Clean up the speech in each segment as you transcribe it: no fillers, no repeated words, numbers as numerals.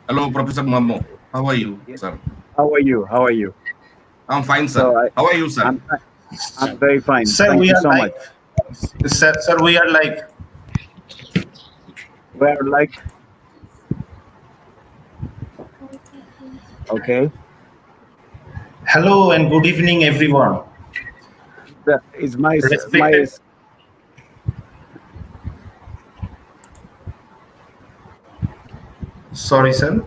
Hello, Professor Mammo. How are you, Yes. sir? How are you? How are you? I'm fine, So sir. How are you, sir? I'm fi- I'm very fine. Sir, Thank we you are so much. live. Sir, we are live. We're like, okay. Hello and good evening, everyone. Is my Respected. Sorry, sir.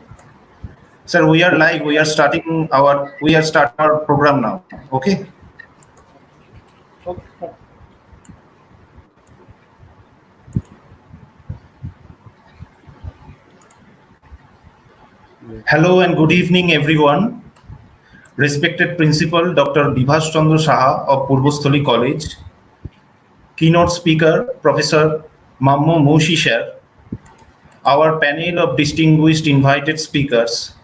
Sir, we are live. We are starting our program now. Okay. Hello and good evening, everyone. Respected Principal Dr. Bibhas Chandra Saha of Purbasthali College, keynote speaker Professor Mammo Muchie, our panel of distinguished invited speakers,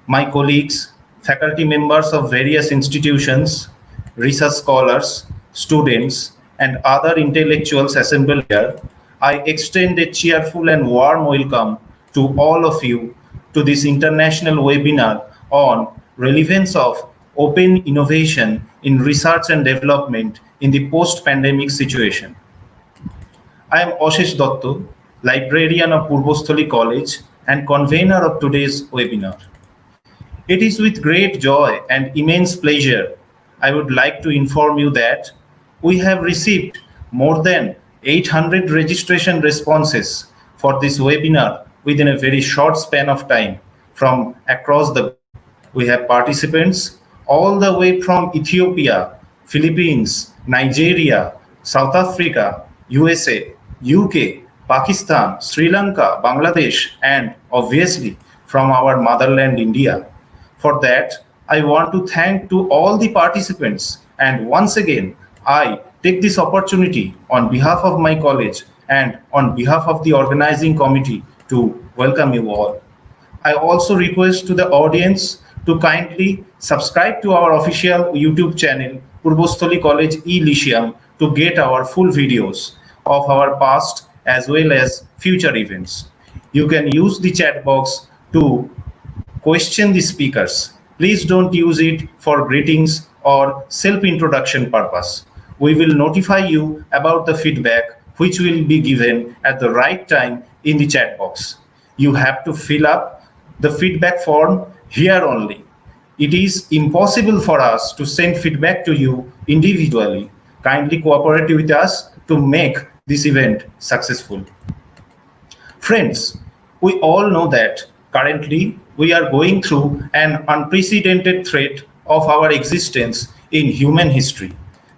my colleagues, faculty members of various institutions, research scholars, students, and other intellectuals assembled here, I extend a cheerful and warm welcome to all of you to this international webinar on relevance of open innovation in research and development in the post-pandemic situation. I am Ashish Dotto, librarian of Purbasthali College and convener of today's webinar. It is with great joy and immense pleasure I would like to inform you that we have received more than 800 registration responses for this webinar within a very short span of time from across the globe. We have participants all the way from Ethiopia, Philippines, Nigeria, South Africa, USA, UK, Pakistan, Sri Lanka, Bangladesh, and obviously from our motherland India. For that, I want to thank to all the participants, and once again, I take this opportunity on behalf of my college and on behalf of the organizing committee to welcome you all. I also request to the audience to kindly subscribe to our official YouTube channel, Purbasthali College e-Lyceum, to get our full videos of our past as well as future events. You can use the chat box to question the speakers. Please don't use it for greetings or self-introduction purpose. We will notify you about the feedback which will be given at the right time in the chat box. You have to fill up the feedback form here only. It is impossible for us to send feedback to you individually. Kindly cooperate with us to make this event successful. Friends, we all know that currently we are going through an unprecedented threat of our existence in human history.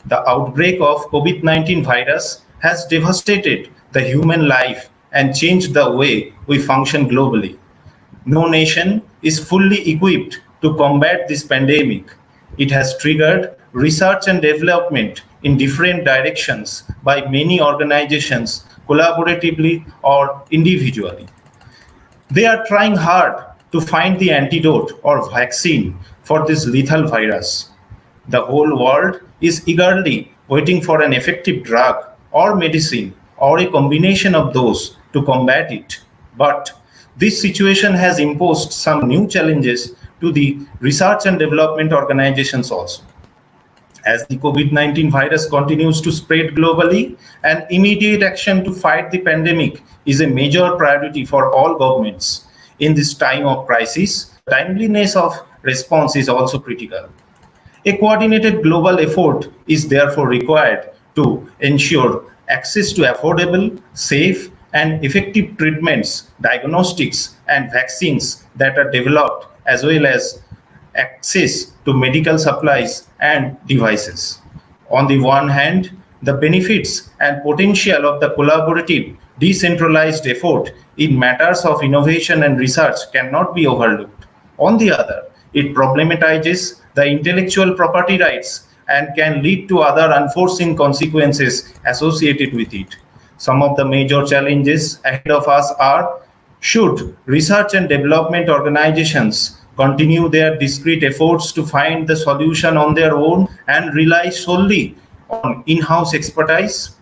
The outbreak of COVID-19 virus has devastated the human life and changed the way we function globally. No nation is fully equipped to combat this pandemic. It has triggered research and development in different directions by many organizations collaboratively or individually. They are trying hard to find the antidote or vaccine for this lethal virus. The whole world is eagerly waiting for an effective drug or medicine or a combination of those to combat it. But this situation has imposed some new challenges to the research and development organizations also. As the COVID-19 virus continues to spread globally, an immediate action to fight the pandemic is a major priority for all governments. In this time of crisis, the timeliness of response is also critical. A coordinated global effort is therefore required to ensure access to affordable, safe, and effective treatments, diagnostics, and vaccines that are developed, as well as access to medical supplies and devices. On the one hand, the benefits and potential of the collaborative, decentralized effort in matters of innovation and research cannot be overlooked. On the other, it problematizes the intellectual property rights and can lead to other unforeseen consequences associated with it. Some of the major challenges ahead of us are: should research and development organizations continue their discrete efforts to find the solution on their own and rely solely on in-house expertise?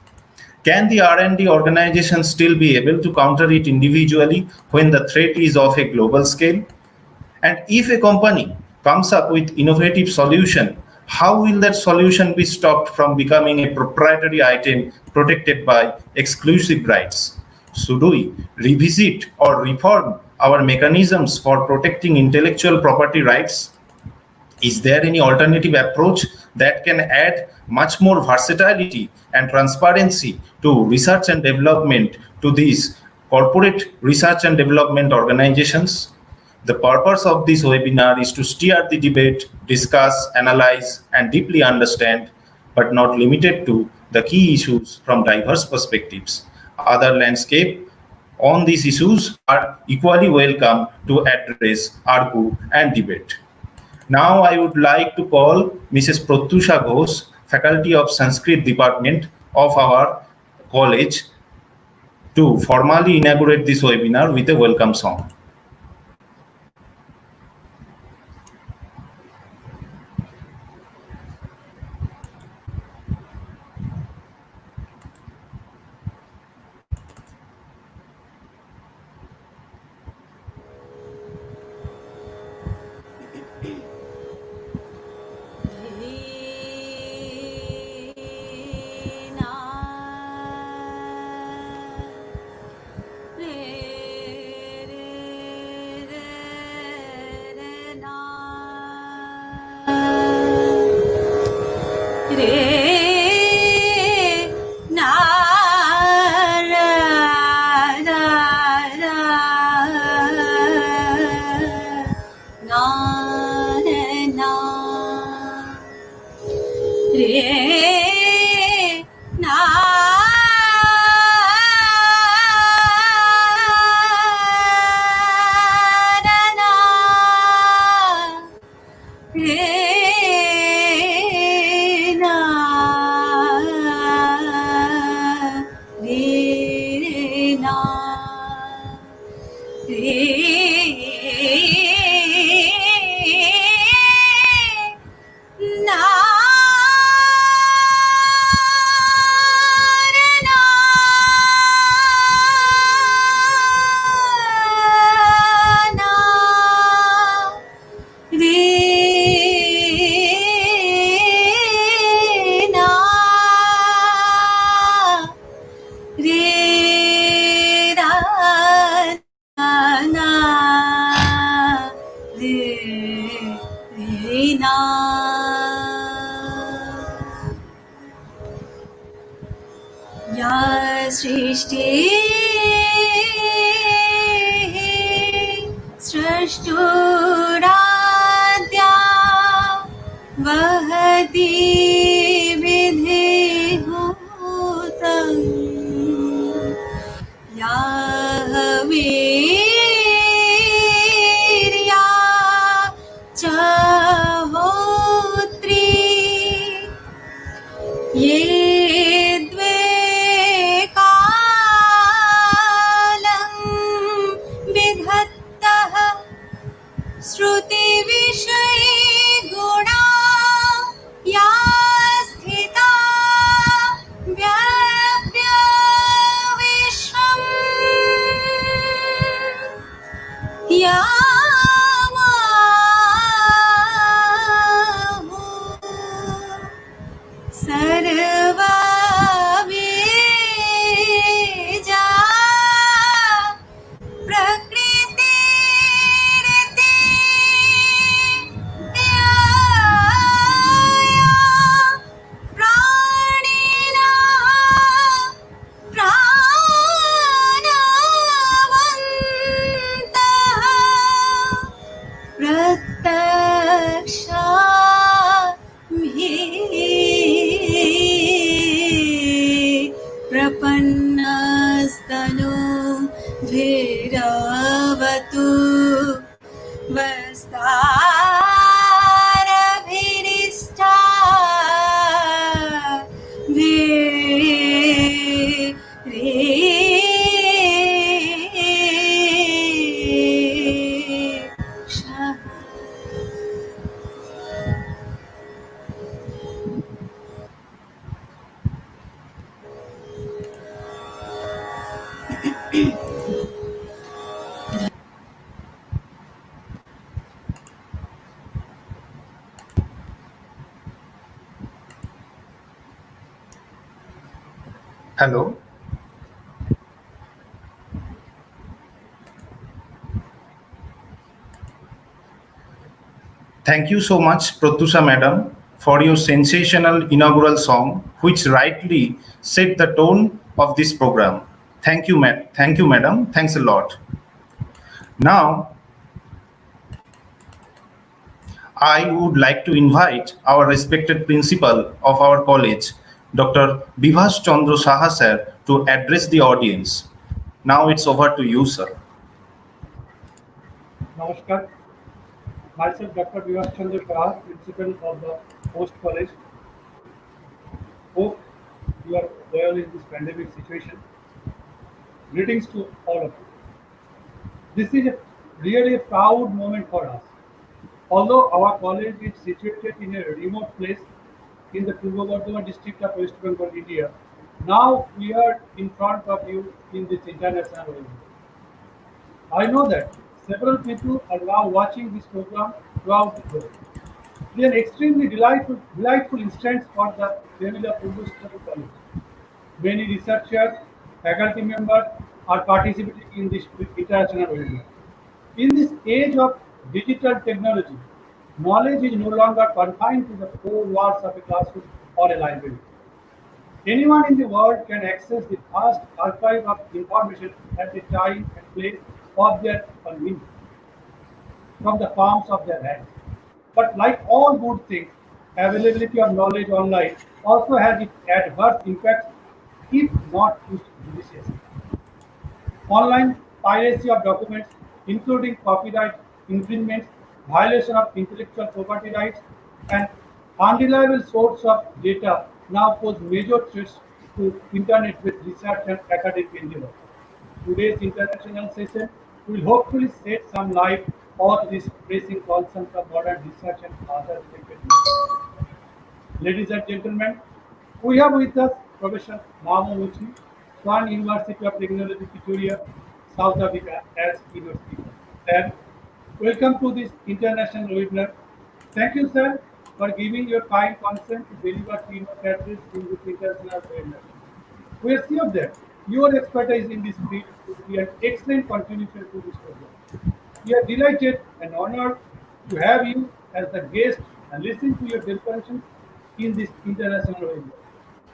Can the R&D organization still be able to counter it individually when the threat is of a global scale? And if a company comes up with innovative solution, how will that solution be stopped from becoming a proprietary item protected by exclusive rights? Should we revisit or reform our mechanisms for protecting intellectual property rights? Is there any alternative approach that can add much more versatility and transparency to research and development to these corporate research and development organizations? The purpose of this webinar is to steer the debate, discuss, analyze, and deeply understand, but not limited to, the key issues from diverse perspectives. Other landscape on these issues are equally welcome to address, argue, and debate. Now I would like to call Mrs. Pratyusha Ghosh, Faculty of Sanskrit Department of our college, to formally inaugurate this webinar with a welcome song. Hello. Thank you so much, Pratyusha Madam, for your sensational inaugural song, which rightly set the tone of this program. Thank you, Madam. Thanks a lot. Now, I would like to invite our respected principal of our college, Dr. Bibhas Chandra Saha sir, to address the audience. Now it's over to you, sir. Namaskar. Myself, Dr. Vivas Chandra Shah, Principal of the Post College. Hope you are well in this pandemic situation. Greetings to all of you. This is really a proud moment for us. Although our college is situated in a remote place in the Purbasthali district of West Bengal, India, now we are in front of you in this international event. I know that several people are now watching this program throughout the world. It is an extremely delightful instance for the family of Purbasthali College. Many researchers, faculty members are participating in this international webinar. In this age of digital technology, knowledge is no longer confined to the four walls of a classroom or a library. Anyone in the world can access the vast archive of information at the time and place of their convenience from the palms of their hands. But like all good things, availability of knowledge online also has its adverse impacts if not used judiciously. Online piracy of documents, including copyright infringements, violation of intellectual property rights, and unreliable source of data now pose major threats to internet-based research and academic endeavor. Today's international session will hopefully shed some light on these pressing concerns of modern research and other related issues. Ladies and gentlemen, we have with us Professor Mammo Muchie, Swapan University of Technology, Pretoria, South Africa, as keynote speaker. Sir, welcome to this international webinar. Thank you, sir, for giving your kind consent to deliver keynote address in this international webinar. We are sure that your expertise in this field will be an excellent contribution to this program. We are delighted and honored to have you as the guest and listen to your deliberations in this international area.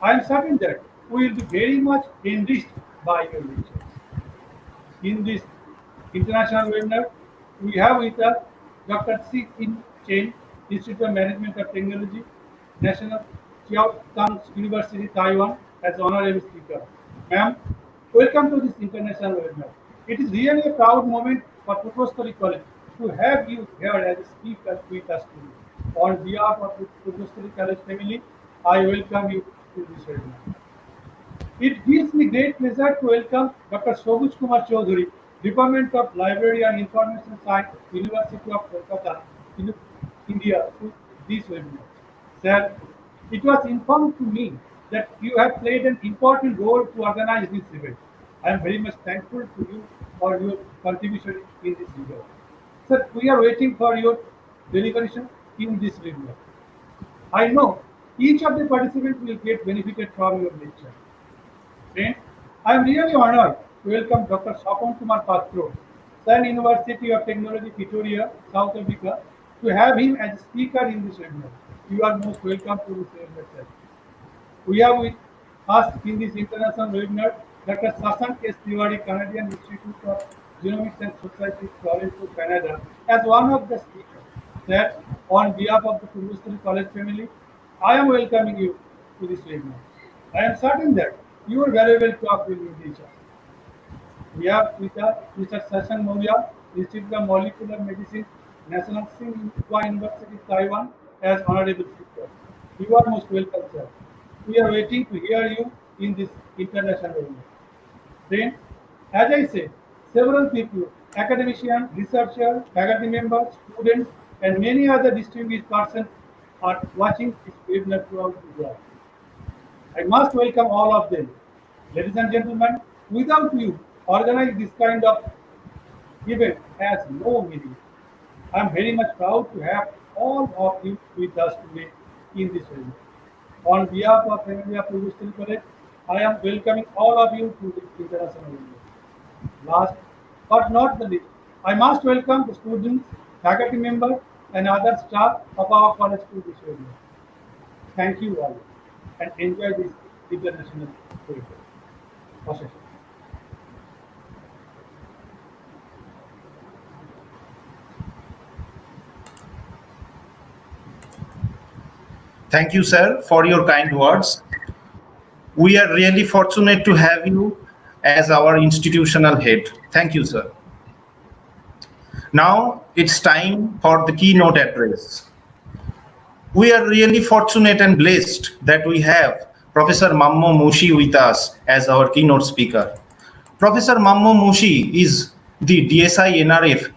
I am certain that we will be very much enriched by your lectures. In this international webinar, we have with us Dr. Shih-Hsin Chen, Institute of Management of Technology, National Chiao University, Taiwan, as honorary speaker. Ma'am, welcome to this international webinar. It is really a proud moment for Purbasthali College to have you here as a speaker with us today. On behalf of the Purbasthali College family, I welcome you to this webinar. It gives me great pleasure to welcome Dr. Sabuj Kumar Chaudhuri, Department of Library and Information Science, University of Calcutta, in India, to this webinar. Sir, it was informed to me that you have played an important role to organize this event. I am very much thankful to you for your contribution in this regard. Sir, we are waiting for your deliberation in this webinar. I know each of the participants will get benefited from your lecture. Friends, I am really honored to welcome Dr. Swapan Kumar Patra, Sun University of Technology, Pretoria, South Africa, to have him as a speaker in this webinar. You are most welcome to this webinar, sir. We have with us in this international webinar Dr. Shih-Hsin Chen, Canadian Institute of Genomics and Society, Toronto, Canada, as one of the speakers. Sir, on behalf of the Purbasthali College family, I am welcoming you to this webinar. I am certain that your valuable talk will be teacher. We have with us Mr. Shih-Hsin Chen, Institute of Molecular Medicine, National Tsinghua University, Taiwan, as honorable speaker. You are most welcome, sir. We are waiting to hear you in this international webinar. Then, as I said, several people, academicians, researchers, faculty members, students, and many other distinguished persons are watching this webinar throughout the world. I must welcome all of them. Ladies and gentlemen, without you, organize this kind of event has no meaning. I am very much proud to have all of you with us today in this webinar. On behalf of family of Purbasthali College, I am welcoming all of you to this international event. Last but not the least, I must welcome the students, faculty members, and other staff of our college to this event. Thank you all and enjoy this international process. Thank you, sir, for your kind words. We are really fortunate to have you as our institutional head. Thank you, sir. Now it's time for the keynote address. We are really fortunate and blessed that we have Professor Mammo Muchie with us as our keynote speaker. Professor Mammo Muchie is the DSI NRF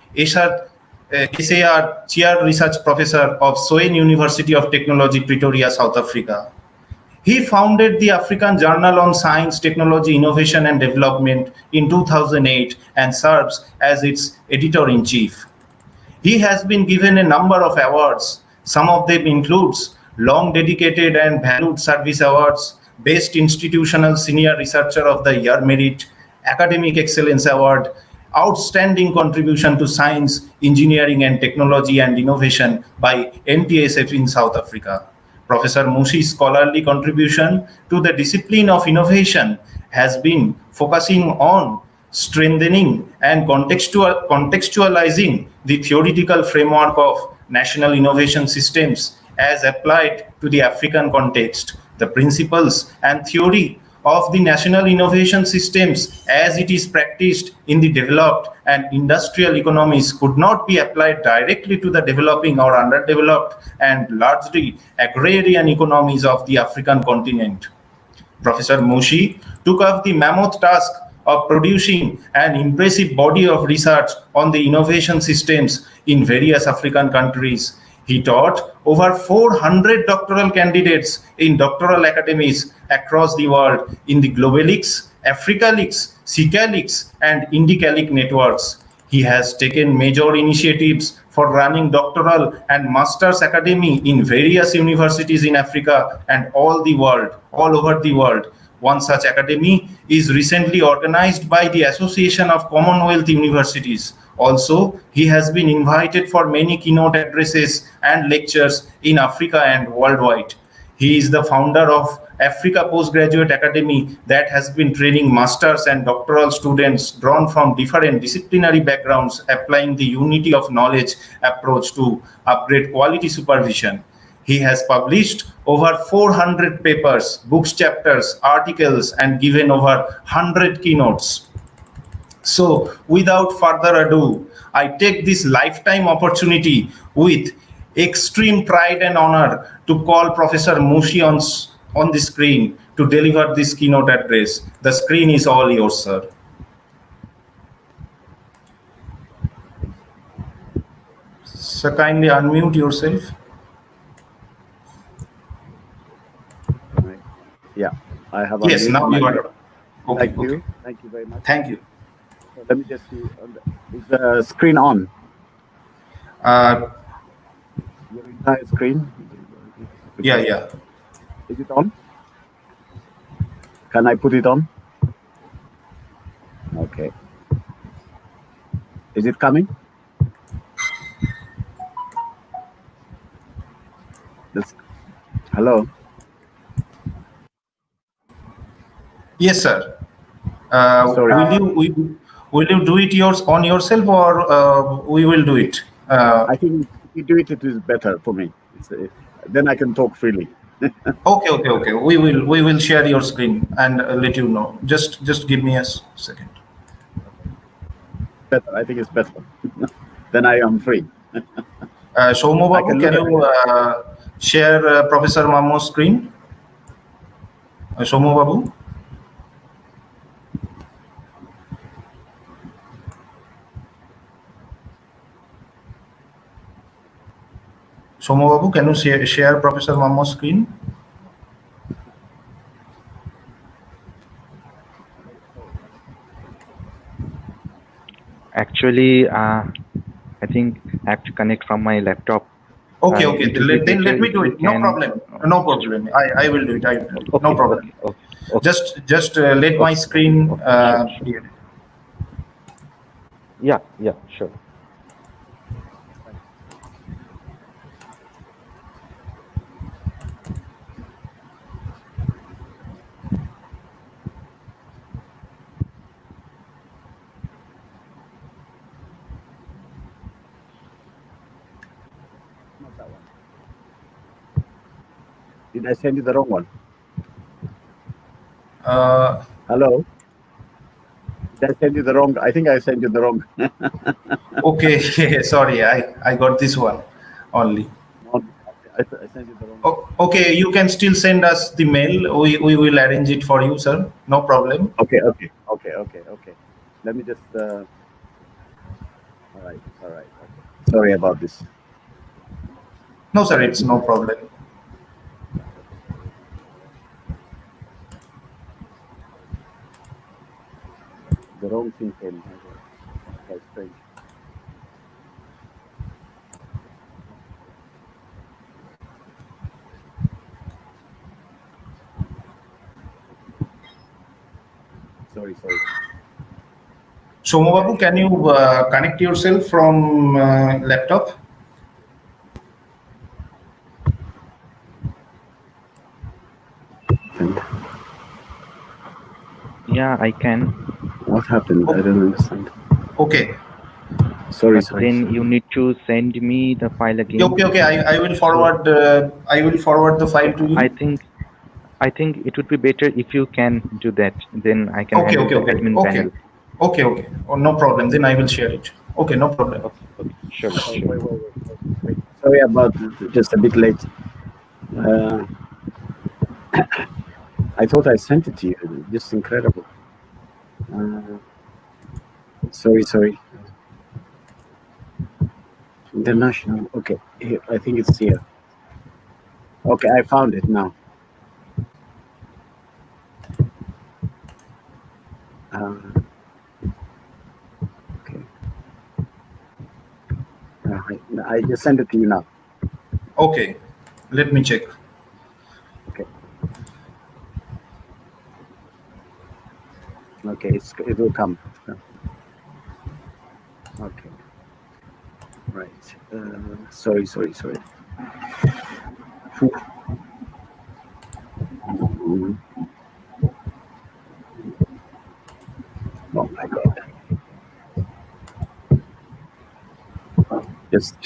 SAR Chair Research Professor of Tshwane University of Technology, Pretoria, South Africa. He founded the African Journal on Science, Technology, Innovation and Development in 2008 and serves as its editor-in-chief. He has been given a number of awards. Some of them includes Long Dedicated and Valued Service Awards, Best Institutional Senior Researcher of the Year Merit, Academic Excellence Award, Outstanding Contribution to Science, Engineering and Technology and Innovation by NTSF in South Africa. Professor Muchie's scholarly contribution to the discipline of innovation has been focusing on strengthening and contextualizing the theoretical framework of national innovation systems as applied to the African context. The principles and theory of the national innovation systems as it is practiced in the developed and industrial economies could not be applied directly to the developing or underdeveloped and largely agrarian economies of the African continent. Professor Muchie took up the mammoth task of producing an impressive body of research on the innovation systems in various African countries. He taught over 400 doctoral candidates in doctoral academies across the world in the Globalix, Africalix, Sicalix, and Indicalic networks. He has taken major initiatives for running doctoral and master's academy in various universities in Africa and all over the world. One such academy is recently organized by the Association of Commonwealth Universities. Also, he has been invited for many keynote addresses and lectures in Africa and worldwide. He is the founder of Africa Postgraduate Academy that has been training masters and doctoral students drawn from different disciplinary backgrounds, applying the unity of knowledge approach to upgrade quality supervision. He has published over 400 papers, books, chapters, articles, and given over 100 keynotes. So, without further ado, I take this lifetime opportunity with extreme pride and honor to call Professor Muchie on the screen to deliver this keynote address. The screen is all yours, sir. So, kindly unmute yourself. Yeah, I have. Yes, now you are. Okay, Thank you. Thank you very much. Thank you. So let me just see. Is the screen on? Your entire screen? Yeah. Is it on? Can I put it on? Okay. Is it coming? Hello? Yes, sir. Sorry. Will you do it on yourself, or we will do it? I think if you do it, it is better for me. Then I can talk freely. Okay. We will share your screen and let you know. Just give me a second. Better. I think it's better. Then I am free. Shomo Babu, can you share Professor Mammo's screen? Shomo Babu? Shomo Babu, can you share Professor Mammo's screen? Actually, I think I have to connect from my laptop. Okay. Then let me do it. No problem. I will do it. No problem. Okay. Okay. Just let my screen. Sure. Yeah, sure. Not that one. Did I send you the wrong one? Hello? Did I send you the wrong? I think I sent you the wrong. Okay, sorry, I got this one only. No, I sent you the wrong. Okay, you can still send us the mail. We will arrange it for you, sir. No problem. Okay. Let me just. All right. Okay. Sorry about this. No, sir, it's no problem. The wrong thing came. That's strange. Sorry. Somo Babu, can you connect yourself from laptop? Yeah, I can. What happened? I don't understand. Okay. Sorry. Then you need to send me the file again. Okay. I will forward. I will forward the file to you. I think it would be better if you can do that. Then I can handle the admin panel. Okay. Oh, no problem. Then I will share it. Okay, no problem. Okay. Sure. Wait. Sorry about just a bit late. I thought I sent it to you. Just incredible. Sorry. International. Okay, here, I think it's here. Okay, I found it now. Okay. I just sent it to you now. Okay, let me check. Okay, it will come. Okay. Right. Sorry. Phew. Oh my God. Just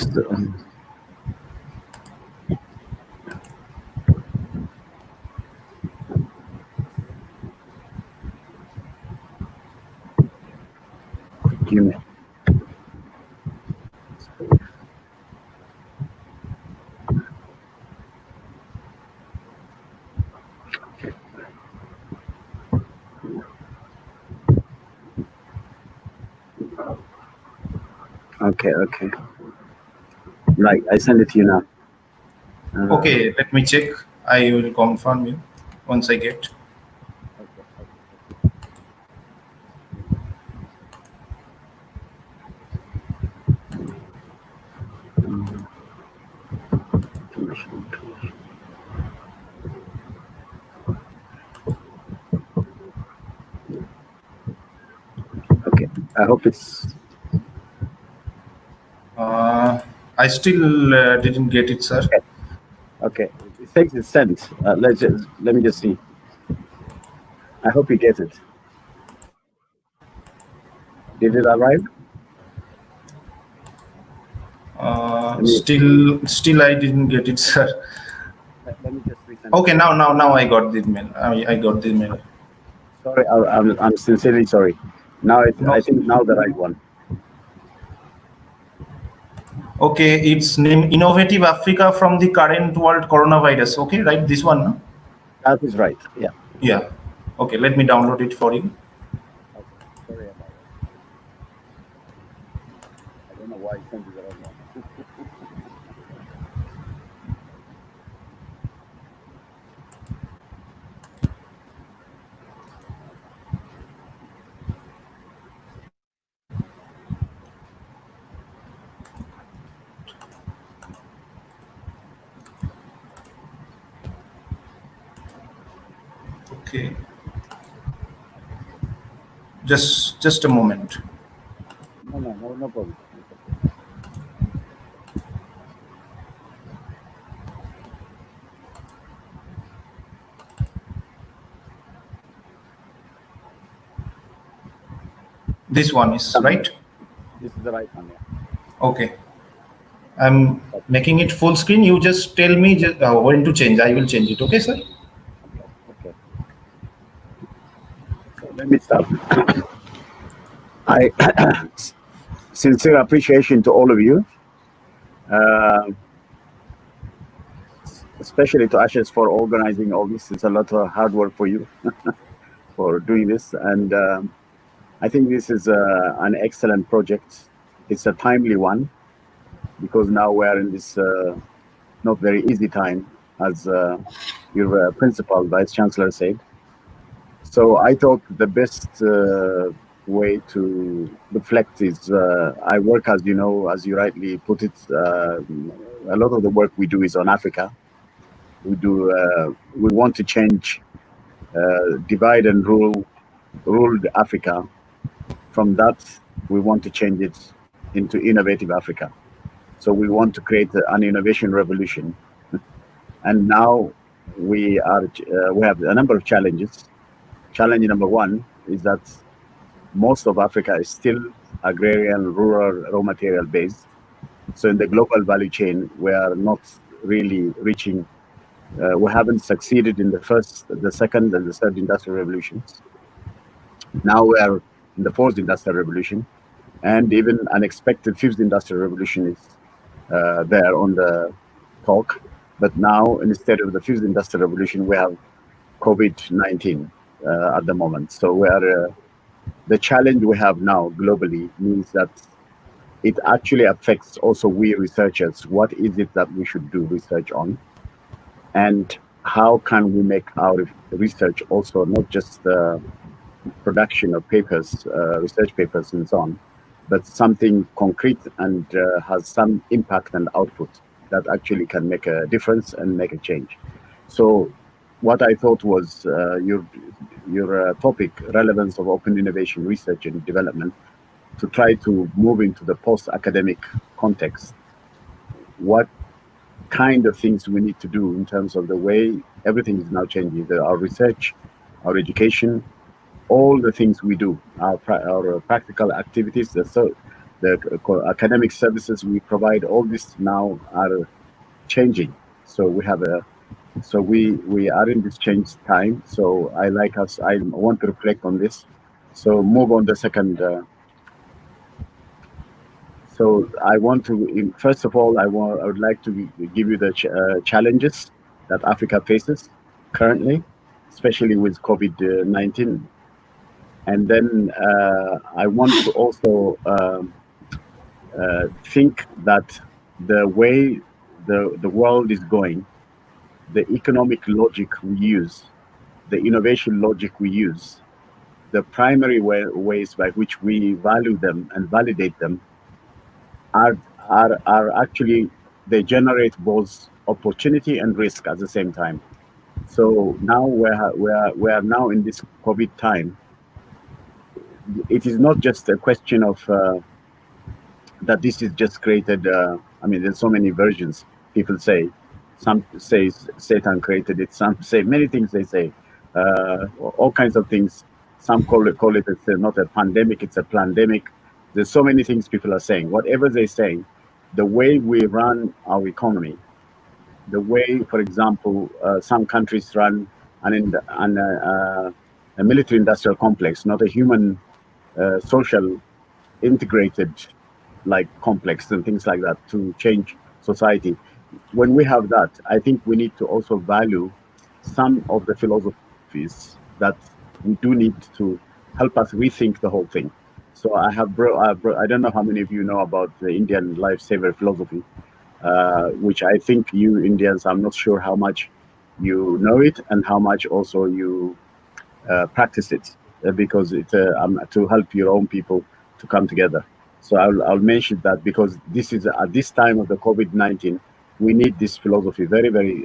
give me. Okay. Right, I send it to you now. Okay, let me check. I will confirm you once I get. Okay, I hope it's. I still didn't get it, sir. Okay. It says it's sent. Let me just see. I hope you get it. Did it arrive? Still I didn't get it, sir. Let me just resend. Okay, now I got the mail. I got the mail. Sorry, I'm sincerely sorry. Now I think now the right one. Okay, it's named Innovative Africa from the Current World Coronavirus. Okay, right, this one, no? That is right. Yeah. Yeah. Okay, let me download it for you. Okay. Sorry about that. I don't know why I sent you the wrong one. Okay. Just a moment. No problem. This one is right? This is the right one, yeah. Okay. I'm making it full screen. You just tell me when to change. I will change it. Okay, sir? Okay. So let me start. I sincere appreciation to all of you, especially to Ashes for organizing all this. It's a lot of hard work for you for doing this, and I think this is an excellent project. It's a timely one because now we're in this not very easy time, as your principal vice chancellor said. So I thought the best way to reflect is I work, as you know, as you rightly put it, a lot of the work we do is on Africa. We want to change divide and ruled Africa. From that, we want to change it into innovative Africa. So we want to create an innovation revolution. And now we have a number of challenges. Challenge number one is that most of Africa is still agrarian, rural, raw material based. So in the global value chain, we are not really reaching, we haven't succeeded in the first, the second, and the third industrial revolutions. Now we are in the fourth industrial revolution, and even unexpected fifth industrial revolution is there on the talk. But now, instead of the fifth industrial revolution, we have COVID-19 at the moment. So we are the challenge we have now globally means that it actually affects also we researchers. What is it that we should do research on, and how can we make our research also not just production of papers, research papers and so on, but something concrete and has some impact and output that actually can make a difference and make a change. So what I thought was your topic, relevance of open innovation research and development, to try to move into the post-academic context. What kind of things we need to do in terms of the way everything is now changing, our research, our education, all the things we do, our practical activities, the academic services we provide, all this now are changing. So we have we are in this change time. So I want to reflect on this. So move on the second. So I want to, first of all, I would like to give you the challenges that Africa faces currently, especially with COVID-19. And then I want to also think that the way the world is going, the economic logic we use, the innovation logic we use, the primary ways by which we value them and validate them are actually, they generate both opportunity and risk at the same time. So now we are now in this COVID time. It is not just a question of that this is just created. I mean, there's so many versions. People say, some say Satan created it. Some say many things. They say all kinds of things. Some call it it's not a pandemic, it's a plandemic. There's so many things people are saying. Whatever they say, the way we run our economy, the way, for example, some countries run a military-industrial complex, not a human social integrated like complex and things like that to change society. When we have that, I think we need to also value some of the philosophies that we do need to help us rethink the whole thing. So I don't know how many of you know about the Indian lifesaver philosophy, which I think you Indians, I'm not sure how much you know it and how much also you practice it, because it to help your own people to come together. So I'll mention that because this is at this time of the COVID-19, we need this philosophy very, very,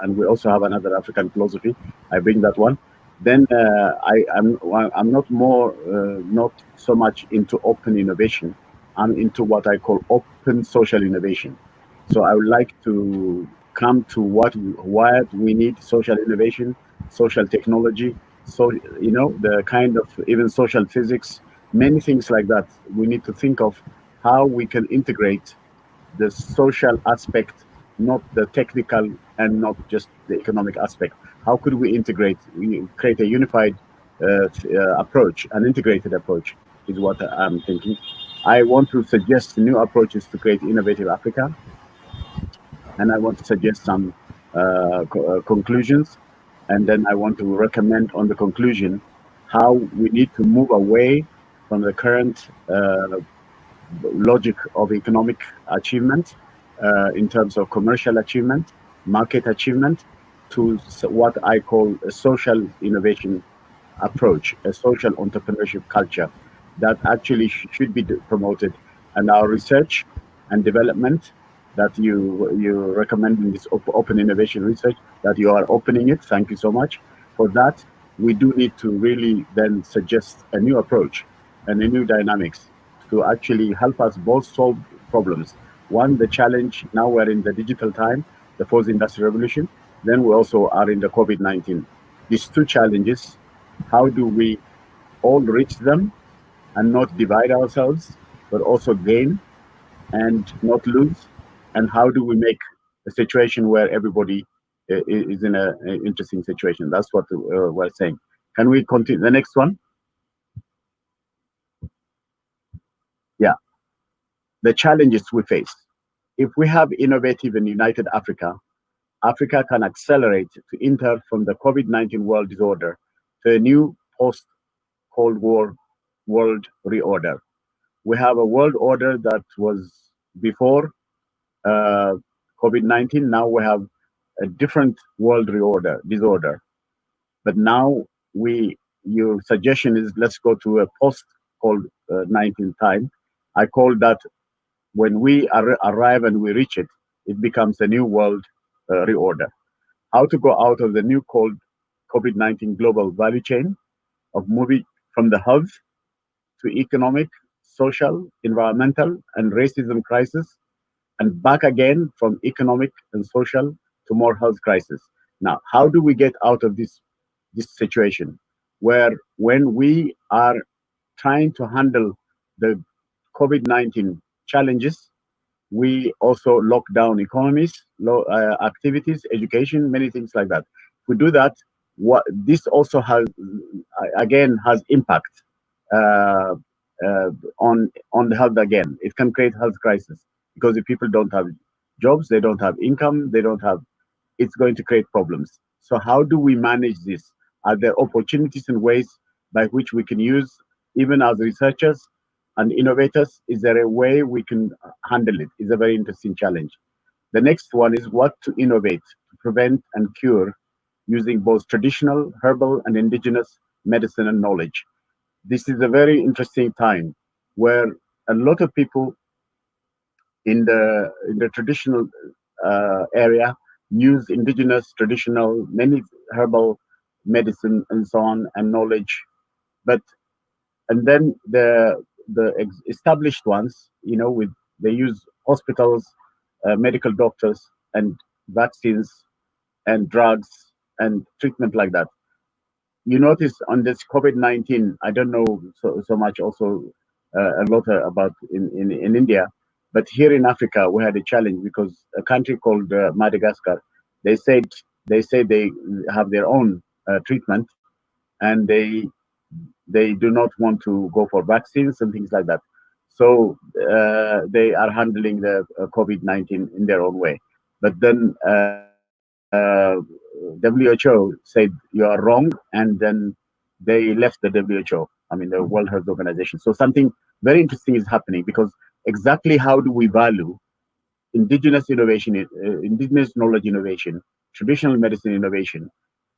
and we also have another African philosophy. I bring that one, Then I'm not so much into open innovation. I'm into what I call open social innovation. So I would like to come to why we need social innovation, social technology, so the kind of even social physics, many things like that. We need to think of how we can integrate the social aspect, not the technical and not just the economic aspect. How could we create a unified approach, an integrated approach, is what I'm thinking. I want to suggest new approaches to create innovative Africa, and I want to suggest some conclusions, and then I want to recommend on the conclusion how we need to move away from the current logic of economic achievement in terms of commercial achievement, market achievement, to what I call a social innovation approach, a social entrepreneurship culture that actually should be promoted. And our research and development that you recommend in this open innovation research, that you are opening it. Thank you so much for that. We do need to really then suggest a new approach and a new dynamics to actually help us both solve problems. One, the challenge, now we're in the digital time, the fourth industrial revolution. Then we also are in the COVID-19. These two challenges, how do we all reach them and not divide ourselves, but also gain and not lose? And how do we make a situation where everybody is in an interesting situation? That's what we're saying. Can we continue? The next one? Yeah, the challenges we face. If we have innovative and united Africa, Africa can accelerate to enter from the COVID-19 world disorder to a new post-Cold War world reorder. We have a world order that was before uh, COVID-19. Now we have a different world disorder. But now your suggestion is let's go to a post-COVID-19 time. I call that when we arrive and we reach it, it becomes a new world reorder. How to go out of the new cold COVID-19 global value chain of moving from the health to economic, social, environmental, and racism crisis, and back again from economic and social to more health crisis. Now, how do we get out of this situation where when we are trying to handle the COVID-19 challenges, we also lock down economies, activities, education, many things like that. If we do that, what this also has again has impact uh, uh, on the health again. It can create health crisis because if people don't have jobs, they don't have income, they don't have. It's going to create problems. So how do we manage this? Are there opportunities and ways by which we can use, even as researchers and innovators? Is there a way we can handle it? It's a very interesting challenge. The next one is what to innovate to prevent and cure using both traditional, herbal, and indigenous medicine and knowledge. This is a very interesting time where a lot of people in the traditional area use indigenous, traditional, many herbal medicine and so on and knowledge, but and then the established ones, with they use hospitals, medical doctors, and vaccines and drugs and treatment like that. You notice on this COVID-19, I don't know so much also a lot about in India, but here in Africa we had a challenge because a country called Madagascar, they said they have their own treatment, and they do not want to go for vaccines and things like that. So they are handling the COVID-19 in their own way. But then WHO said you are wrong, and then they left the WHO. I mean, the World Health Organization. So something very interesting is happening because exactly how do we value indigenous innovation, indigenous knowledge innovation, traditional medicine innovation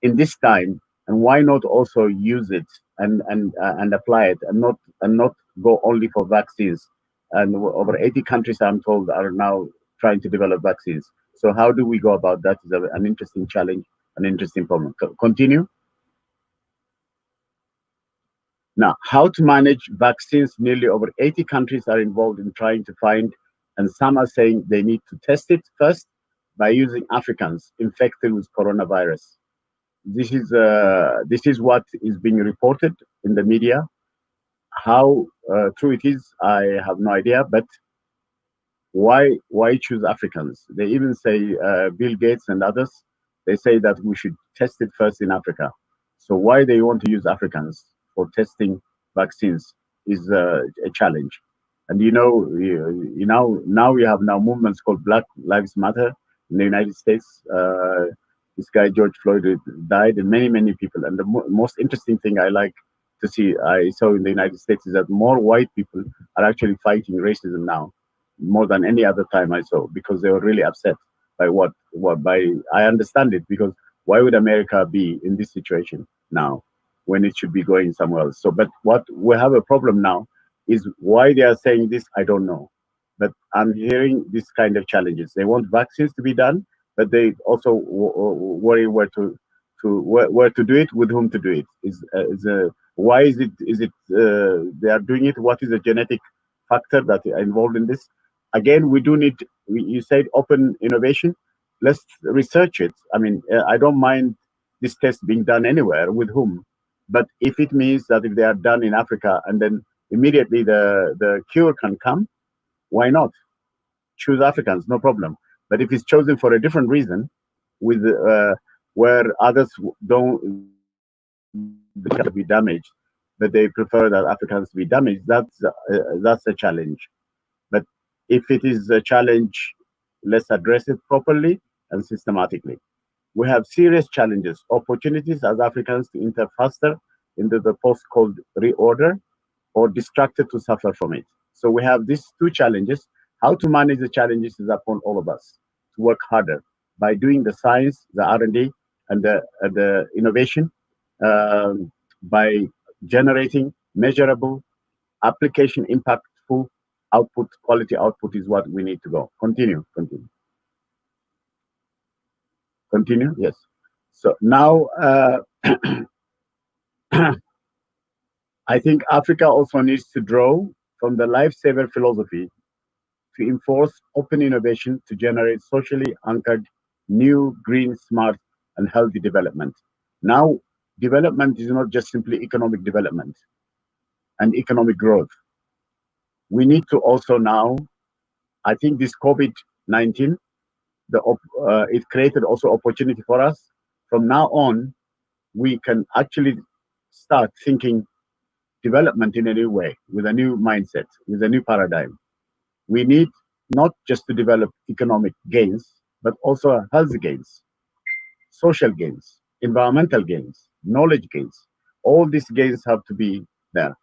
in this time, and why not also use it and apply it, and not go only for vaccines? And over 80 countries, I'm told, are now trying to develop vaccines. So how do we go about that? Is an interesting challenge, an interesting problem. Continue. Now, how to manage vaccines? Nearly over 80 countries are involved in trying to find, and some are saying they need to test it first by using Africans infected with coronavirus. This is what is being reported in the media. How true it is, I have no idea. But why choose Africans? They even say Bill Gates and others. They say that we should test it first in Africa. So why they want to use Africans for testing vaccines is a challenge. And now we have now movements called Black Lives Matter in the United States. This guy George Floyd died, and many people. And the most interesting thing I saw in the United States is that more white people are actually fighting racism now, more than any other time I saw, because they were really upset by what by I understand it, because why would America be in this situation now when it should be going somewhere else? So, but what we have a problem now is why they are saying this, I don't know. But I'm hearing this kind of challenges. They want vaccines to be done, but they also worry where to do it, with whom to do it. Why is it they are doing it? What is the genetic factor that are involved in this? Again, we do need. You said open innovation. Let's research it. I mean, I don't mind this test being done anywhere, with whom, but if it means that if they are done in Africa and then immediately the cure can come, why not choose Africans? No problem. But if it's chosen for a different reason, with where others don't be damaged, but they prefer that Africans be damaged, that's a challenge. But if it is a challenge, let's address it properly and systematically. We have serious challenges, opportunities as Africans to enter faster into the post-cold reorder, or distracted to suffer from it. So we have these two challenges. How to manage the challenges is upon all of us to work harder by doing the science, the R&D, and the innovation, by generating measurable, application impactful output. Quality output is what we need to go. Continue. Yes. So now I think Africa also needs to draw from the lifesaver philosophy to enforce open innovation to generate socially anchored, new, green, smart, and healthy development. Now, development is not just simply economic development and economic growth. We need to also now, I think this COVID-19, it created also opportunity for us. From now on, we can actually start thinking development in a new way, with a new mindset, with a new paradigm. We need not just to develop economic gains, but also health gains, social gains, environmental gains, knowledge gains. All these gains have to be there.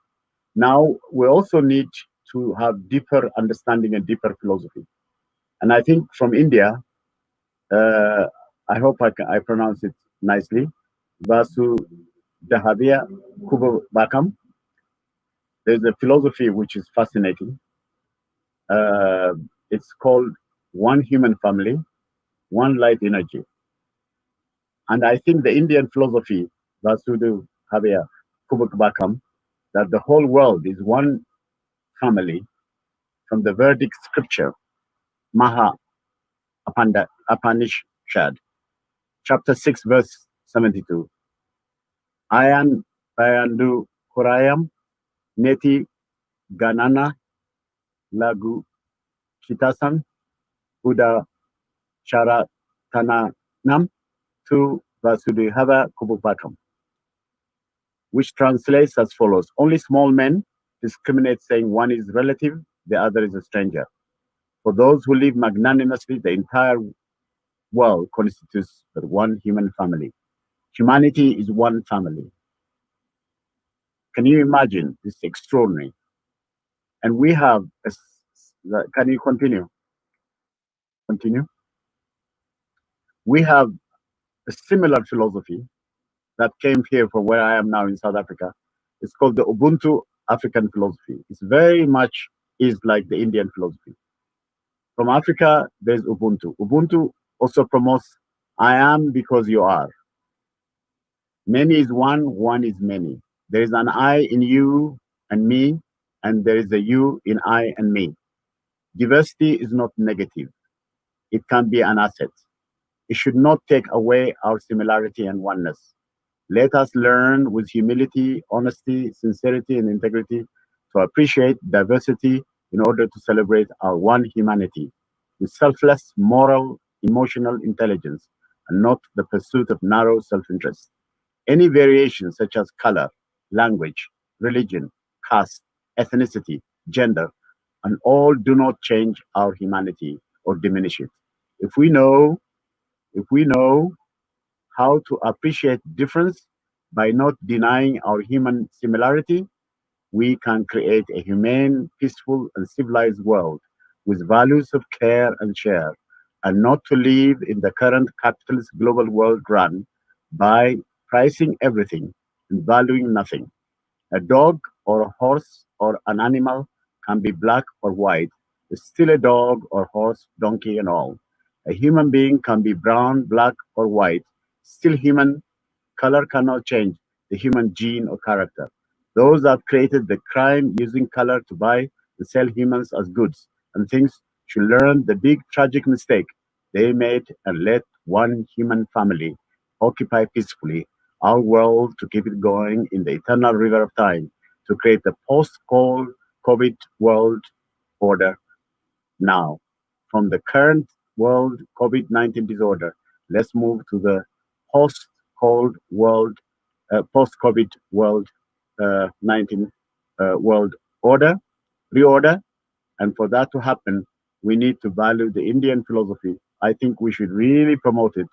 Now, we also need to have deeper understanding and deeper philosophy. And I think from India, I hope I pronounce it nicely, Vasu Dahavia Kubakam. There's a philosophy which is fascinating. It's called One Human Family, One Life Energy. And I think the Indian philosophy, Vasudev Havya Kubakam, that the whole world is one family, from the Vedic scripture, Maha Upanishad, chapter 6, verse 72. Ayan Payandu Kurayam Neti Ganana Lagu Kitasan Buddha Charatanam to Vasudehava Kubupakam, which translates as follows: only small men discriminate, saying one is relative, the other is a stranger. For those who live magnanimously, the entire world constitutes but one human family. Humanity is one family. Can you imagine this? Extraordinary. And we have can you continue? We have a similar philosophy that came here from where I am now in South Africa. It's called the Ubuntu African philosophy. It's very much is like the Indian philosophy. From Africa, there's Ubuntu. Ubuntu also promotes I am because you are. Many is one, one is many. There is an I in you and me, and there is a you in I and me. Diversity is not negative. It can be an asset. It should not take away our similarity and oneness. Let us learn with humility, honesty, sincerity, and integrity to appreciate diversity in order to celebrate our one humanity with selfless, moral, emotional intelligence, and not the pursuit of narrow self interest. Any variation, such as color, language, religion, caste, ethnicity, gender, and all do not change our humanity or diminish it. If we know, if we know how to appreciate difference by not denying our human similarity, we can create a humane, peaceful, and civilized world with values of care and share, and not to live in the current capitalist global world run by pricing everything and valuing nothing. A dog or a horse or an animal can be black or white. It's still a dog or horse, donkey, and all. A human being can be brown, black, or white, still human. Color cannot change the human gene or character. Those that created the crime using color to buy and sell humans as goods and things should learn the big tragic mistake they made and let one human family occupy peacefully our world to keep it going in the eternal river of time to create the post-COVID world order now. From the current world COVID-19 disorder, let's move to the post-cold world, post-COVID world 19 world order, reorder. And for that to happen, we need to value the Indian philosophy. I think we should really promote it,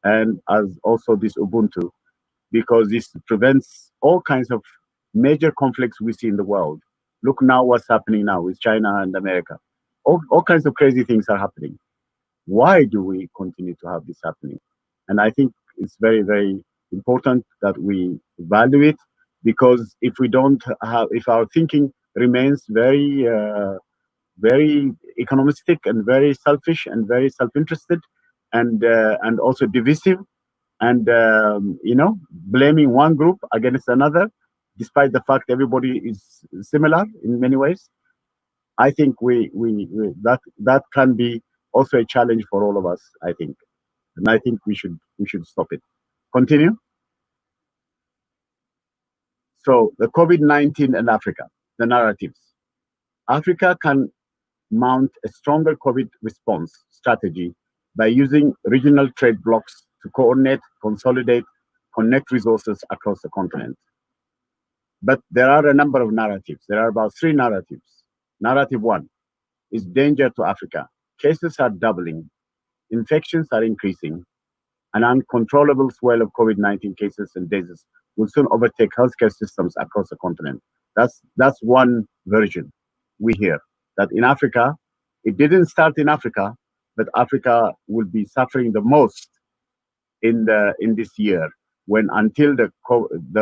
and as also this Ubuntu, because this prevents all kinds of major conflicts we see in the world. Look now what's happening now with China and America. All kinds of crazy things are happening. Why do we continue to have this happening? And I think it's very, very important that we value it, because if we don't have, if our thinking remains very, very economistic and very selfish and very self-interested and also divisive, and blaming one group against another, despite the fact everybody is similar in many ways, I think that can be also a challenge for all of us, I think. And I think we should stop it. Continue. So the COVID-19 and Africa, the narratives. Africa can mount a stronger COVID response strategy by using regional trade blocks to coordinate, consolidate, connect resources across the continent. But there are a number of narratives. There are about 3 narratives. Narrative 1 is danger to Africa. Cases are doubling, infections are increasing, an uncontrollable swell of COVID-19 cases and deaths will soon overtake healthcare systems across the continent. That's one version we hear, that in Africa, it didn't start in Africa, but Africa will be suffering the most in this year, when until the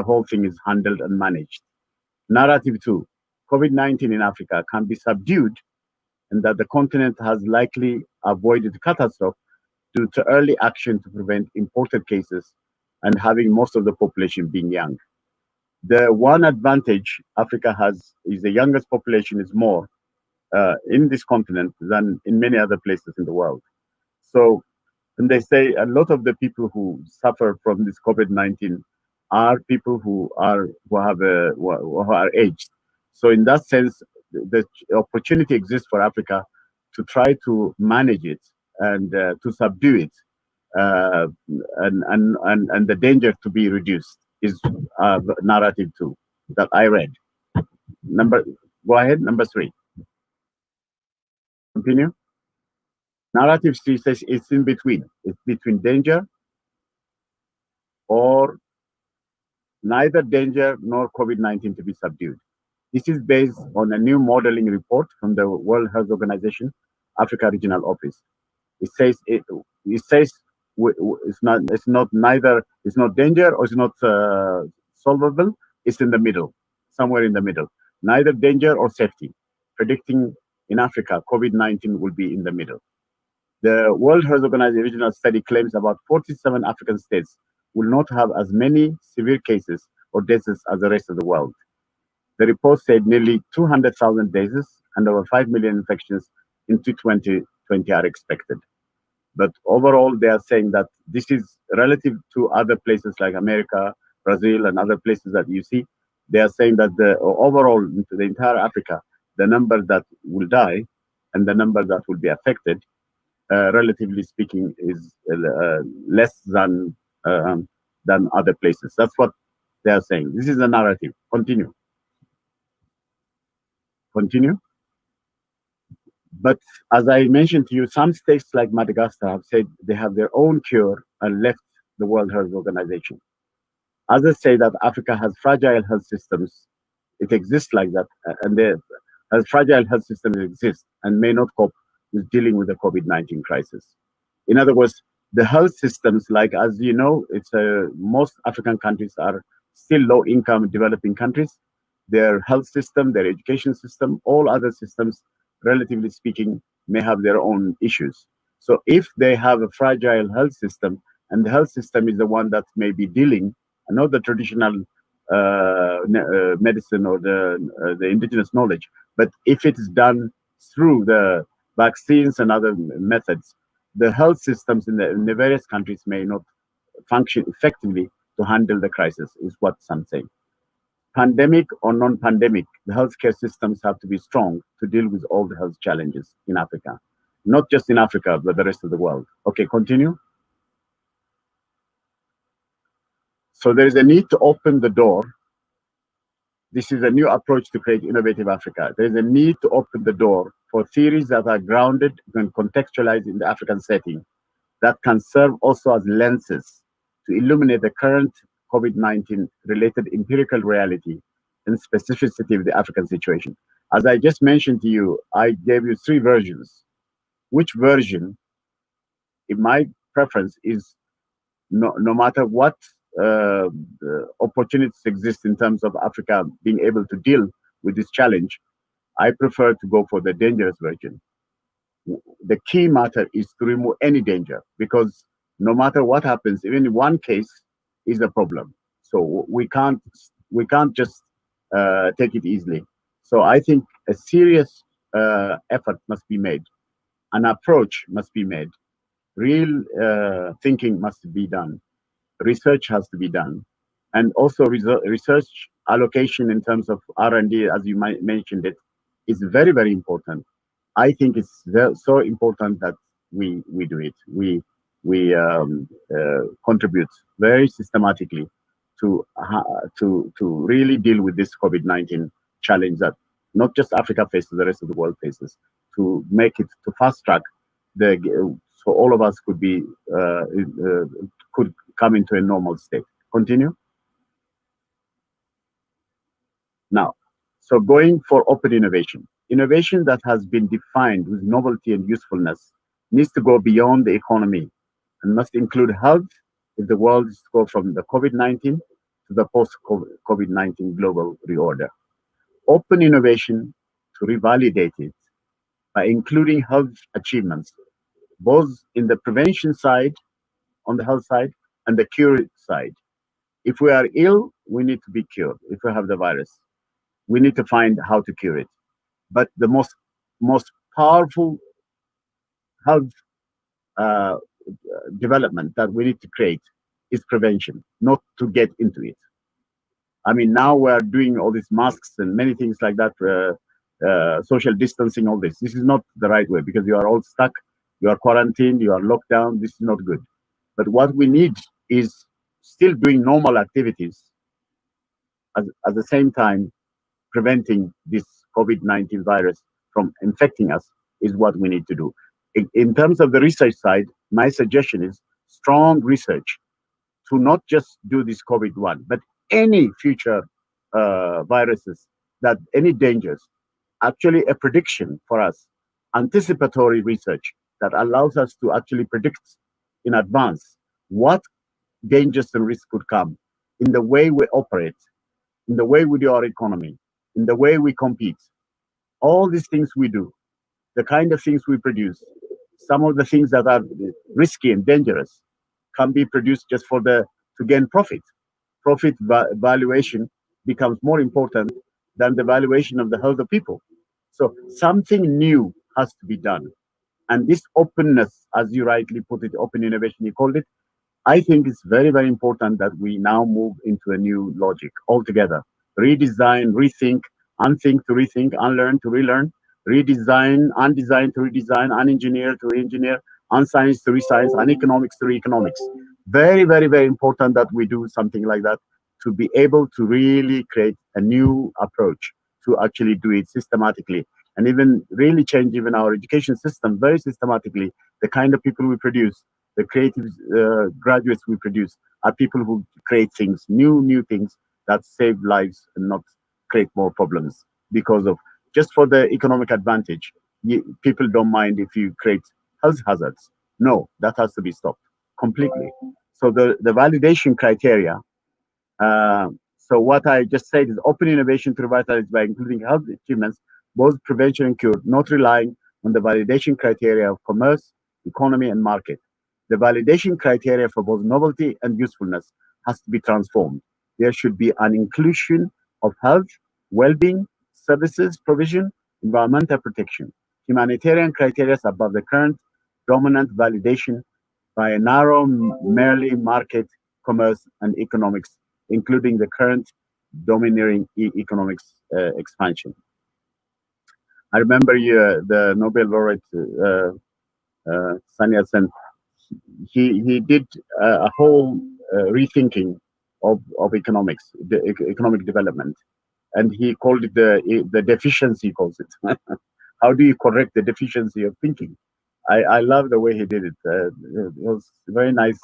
whole thing is handled and managed. Narrative 2, COVID-19 in Africa can be subdued, and that the continent has likely avoided catastrophe due to early action to prevent imported cases and having most of the population being young. The one advantage Africa has is the youngest population is more in this continent than in many other places in the world. So, and they say a lot of the people who suffer from this COVID-19 are people who are aged. So in that sense, the opportunity exists for Africa to try to manage it and to subdue it, and the danger to be reduced is narrative 2 that I read. Go ahead, number 3. Continue. Narrative 3 says it's in between. It's between danger or neither danger nor COVID-19 to be subdued. This is based on a new modeling report from the World Health Organization, Africa Regional Office. It says it's not danger or it's not solvable. It's in the middle, somewhere in the middle. Neither danger or safety. Predicting in Africa, COVID-19 will be in the middle. The World Health Organization regional study claims about 47 African states will not have as many severe cases or deaths as the rest of the world. The report said nearly 200,000 deaths and over 5 million infections into 2020 are expected. But overall, they are saying that this is relative to other places like America, Brazil, and other places that you see. They are saying that the overall, into the entire Africa, the number that will die and the number that will be affected, relatively speaking, is less than other places. That's what they are saying. This is the narrative. Continue. Continue. But as I mentioned to you, some states like Madagascar have said they have their own cure and left the World Health Organization. Others say that Africa has fragile health systems. It exists like that, and as fragile health systems exist and may not cope with dealing with the COVID-19 crisis. In other words, the health systems, like as you know, it's most African countries are still low-income developing countries. Their health system, their education system, all other systems, relatively speaking, may have their own issues. So if they have a fragile health system, and the health system is the one that may be dealing, not the traditional medicine or the indigenous knowledge, but if it is done through the vaccines and other methods, the health systems in the various countries may not function effectively to handle the crisis, is what some say. Pandemic or non-pandemic, the healthcare systems have to be strong to deal with all the health challenges in Africa. Not just in Africa, but the rest of the world. Okay, continue. So there is a need to open the door. This is a new approach to create innovative Africa. There is a need to open the door for theories that are grounded and contextualized in the African setting, that can serve also as lenses to illuminate the current COVID-19 related empirical reality and specificity of the African situation. As I just mentioned to you, I gave you 3 versions. Which version, in my preference, is no matter what opportunities exist in terms of Africa being able to deal with this challenge, I prefer to go for the dangerous version. The key matter is to remove any danger, because no matter what happens, even in one case is a problem. So we can't just take it easily. So I think a serious effort must be made, an approach must be made, real thinking must be done, research has to be done, and also research allocation in terms of R&D, as you mentioned it, is very, very important. I think it's so important that we do it. We contribute very systematically to really deal with this COVID-19 challenge that not just Africa faces, the rest of the world faces. To make it, to fast track so all of us could be could come into a normal state. Continue. Now, so going for open innovation. Innovation that has been defined with novelty and usefulness needs to go beyond the economy and must include health if the world is to go from the COVID-19 to the post-COVID-19 global reorder. Open innovation to revalidate it by including health achievements, both in the prevention side, on the health side, and the cure side. If we are ill, we need to be cured. If we have the virus, we need to find how to cure it. But the most powerful health development that we need to create is prevention, not to get into it. I mean, now we're doing all these masks and many things like that, social distancing, all this. This is not the right way, because you are all stuck, you are quarantined, you are locked down. This is not good. But what we need is still doing normal activities at the same time preventing this COVID-19 virus from infecting us is what we need to do. In terms of the research side, my suggestion is strong research to not just do this COVID-1, but any future viruses, that any dangers, actually a prediction for us, anticipatory research that allows us to actually predict in advance what dangers and risks could come in the way we operate, in the way we do our economy, in the way we compete. All these things we do, the kind of things we produce, some of the things that are risky and dangerous can be produced just to gain profit profit valuation becomes more important than the valuation of the health of people. So something new has to be done. And this openness, as you rightly put it, open innovation, you called it, I think it's very, very important that we now move into a new logic altogether. Redesign, rethink, unthink to rethink, unlearn to relearn, redesign, undesign to redesign, unengineer to re-engineer, unscience to rescience, uneconomics to re-economics. Very, very, very important that we do something like that to be able to really create a new approach to actually do it systematically and even really change even our education system very systematically. The kind of people we produce, the creative graduates we produce are people who create things, new things that save lives and not create more problems because of just for the economic advantage. People don't mind if you create health hazards. No, that has to be stopped completely. So the validation criteria. So what I just said is open innovation to revitalize by including health achievements, both prevention and cure, not relying on the validation criteria of commerce, economy, and market. The validation criteria for both novelty and usefulness has to be transformed. There should be an inclusion of health, well-being, services provision, environmental protection, humanitarian criteria above the current dominant validation by a narrow, merely market, commerce, and economics, including the current domineering economics expansion. I remember the Nobel laureate Shih-Hsin Chen. He did a whole rethinking of economics, the economic development, and he called it the deficiency. He calls it. How do you correct the deficiency of thinking? I love the way he did it. It was very nice.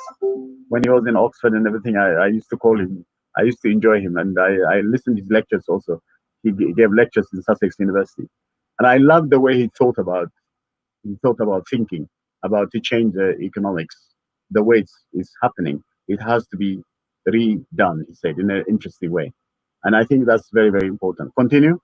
When he was in Oxford and everything, I used to call him. I used to enjoy him, and I listened to his lectures also. He gave lectures in Sussex University, and I loved the way he thought about thinking about to change the economics, the way it's happening. It has to be redone, he said, in an interesting way, and I think that's very, very important. Continue.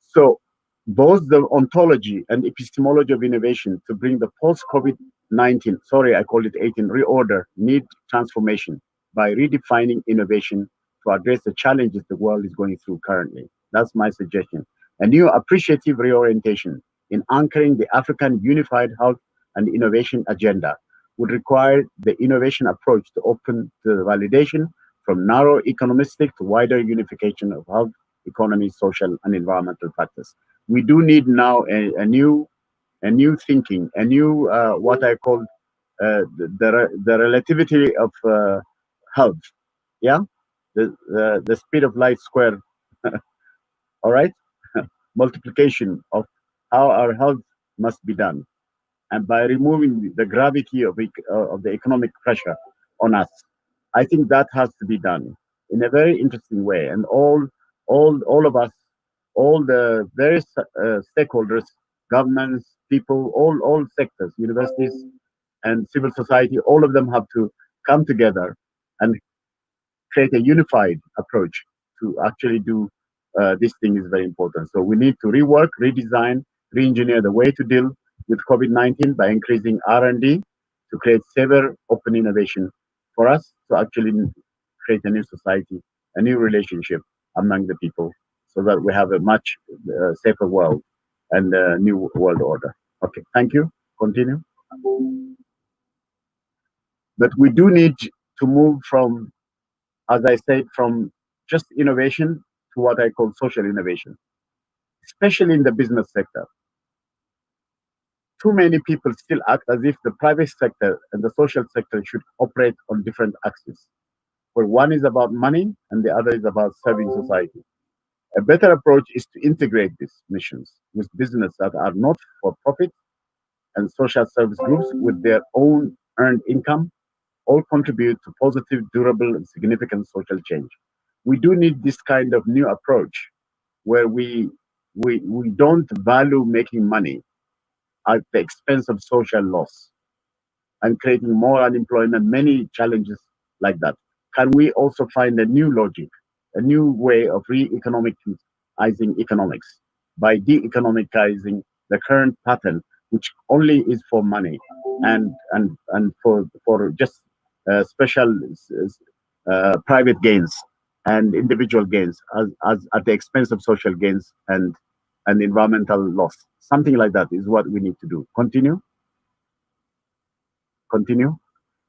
So both the ontology and epistemology of innovation to bring the post-COVID-19, sorry, I called it 18, reorder, need transformation by redefining innovation to address the challenges the world is going through currently. That's my suggestion. A new appreciative reorientation in anchoring the African unified health and innovation agenda would require the innovation approach to open to the validation from narrow economistic to wider unification of health, economy, social, and environmental factors. We do need now a new thinking, a new what I call the relativity of health. Yeah, the speed of light square. All right, multiplication of how our health must be done, and by removing the gravity of the economic pressure on us. I think that has to be done in a very interesting way, and all of us, all the various stakeholders, governments, people, all sectors, universities and civil society, all of them have to come together and create a unified approach to actually do this thing is very important. So we need to rework, redesign, re-engineer the way to deal with COVID-19 by increasing R&D to create safer open innovation for us to actually create a new society, a new relationship among the people so that we have a much safer world and a new world order. Okay, thank you. Continue. But we do need to move from, as I said, from just innovation to what I call social innovation, especially in the business sector. Too many people still act as if the private sector and the social sector should operate on different axes, where one is about money and the other is about serving society. A better approach is to integrate these missions with business that are not for profit and social service groups with their own earned income all contribute to positive, durable, and significant social change. We do need this kind of new approach where we don't value making money at the expense of social loss and creating more unemployment, many challenges like that. Can we also find a new logic, a new way of re-economicizing economics by de-economicizing the current pattern, which only is for money and for just special private gains and individual gains as at the expense of social gains and environmental loss. Something like that is what we need to do. Continue.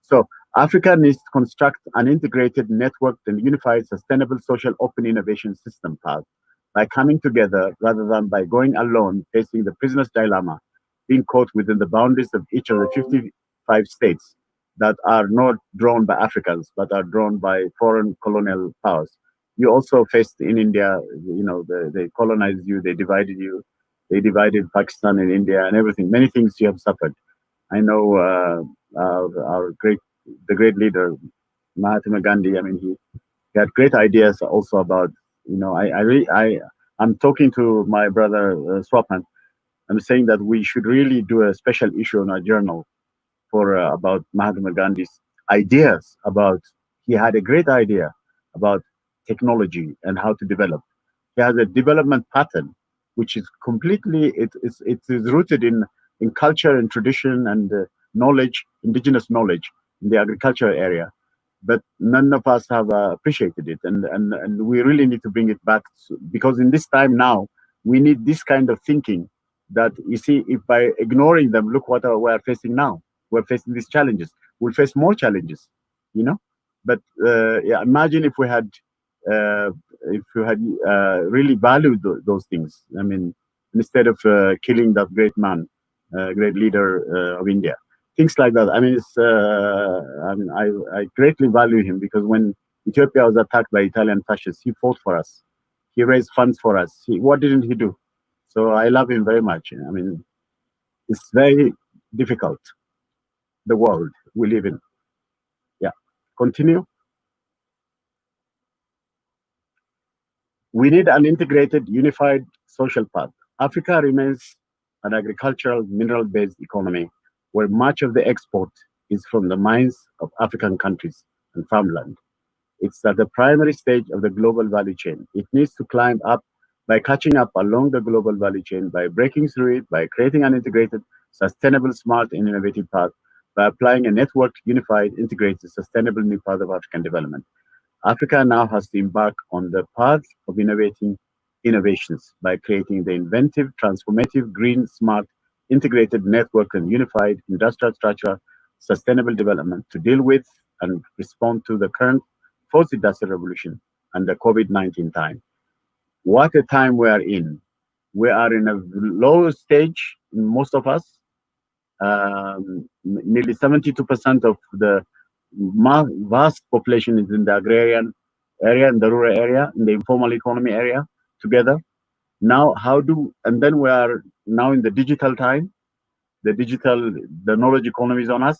So Africa needs to construct an integrated, networked, and unified sustainable social open innovation system path by coming together rather than by going alone, facing the prisoner's dilemma, being caught within the boundaries of each of the 55 states that are not drawn by Africans, but are drawn by foreign colonial powers. You also faced in India, they colonized you, they divided Pakistan and India and everything. Many things you have suffered. I know the great leader, Mahatma Gandhi. I mean, he had great ideas also about, I'm talking to my brother Swapan. I'm saying that we should really do a special issue on our journal for about Mahatma Gandhi's ideas about. He had a great idea about technology and how to develop. He has a development pattern, which is completely it is rooted in culture and tradition and knowledge, indigenous knowledge in the agriculture area. But none of us have appreciated it, and we really need to bring it back because in this time now we need this kind of thinking. That you see, if by ignoring them, look what we're facing now. We're facing these challenges. We'll face more challenges, you know. But yeah, imagine if we had really valued those things. I mean, instead of killing that great man, great leader of India, things like that. I mean, I greatly value him because when Ethiopia was attacked by Italian fascists, he fought for us. He raised funds for us. What didn't he do? So I love him very much. I mean, it's very difficult, the world we live in. Yeah, continue. We need an integrated, unified social path. Africa remains an agricultural, mineral-based economy where much of the export is from the mines of African countries and farmland. It's at the primary stage of the global value chain. It needs to climb up by catching up along the global value chain, by breaking through it, by creating an integrated, sustainable, smart, and innovative path, by applying a networked, unified, integrated, sustainable new path of African development. Africa now has to embark on the path of innovating innovations by creating the inventive, transformative, green, smart, integrated, network, and unified industrial structure, sustainable development to deal with and respond to the current fourth industrial revolution and the COVID-19 time. What a time we are in. We are in a low stage, most of us. Nearly 72% of the vast population is in the agrarian area, in the rural area, in the informal economy area together. Now, and then we are now in the digital time, the knowledge economy is on us.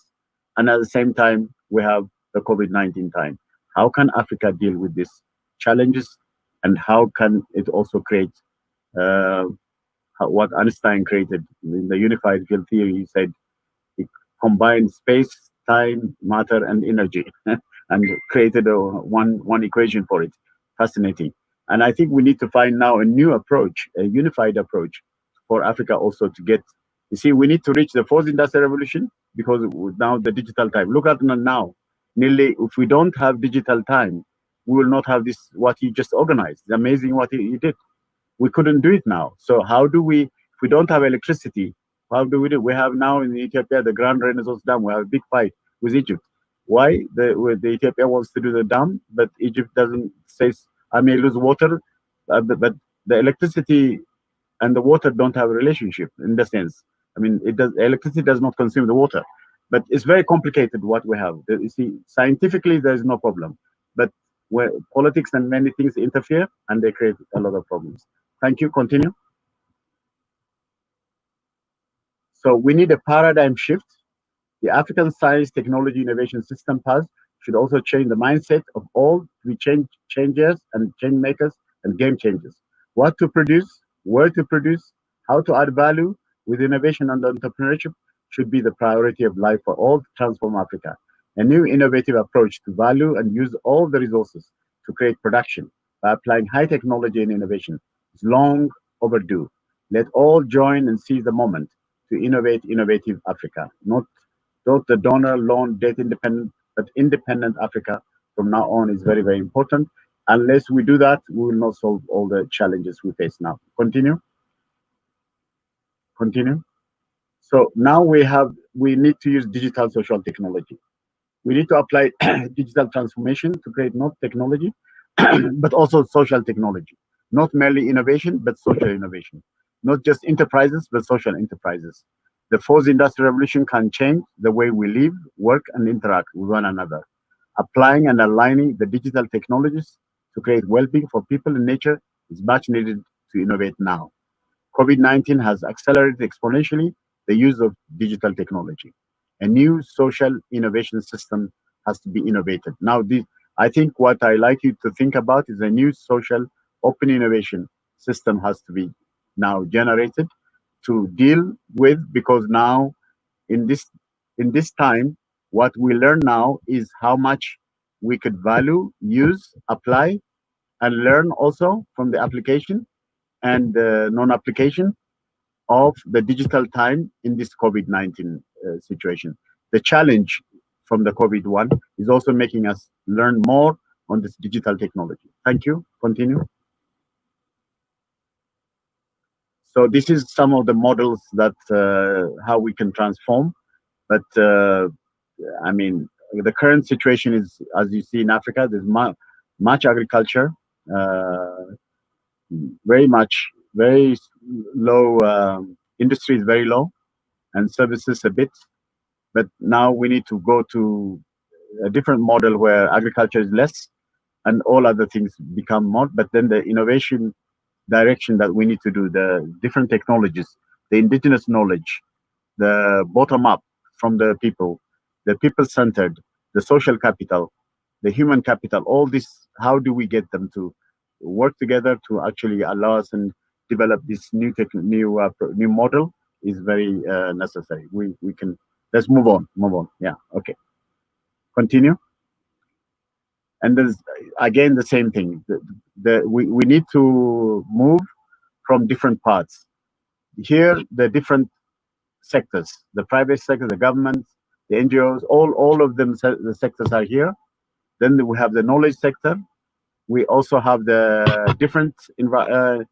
And at the same time, we have the COVID-19 time. How can Africa deal with these challenges? And how can it also create what Einstein created in the unified field theory? He said it combined space, time, matter, and energy, and created one equation for it. Fascinating. And I think we need to find now a new approach, a unified approach for Africa also to get. You see, we need to reach the fourth industrial revolution because now the digital time. Look at now. Nearly, if we don't have digital time, we will not have this, what he just organized. It's amazing what he did. We couldn't do it now. So how do we, if we don't have electricity, how do we do? We have now in Ethiopia the Grand Renaissance Dam. We have a big fight with Egypt. Why? The Ethiopia wants to do the dam, but Egypt doesn't, says, I may lose water, but the electricity and the water don't have a relationship in the sense. I mean, electricity does not consume the water, but it's very complicated what we have. You see, scientifically, there is no problem, but where politics and many things interfere and they create a lot of problems. Thank you. Continue. So we need a paradigm shift. The African Science Technology Innovation System path should also change the mindset of all to be changers and change makers and game changers. What to produce, where to produce, how to add value with innovation and entrepreneurship should be the priority of life for all to transform Africa. A new innovative approach to value and use all the resources to create production by applying high technology and innovation is long overdue. Let all join and seize the moment to innovate innovative Africa, not the donor, loan, debt independent, But independent Africa from now on is very, very important. Unless we do that, we will not solve all the challenges we face now. Continue. Continue. So now we need to use digital social technology. We need to apply digital transformation to create not technology, but also social technology. Not merely innovation, but social innovation. Not just enterprises, but social enterprises. The fourth industrial revolution can change the way we live, work, and interact with one another. Applying and aligning the digital technologies to create well-being for people and nature is much needed to innovate now. COVID-19 has accelerated exponentially the use of digital technology. A new social innovation system has to be innovated. Now, I think what I like you to think about is a new social open innovation system has to be now generated to deal with, because now in this time, what we learn now is how much we could value, use, apply, and learn also from the application and non-application of the digital time in this COVID-19 situation. The challenge from the COVID one is also making us learn more on this digital technology. Thank you. Continue. So this is some of the models that how we can transform. But I mean, the current situation is, as you see in Africa, there's much agriculture, very low, industry is very low, and services a bit. But now we need to go to a different model where agriculture is less and all other things become more. But then the innovation direction that we need to do, the different technologies, the indigenous knowledge, the bottom up from the people-centered, the social capital, the human capital, all this, how do we get them to work together to actually allow us and develop this new model is very necessary. We can, let's move on. Yeah, okay. Continue. And there's again the same thing. We need to move from different parts. Here, the different sectors, the private sector, the government, the NGOs, all of them, the sectors are here. Then we have the knowledge sector. We also have the different, the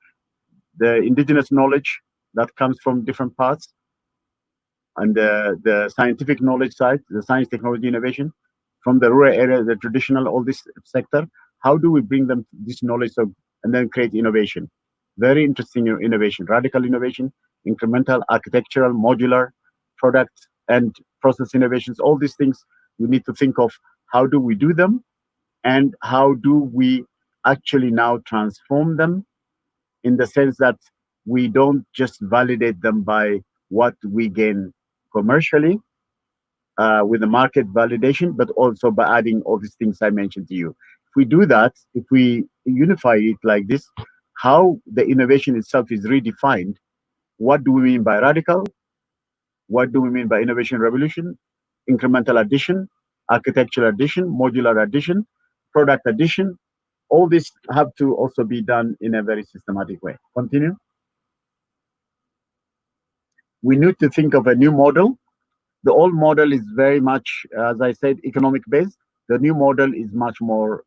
indigenous knowledge that comes from different parts, and the scientific knowledge side, the science, technology, innovation, from the rural area, the traditional, all this sector. How do we bring them this knowledge and then create innovation? Very interesting innovation, radical innovation, incremental, architectural, modular, product and process innovations. All these things we need to think of, how do we do them, and how do we actually now transform them, in the sense that we don't just validate them by what we gain commercially with the market validation, but also by adding all these things I mentioned to you. If we do that, if we unify it like this, how the innovation itself is redefined. What do we mean by radical? What do we mean by innovation revolution? Incremental addition, architectural addition, modular addition, product addition. All this have to also be done in a very systematic way. Continue. We need to think of a new model. The old model is very much, as I said, economic based. The new model is much more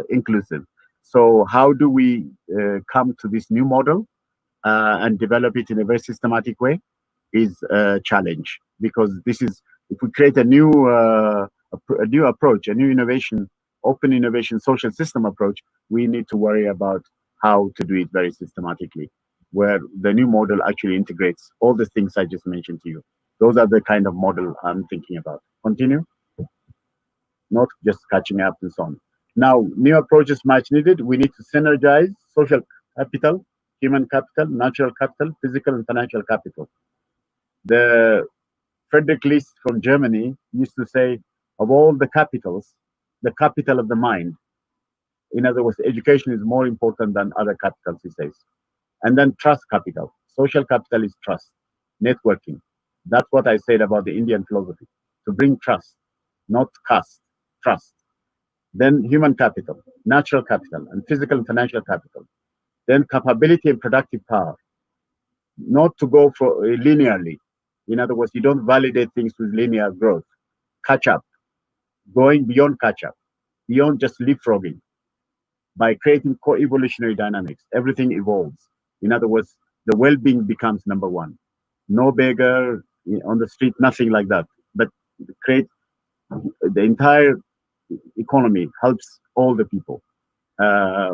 inclusive. So how do we come to this new model and develop it in a very systematic way is a challenge, because this is, if we create a new approach, a new innovation, open innovation, social system approach, we need to worry about how to do it very systematically, where the new model actually integrates all the things I just mentioned to you. Those are the kind of model I'm thinking about. Continue. Not just catching up and so on. Now, new approaches much needed. We need to synergize social capital, human capital, natural capital, physical and financial capital. The Friedrich List from Germany used to say, of all the capitals, the capital of the mind. In other words, education is more important than other capitals, he says. And then trust capital. Social capital is trust, networking. That's what I said about the Indian philosophy, to bring trust, not caste, trust. Then human capital, natural capital, and physical and financial capital. Then capability and productive power, not to go for linearly. In other words, you don't validate things with linear growth. Catch up. going beyond catch-up, beyond just leapfrogging. By creating co-evolutionary dynamics, everything evolves. In other words, the well-being becomes number one. No beggar on the street, nothing like that. But create the entire economy helps all the people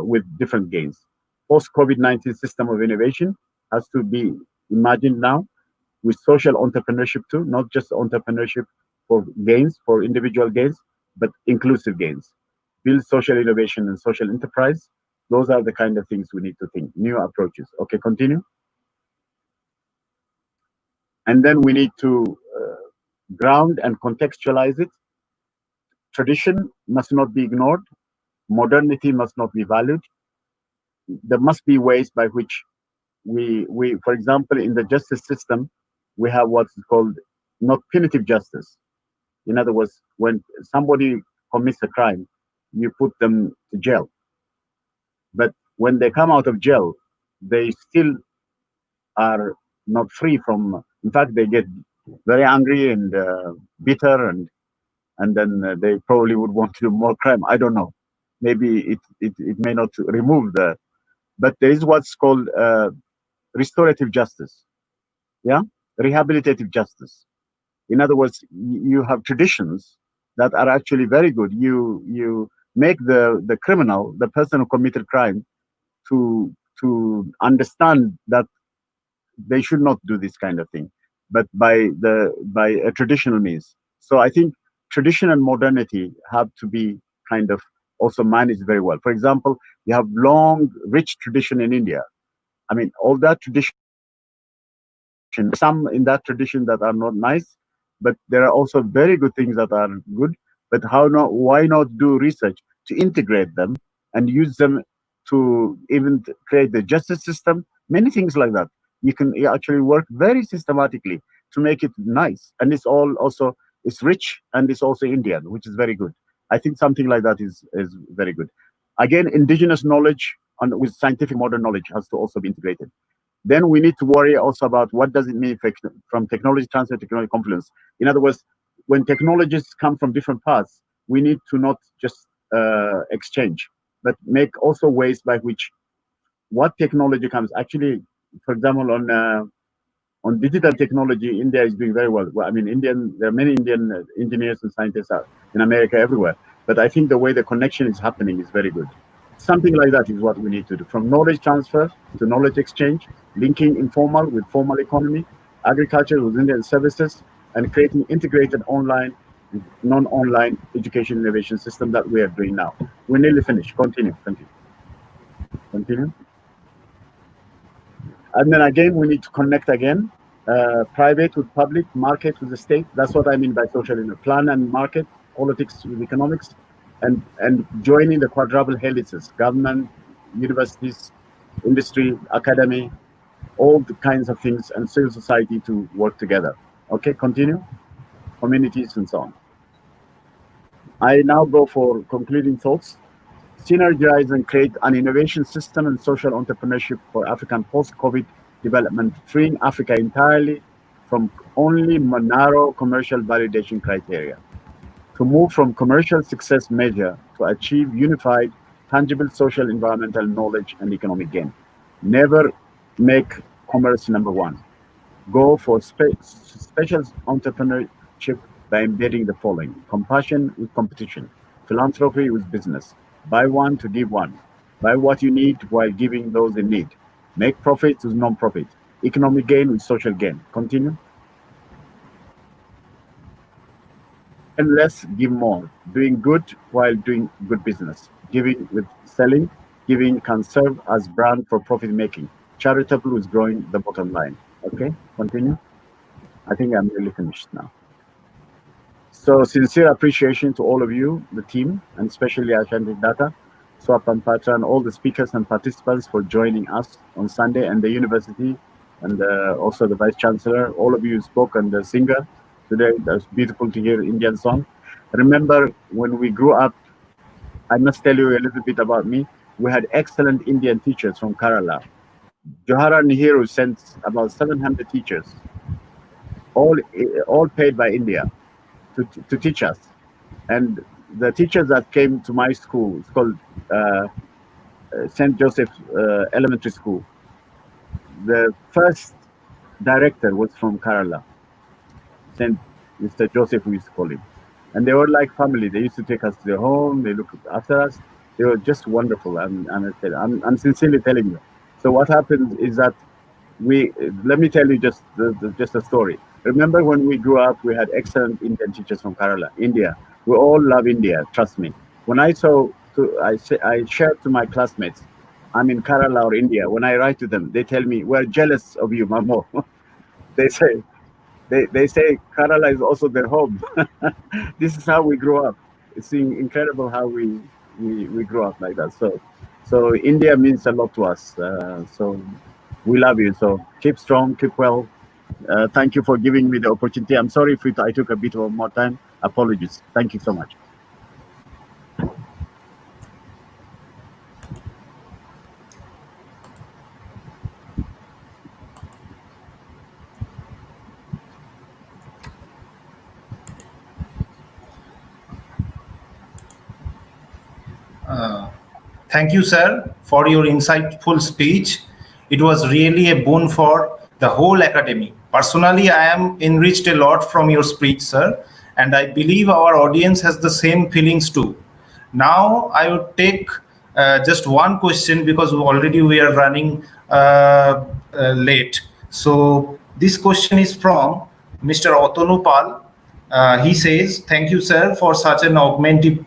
with different gains. Post COVID-19 system of innovation has to be imagined now with social entrepreneurship too, not just entrepreneurship for gains, for individual gains, but inclusive gains. Build social innovation and social enterprise. Those are the kind of things we need to think, new approaches. Okay, continue. And then we need to ground and contextualize it. Tradition must not be ignored. Modernity must not be valued. There must be ways by which for example, in the justice system, we have what's called not punitive justice. In other words, when somebody commits a crime, you put them to jail. But when they come out of jail, they still are not free from. In fact, they get very angry and bitter, and then they probably would want to do more crime. I don't know. Maybe it may not remove the. But there is what's called restorative justice. Yeah, rehabilitative justice. In other words, you have traditions that are actually very good. You make the criminal, the person who committed crime, to understand that they should not do this kind of thing, but by a traditional means. So I think tradition and modernity have to be kind of also managed very well. For example, you have long, rich tradition in India. I mean, all that tradition, some in that tradition that are not nice, but there are also very good things that are good. But why not do research to integrate them and use them to even create the justice system? Many things like that. You can actually work very systematically to make it nice. And it's all also, it's rich and it's also Indian, which is very good. I think something like that is very good. Again, indigenous knowledge with scientific modern knowledge has to also be integrated. Then we need to worry also about what does it mean from technology transfer to technology confluence. In other words, when technologies come from different paths, we need to not just exchange, but make also ways by which what technology comes. Actually, for example, on digital technology, India is doing very well. I mean, there are many Indian engineers and scientists in America everywhere. But I think the way the connection is happening is very good. Something like that is what we need to do, from knowledge transfer to knowledge exchange, linking informal with formal economy, agriculture with Indian services, and creating integrated online, non-online education innovation system that we are doing now. We're nearly finished. Continue. And then again, we need to connect again, private with public, market with the state. That's what I mean by social plan and market, politics with economics, and joining the quadruple helices, government, universities, industry, academy, all the kinds of things, and civil society to work together. Okay, continue. Communities and so on. I now go for concluding thoughts. Synergize and create an innovation system and social entrepreneurship for African post-COVID development, freeing Africa entirely from only narrow commercial validation criteria. To move from commercial success measure to achieve unified, tangible social, environmental knowledge and economic gain. Never make commerce number one. Go for special entrepreneurship by embedding the following: compassion with competition, philanthropy with business, buy one to give one, buy what you need while giving those in need, make profit with non-profit, economic gain with social gain. Continue. And less, give more, doing good while doing good business, giving with selling, giving can serve as brand for profit making, charitable with growing the bottom line. Okay, continue. I think I'm really finished now. So sincere appreciation to all of you, the team, and especially Ashanti Data, Swapan, Patra, and all the speakers and participants for joining us on Sunday, and the university, and also the Vice Chancellor. All of you spoke, and the singer today. That's beautiful to hear Indian song. Remember, when we grew up, I must tell you a little bit about me. We had excellent Indian teachers from Kerala. Jawaharlal Nehru sent about 700 teachers, all paid by India, to teach us. And the teachers that came to my school, it's called St. Joseph Elementary School. The first director was from Kerala, Mr. Joseph, we used to call him. And they were like family. They used to take us to their home. They looked after us. They were just wonderful. I'm sincerely telling you. So what happened is that let me tell you just a story. Remember when we grew up, we had excellent Indian teachers from Kerala, India. We all love India, trust me. When I shared to my classmates, I'm in Kerala or India. When I write to them, they tell me, we're jealous of you, Mammo. they say Kerala is also their home. This is how we grew up. It's incredible how we grew up like that. So India means a lot to us. So we love you. So keep strong, keep well. Thank you for giving me the opportunity. I'm sorry if I took a bit of more time. Apologies. Thank you so much. Thank you, sir, for your insightful speech. It was really a boon for the whole academy. Personally, I am enriched a lot from your speech, sir, and I believe our audience has the same feelings too. Now, I would take just one question because already we are running late. So this question is from Mr. Otonu Pal. He says, thank you, sir, for such an augmentative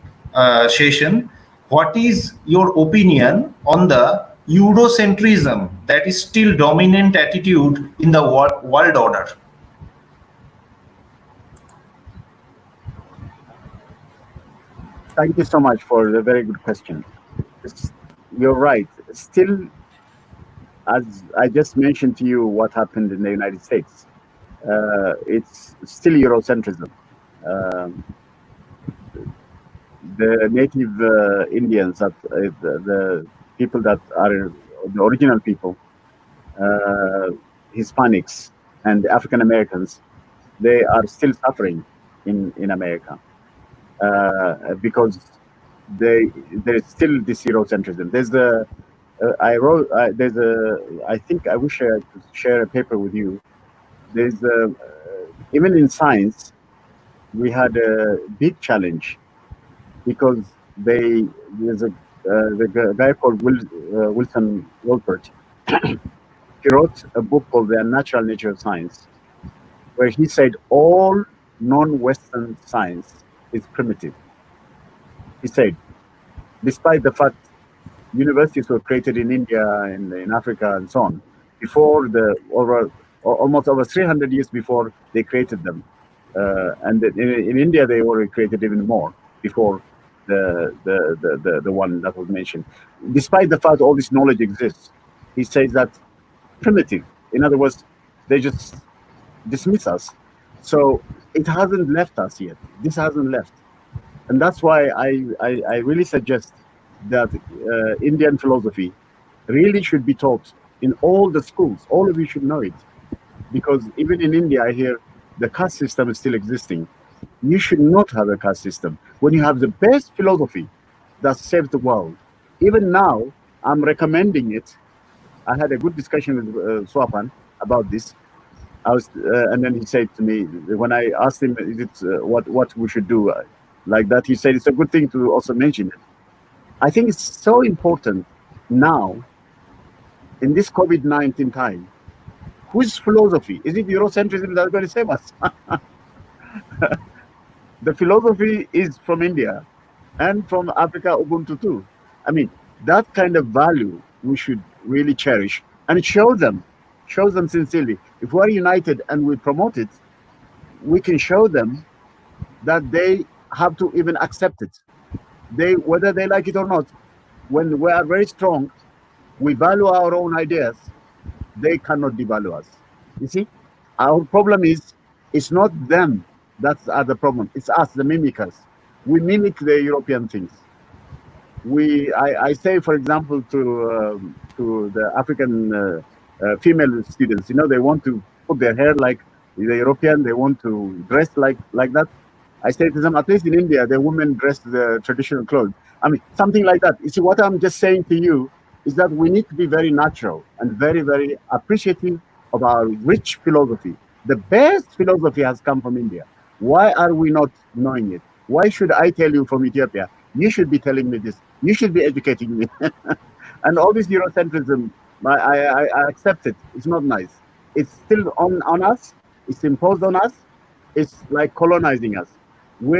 session. What is your opinion on the Eurocentrism that is still dominant attitude in the world order? Thank you so much for the very good question. You're right. Still, as I just mentioned to you, what happened in the United States, it's still Eurocentrism. The native Indians, the people that are the original people, Hispanics and African Americans, they are still suffering in America because there's still this Eurocentrism. I think I wish I could share a paper with you. There's even in science, we had a big challenge because there's the guy called Wilson Wolpert. He wrote a book called The Unnatural Nature of Science, where he said all non-Western science is primitive. He said, despite the fact universities were created in India and in Africa and so on, before almost over 300 years before they created them. And in India, they were created even more before the one that was mentioned. Despite the fact all this knowledge exists, he says that primitive. In other words, they just dismiss us. So it hasn't left us yet. This hasn't left. And that's why I really suggest that Indian philosophy really should be taught in all the schools. All of you should know it. Because even in India, I hear the caste system is still existing. You should not have a caste system. When you have the best philosophy that saved the world, even now, I'm recommending it. I had a good discussion with Swapan about this. And then he said to me, when I asked him what we should do like that, he said it's a good thing to also mention it. I think it's so important now, in this COVID-19 time, whose philosophy? Is it Eurocentrism that's going to save us? The philosophy is from India and from Africa, Ubuntu too. I mean, that kind of value we should really cherish and show them sincerely. If we're united and we promote it, we can show them that they have to even accept it. Whether they like it or not, when we are very strong, we value our own ideas, they cannot devalue us. You see, our problem is, it's not them that's the problem. It's us, the mimickers. We mimic the European things. I say, for example, to the African female students, they want to put their hair like the European. They want to dress like that. I say to them, at least in India, the women dress the traditional clothes. I mean, something like that. You see, what I'm just saying to you is that we need to be very natural and very, very appreciative of our rich philosophy. The best philosophy has come from India. Why are we not knowing it? Why should I tell you from Ethiopia? You should be telling me this. You should be educating me. And all this Eurocentrism, I accept it. It's not nice. It's still on us. It's imposed on us. It's like colonizing us. We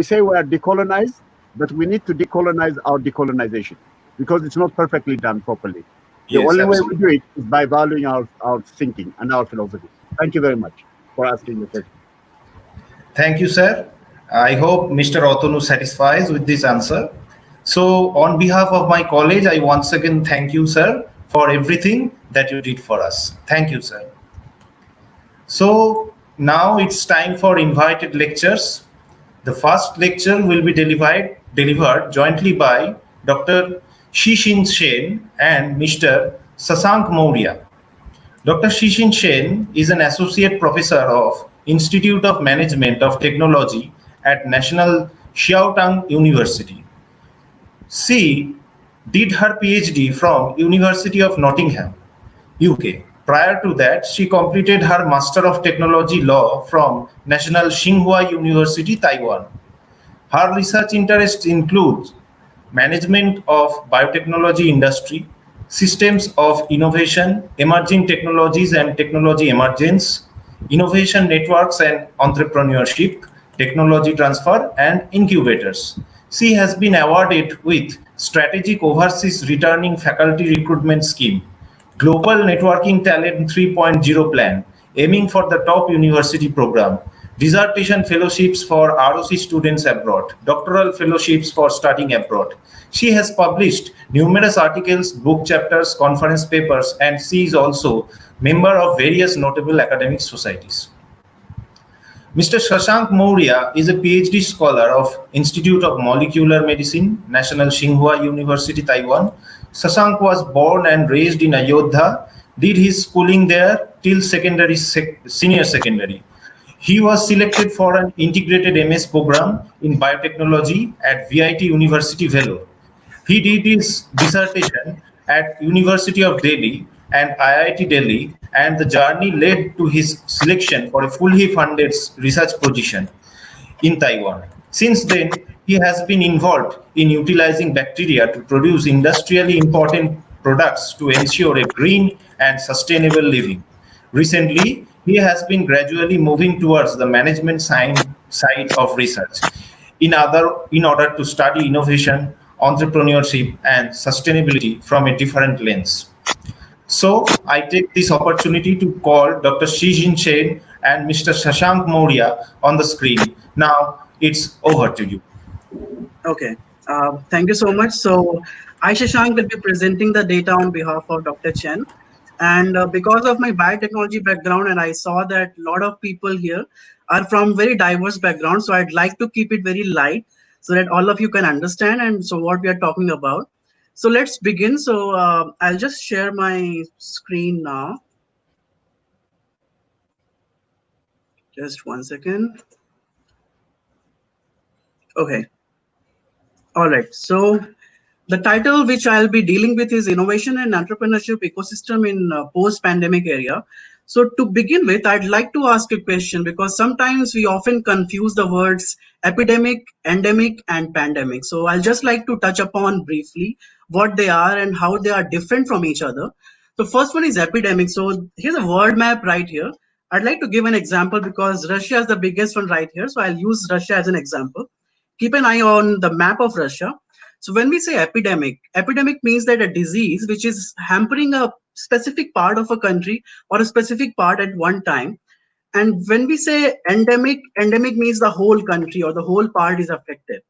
say we are decolonized, but we need to decolonize our decolonization because it's not perfectly done properly. The Yes, only way we absolutely. do it is by valuing our thinking and our philosophy. Thank you very much for asking the question. Thank you, sir. I hope Mr. Otonu satisfies with this answer. So, on behalf of my college, I once again thank you, sir, for everything that you did for us. Thank you, sir. So, now it's time for invited lectures. The first lecture will be delivered jointly by Dr. Shih-Hsin Chen and Mr. Shashank Maurya. Dr. Shih-Hsin Chen is an associate professor of Institute of Management of Technology at National Tung University. She did her PhD from University of Nottingham, UK. Prior to that, she completed her Master of Technology Law from National Tsinghua University, Taiwan. Her research interests include management of biotechnology industry, systems of innovation, emerging technologies and technology emergence, innovation networks and entrepreneurship, technology transfer, and incubators. She has been awarded with Strategic Overseas Returning Faculty Recruitment Scheme, Global Networking Talent 3.0 Plan, aiming for the top university program, dissertation fellowships for ROC students abroad, doctoral fellowships for studying abroad. She has published numerous articles, book chapters, conference papers, and she is also member of various notable academic societies. Mr. Shashank Maurya is a PhD scholar of Institute of Molecular Medicine, National Tsinghua University, Taiwan. Shashank was born and raised in Ayodhya, did his schooling there till senior secondary. He was selected for an integrated MS program in biotechnology at VIT University, Vellore. He did his dissertation at University of Delhi and IIT Delhi, and the journey led to his selection for a fully funded research position in Taiwan. Since then, he has been involved in utilizing bacteria to produce industrially important products to ensure a green and sustainable living. Recently, he has been gradually moving towards the management side of research in order to study innovation, entrepreneurship, and sustainability from a different lens. So I take this opportunity to call Dr. Shih-Hsin Chen and Mr. Shashank Maurya on the screen. Now it's over to you. Okay, thank you so much. So I, Shashank, will be presenting the data on behalf of Dr. Chen. And because of my biotechnology background, and I saw that a lot of people here are from very diverse backgrounds, so I'd like to keep it very light so that all of you can understand and so what we are talking about. So let's begin. So I'll just share my screen now. Just 1 second. Okay. All right. So the title which I'll be dealing with is Innovation and Entrepreneurship Ecosystem in Post-Pandemic Area. So to begin with, I'd like to ask a question because sometimes we often confuse the words epidemic, endemic, and pandemic. So I'll just like to touch upon briefly what they are and how they are different from each other. So first one is epidemic. So here's a word map right here. I'd like to give an example because Russia is the biggest one right here. So I'll use Russia as an example. Keep an eye on the map of Russia. So when we say epidemic, epidemic means that a disease which is hampering a specific part of a country or a specific part at one time. And when we say endemic, endemic means the whole country or the whole part is affected.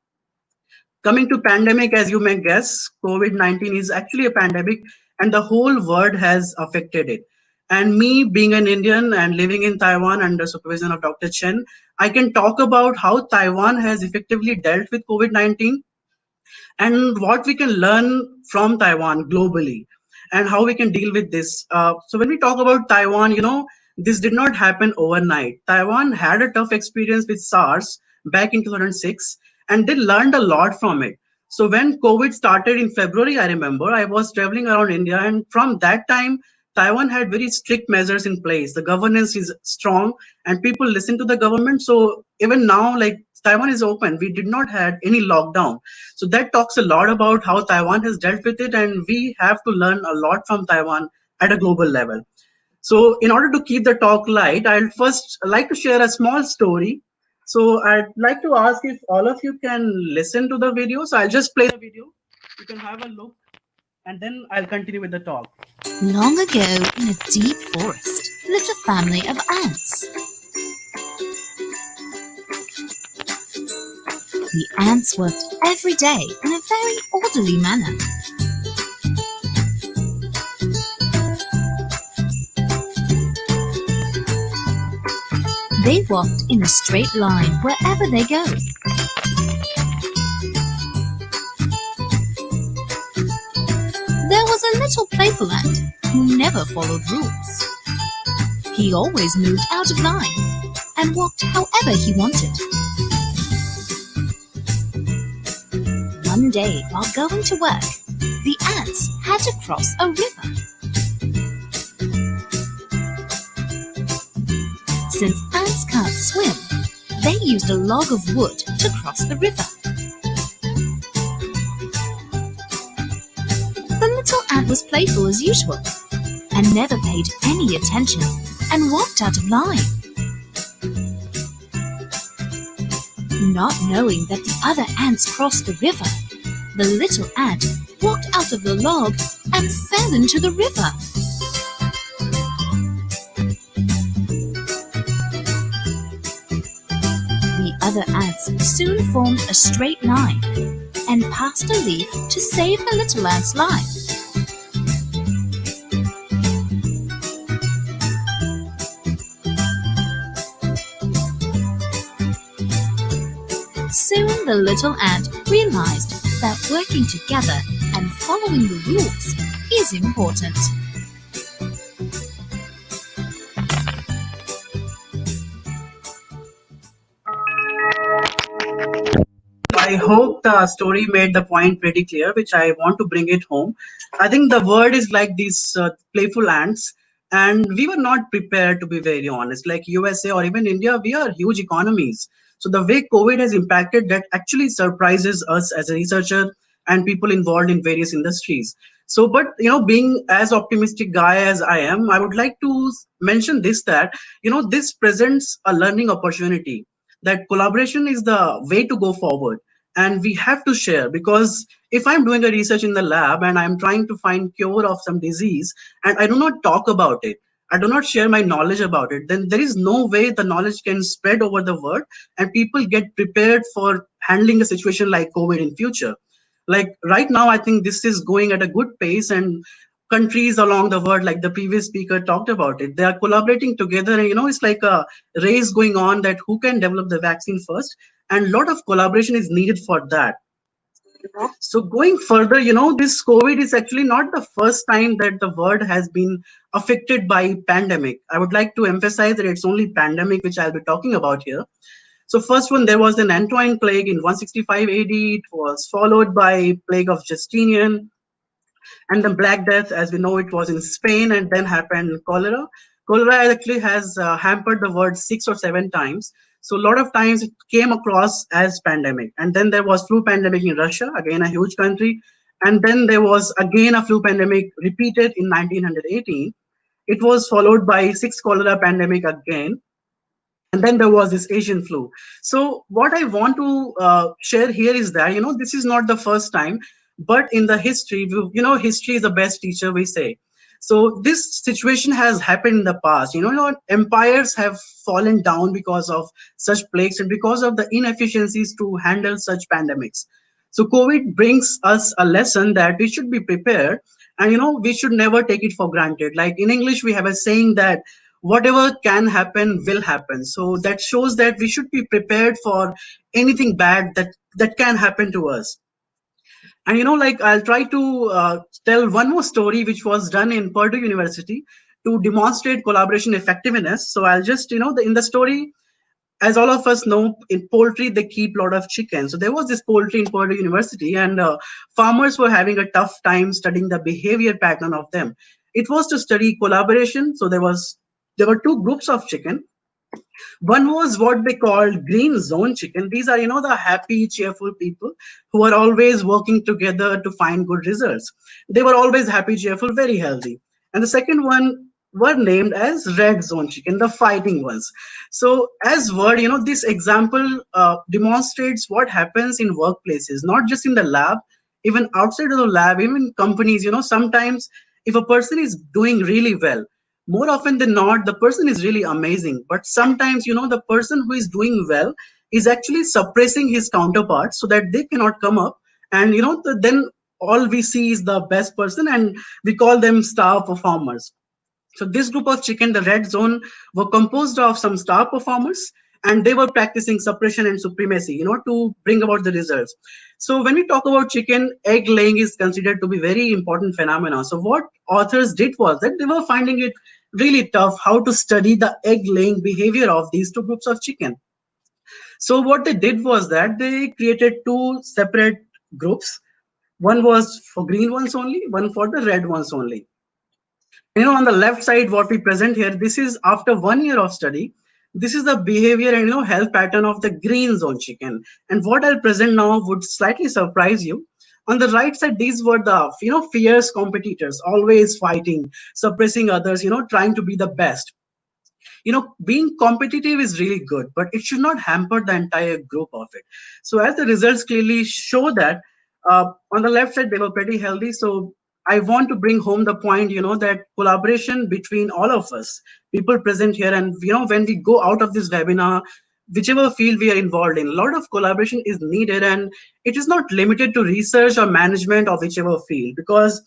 Coming to pandemic, as you may guess, COVID-19 is actually a pandemic and the whole world has affected it. And me being an Indian and living in Taiwan under supervision of Dr. Chen, I can talk about how Taiwan has effectively dealt with COVID-19 and what we can learn from Taiwan globally and how we can deal with this. So when we talk about Taiwan, this did not happen overnight. Taiwan had a tough experience with SARS back in 2006, and they learned a lot from it. So when COVID started in February, I remember I was traveling around India, and from that time, Taiwan had very strict measures in place. The governance is strong, and people listen to the government. So even now, like Taiwan is open, we did not had any lockdown. So that talks a lot about how Taiwan has dealt with it, and we have to learn a lot from Taiwan at a global level. So in order to keep the talk light, I'll first like to share a small story. So I'd like to ask if all of you can listen to the video. So I'll just play the video. You can have a look, and then I'll continue with the talk. Long ago, in a deep forest, lived a family of ants. The ants worked every day in a very orderly manner. They walked in a straight line wherever they go. There was a little playful ant who never followed rules. He always moved out of line and walked however he wanted. One day, while going to work, the ants had to cross a river. Since ants can't swim, they used a log of wood to cross the river. The little ant was playful as usual and never paid any attention and walked out of line. Not knowing that the other ants crossed the river, the little ant walked out of the log and fell into the river. The other ants soon formed a straight line and passed a leaf to save the little ant's life. Soon the little ant realized that working together and following the rules is important. I hope the story made the point pretty clear, which I want to bring it home. I think the word is like these playful ants, and we were not prepared, to be very honest. Like USA or even India, we are huge economies. So the way COVID has impacted that actually surprises us as a researcher and people involved in various industries. So, but being as optimistic guy as I am, I would like to mention this, that this presents a learning opportunity. That collaboration is the way to go forward, and we have to share, because if I'm doing a research in the lab and I'm trying to find cure of some disease and I do not talk about it, I do not share my knowledge about it, then there is no way the knowledge can spread over the world and people get prepared for handling a situation like COVID in future. Like right now, I think this is going at a good pace, and countries along the world, like the previous speaker talked about it, they are collaborating together, and it's like a race going on that who can develop the vaccine first, and a lot of collaboration is needed for that. So going further, this COVID is actually not the first time that the world has been affected by pandemic. I would like to emphasize that it's only pandemic which I'll be talking about here. So first one, there was an Antoine plague in 165 AD. It was followed by plague of Justinian, and the Black Death, as we know, it was in Spain, and then happened cholera. Cholera actually has hampered the world 6 or 7 times. So a lot of times it came across as pandemic. And then there was flu pandemic in Russia, again a huge country. And then there was again a flu pandemic repeated in 1918. It was followed by 6 cholera pandemic again. And then there was this Asian flu. So what I want to share here is that, this is not the first time, but in the history, history is the best teacher, we say. So this situation has happened in the past. Empires have fallen down because of such plagues and because of the inefficiencies to handle such pandemics. So COVID brings us a lesson that we should be prepared, and we should never take it for granted. Like in English, we have a saying that whatever can happen will happen. So that shows that we should be prepared for anything bad that can happen to us. And like I'll try to tell one more story which was done in Purdue University to demonstrate collaboration effectiveness. So I'll just in the story, as all of us know, in poultry they keep a lot of chicken. So there was this poultry in Purdue University, and farmers were having a tough time studying the behavior pattern of them. It was to study collaboration. So there were two groups of chicken. One was what they called green zone chicken. These are, the happy, cheerful people who are always working together to find good results. They were always happy, cheerful, very healthy. And the second one were named as red zone chicken, the fighting ones. So as word, this example demonstrates what happens in workplaces, not just in the lab, even outside of the lab, even companies. Sometimes if a person is doing really well, more often than not the person is really amazing, but sometimes the person who is doing well is actually suppressing his counterparts so that they cannot come up, and then all we see is the best person, and we call them star performers. So this group of chicken, the red zone, were composed of some star performers, and they were practicing suppression and supremacy, to bring about the results. So when we talk about chicken, egg laying is considered to be very important phenomena. So what authors did was that they were finding it really tough how to study the egg laying behavior of these two groups of chicken. So what they did was that they created two separate groups. One was for green ones only, one for the red ones only. On the left side, what we present here, this is after 1 year of study. This is the behavior and health pattern of the green zone chicken. And what I'll present now would slightly surprise you. On the right side, these were the fierce competitors, always fighting, suppressing others, trying to be the best. Being competitive is really good, but it should not hamper the entire group of it. So as the results clearly show that, on the left side they were pretty healthy. So I want to bring home the point, that collaboration between all of us, people present here, and when we go out of this webinar, whichever field we are involved in, a lot of collaboration is needed, and it is not limited to research or management or whichever field. Because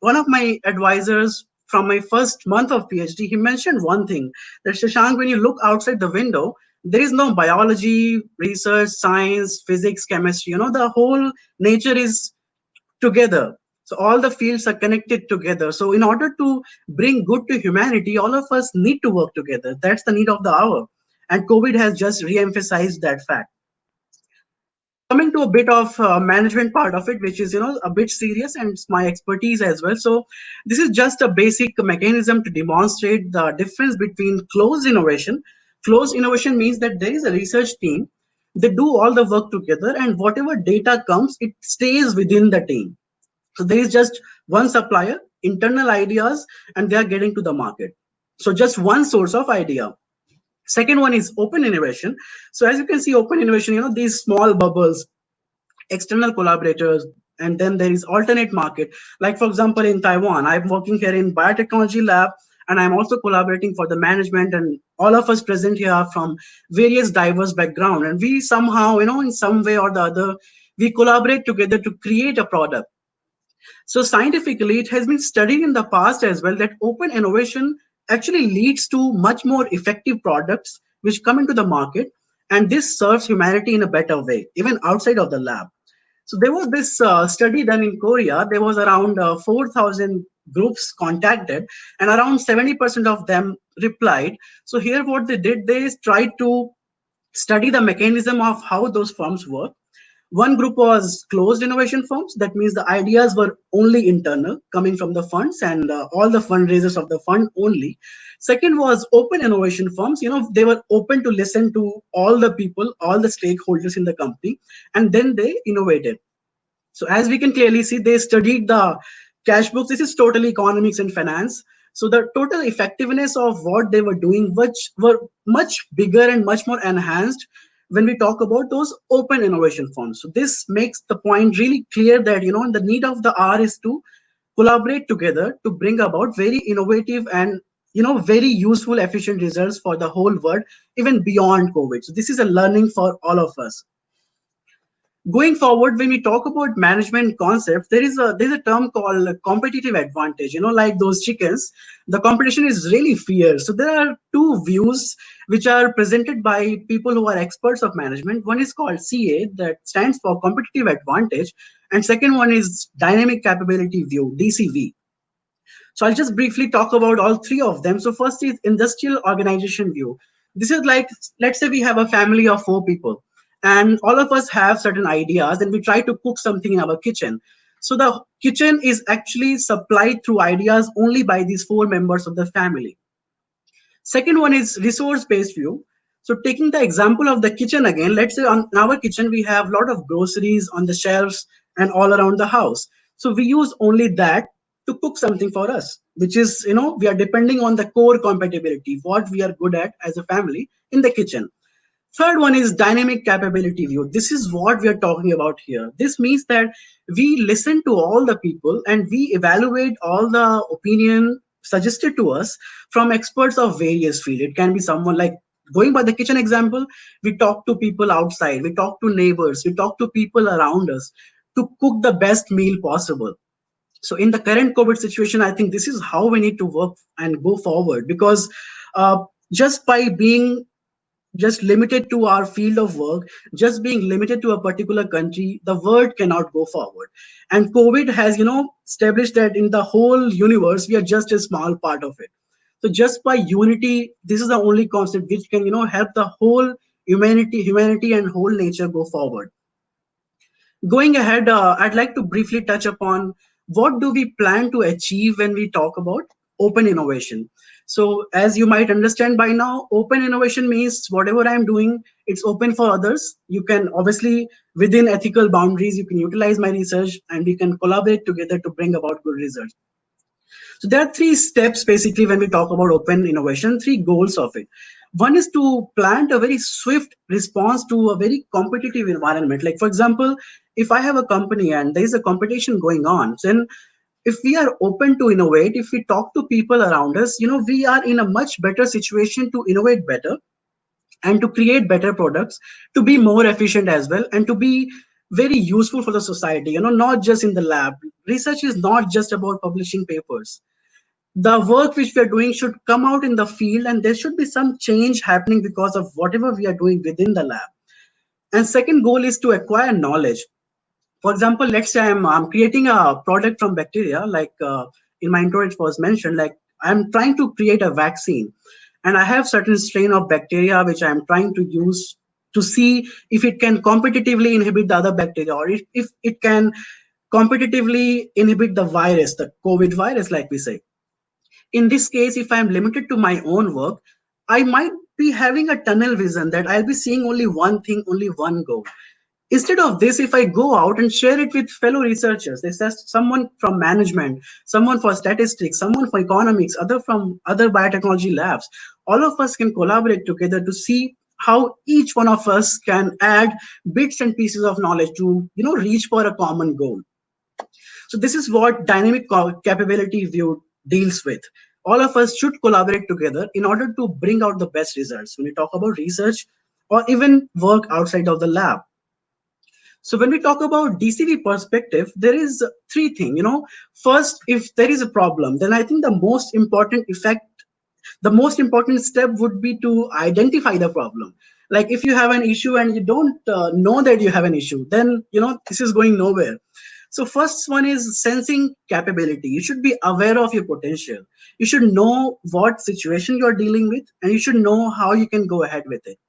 one of my advisors from my first month of PhD, he mentioned one thing, that Shashank, when you look outside the window, there is no biology, research, science, physics, chemistry. The whole nature is together. So all the fields are connected together. So in order to bring good to humanity, all of us need to work together. That's the need of the hour. And COVID has just re-emphasized that fact. Coming to a bit of management part of it, which is a bit serious and it's my expertise as well. So this is just a basic mechanism to demonstrate the difference between closed innovation. Closed innovation means that there is a research team, they do all the work together, and whatever data comes, it stays within the team. So there is just one supplier, internal ideas, and they are getting to the market. So just one source of idea. Second one is open innovation. So as you can see, open innovation, these small bubbles, external collaborators, and then there is alternate market. Like for example, in Taiwan, I'm working here in biotechnology lab, and I'm also collaborating for the management, and all of us present here are from various diverse background, and we somehow, in some way or the other, we collaborate together to create a product. So scientifically, it has been studied in the past as well that open innovation actually leads to much more effective products which come into the market, and this serves humanity in a better way, even outside of the lab. So there was this study done in Korea. There was around 4,000 groups contacted, and around 70% of them replied. So here what they did, they tried to study the mechanism of how those firms work. One group was closed innovation firms. That means the ideas were only internal, coming from the funds and all the fundraisers of the fund only. Second was open innovation firms. They were open to listen to all the people, all the stakeholders in the company, and then they innovated. So as we can clearly see, they studied the cash books. This is totally economics and finance. So the total effectiveness of what they were doing, which were much bigger and much more enhanced when we talk about those open innovation firms. So this makes the point really clear that, the need of the hour is to collaborate together to bring about very innovative and, very useful, efficient results for the whole world, even beyond COVID. So this is a learning for all of us. Going forward, when we talk about management concepts, there's a term called competitive advantage. Like those chickens, the competition is really fierce. So there are two views which are presented by people who are experts of management. One is called CA, that stands for competitive advantage, and second one is dynamic capability view, DCV. So I'll just briefly talk about all three of them. So first is industrial organization view. This is like, let's say we have a family of 4 people, and all of us have certain ideas, and we try to cook something in our kitchen. So the kitchen is actually supplied through ideas only by these 4 members of the family. Second one is resource-based view. So taking the example of the kitchen again, let's say in our kitchen, we have a lot of groceries on the shelves and all around the house. So we use only that to cook something for us, which is, we are depending on the core compatibility, what we are good at as a family in the kitchen. Third one is dynamic capability view. This is what we are talking about here. This means that we listen to all the people and we evaluate all the opinion suggested to us from experts of various fields. It can be someone like, going by the kitchen example, we talk to people outside, we talk to neighbors, we talk to people around us to cook the best meal possible. So in the current COVID situation, I think this is how we need to work and go forward, because uh, just by being just limited to our field of work, just being limited to a particular country, the world cannot go forward. And COVID has, established that in the whole universe, we are just a small part of it. So just by unity, this is the only concept which can, help the whole humanity and whole nature go forward. Going ahead, I'd like to briefly touch upon what do we plan to achieve when we talk about open innovation. So as you might understand by now, open innovation means whatever I'm doing, it's open for others. You can obviously, within ethical boundaries, you can utilize my research and we can collaborate together to bring about good results. So there are 3 steps basically when we talk about open innovation, 3 goals of it. One is to plant a very swift response to a very competitive environment. Like for example, if I have a company and there is a competition going on, then if we are open to innovate, if we talk to people around us, we are in a much better situation to innovate better and to create better products, to be more efficient as well, and to be very useful for the society, not just in the lab. Research is not just about publishing papers. The work which we are doing should come out in the field, and there should be some change happening because of whatever we are doing within the lab. And second goal is to acquire knowledge. For example, let's say I'm creating a product from bacteria, like in my intro it was mentioned, like I'm trying to create a vaccine, and I have certain strain of bacteria which I'm trying to use to see if it can competitively inhibit the other bacteria, or if it can competitively inhibit the virus, the COVID virus, like we say. In this case, if I'm limited to my own work, I might be having a tunnel vision that I'll be seeing only one thing, only one goal. Instead of this, if I go out and share it with fellow researchers, there's someone from management, someone for statistics, someone for economics, other from other biotechnology labs, all of us can collaborate together to see how each one of us can add bits and pieces of knowledge to, reach for a common goal. So this is what dynamic capability view deals with. All of us should collaborate together in order to bring out the best results when we talk about research or even work outside of the lab. So when we talk about DCV perspective, there is 3 things. First, if there is a problem, then I think the most important step would be to identify the problem. Like if you have an issue and you don't know that you have an issue, then this is going nowhere. So first one is sensing capability. You should be aware of your potential. You should know what situation you're dealing with, and you should know how you can go ahead with it.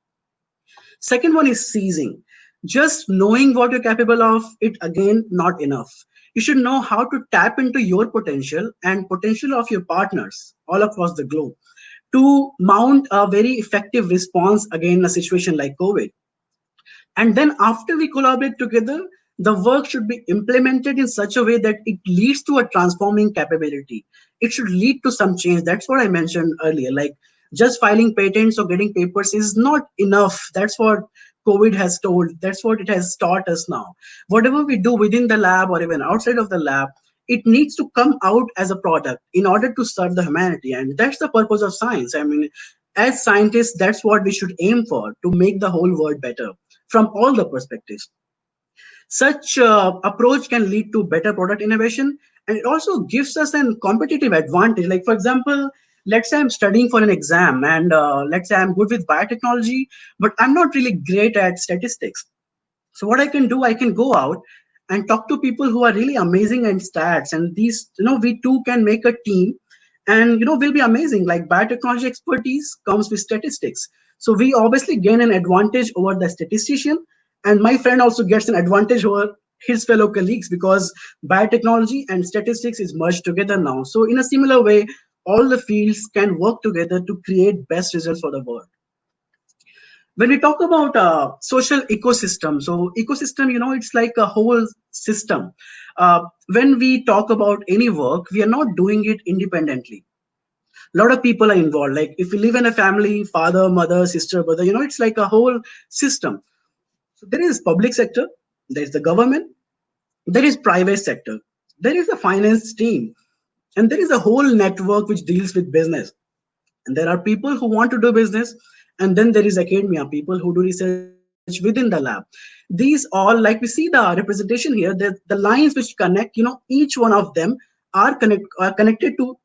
Second one is seizing. Just knowing what you're capable of, it again not enough. You should know how to tap into your potential and potential of your partners all across the globe to mount a very effective response against a situation like COVID. And then after we collaborate together, the work should be implemented in such a way that it leads to a transforming capability. It should lead to some change. That's what I mentioned earlier. Like just filing patents or getting papers is not enough. That's what COVID has told. That's what it has taught us now. Whatever we do within the lab or even outside of the lab, it needs to come out as a product in order to serve the humanity. And that's the purpose of science. I mean, as scientists, that's what we should aim for, to make the whole world better from all the perspectives. Such approach can lead to better product innovation, and it also gives us a competitive advantage. Like for example, let's say I'm studying for an exam, and let's say I'm good with biotechnology, but I'm not really great at statistics. So what I can do, I can go out and talk to people who are really amazing in stats, and these, we two can make a team, and we'll be amazing. Like biotechnology expertise comes with statistics. So we obviously gain an advantage over the statistician, and my friend also gets an advantage over his fellow colleagues because biotechnology and statistics is merged together now. So in a similar way, all the fields can work together to create best results for the world. When we talk about social ecosystem, so ecosystem, it's like a whole system. When we talk about any work, we are not doing it independently. A lot of people are involved. Like if you live in a family, father, mother, sister, brother, it's like a whole system. So there is public sector, there is the government, there is private sector, there is a finance team, and there is a whole network which deals with business. And there are people who want to do business, and then there is academia, people who do research within the lab. These all, like we see the representation here, the lines which connect, each one of them are connected to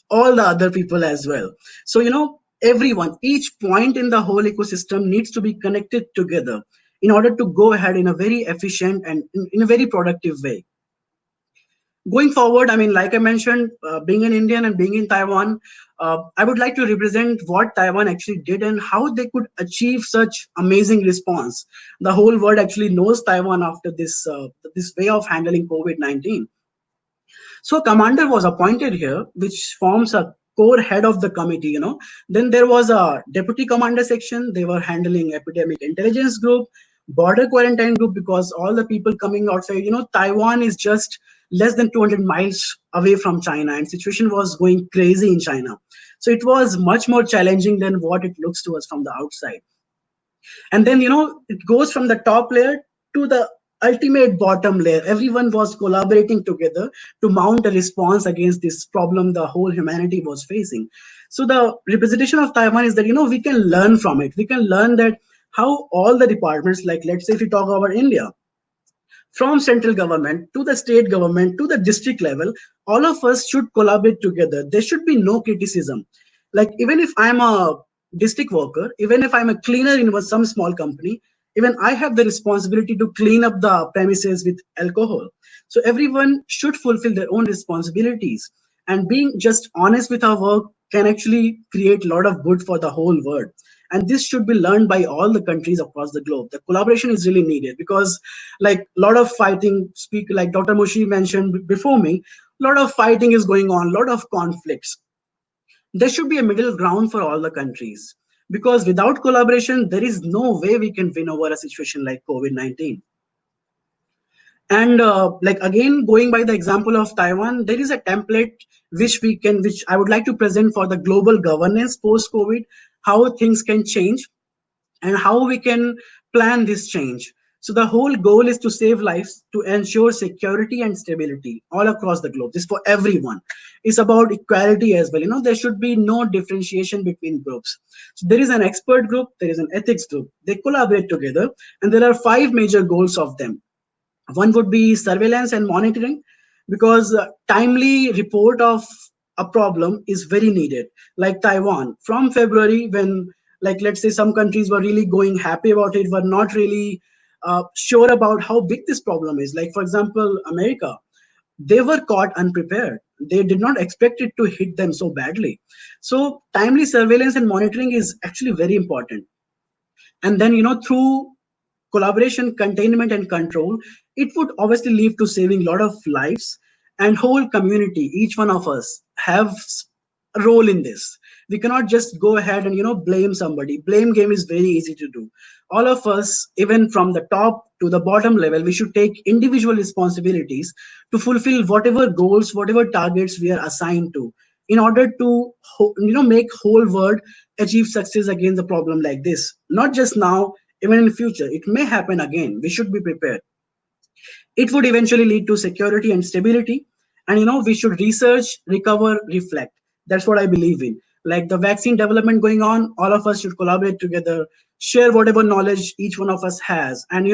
all the other people as well. So everyone, each point in the whole ecosystem needs to be connected together in order to go ahead in a very efficient and in a very productive way. Going forward, I mean, like I mentioned, being an Indian and being in Taiwan, I would like to represent what Taiwan actually did and how they could achieve such amazing response. The whole world actually knows Taiwan after this way of handling COVID-19. So a commander was appointed here, which forms a core head of the committee. Then there was a deputy commander section. They were handling epidemic intelligence group, border quarantine group, because all the people coming outside, Taiwan is just less than 200 miles away from China, and situation was going crazy in China. So it was much more challenging than what it looks to us from the outside. And then it goes from the top layer to the ultimate bottom layer. Everyone was collaborating together to mount a response against this problem the whole humanity was facing. So the representation of Taiwan is that we can learn from it. We can learn that how all the departments, like let's say if we talk about India, from central government to the state government to the district level, all of us should collaborate together. There should be no criticism. Like even if I'm a district worker, even if I'm a cleaner in some small company, even I have the responsibility to clean up the premises with alcohol. So everyone should fulfill their own responsibilities, and being just honest with our work can actually create a lot of good for the whole world. And this should be learned by all the countries across the globe. The collaboration is really needed because like a lot of fighting, speak like Dr. Muchie mentioned before me, a lot of fighting is going on, a lot of conflicts. There should be a middle ground for all the countries, because without collaboration there is no way we can win over a situation like COVID-19. And like again, going by the example of Taiwan, there is a template which I would like to present for the global governance post COVID, how things can change and how we can plan this change. So the whole goal is to save lives, to ensure security and stability all across the globe. This for everyone. It's about equality as well. There should be no differentiation between groups. So there is an expert group, there is an ethics group. They collaborate together, and there are 5 major goals of them. One would be surveillance and monitoring, because timely report of a problem is very needed. Like Taiwan, from February, when like let's say some countries were really going happy about it, were not really sure about how big this problem is. Like for example, America, they were caught unprepared. They did not expect it to hit them so badly. So timely surveillance and monitoring is actually very important. And then through collaboration, containment, and control, it would obviously lead to saving a lot of lives, and whole community, each one of us have a role in this. We cannot just go ahead and blame somebody. Blame game is very easy to do. All of us, even from the top to the bottom level, we should take individual responsibilities to fulfill whatever goals, whatever targets we are assigned to, in order to make whole world achieve success against a problem like this. Not just now, even in the future, it may happen again. We should be prepared. It would eventually lead to security and stability. And we should research, recover, reflect. That's what I believe in. Like the vaccine development going on, all of us should collaborate together, share whatever knowledge each one of us has. And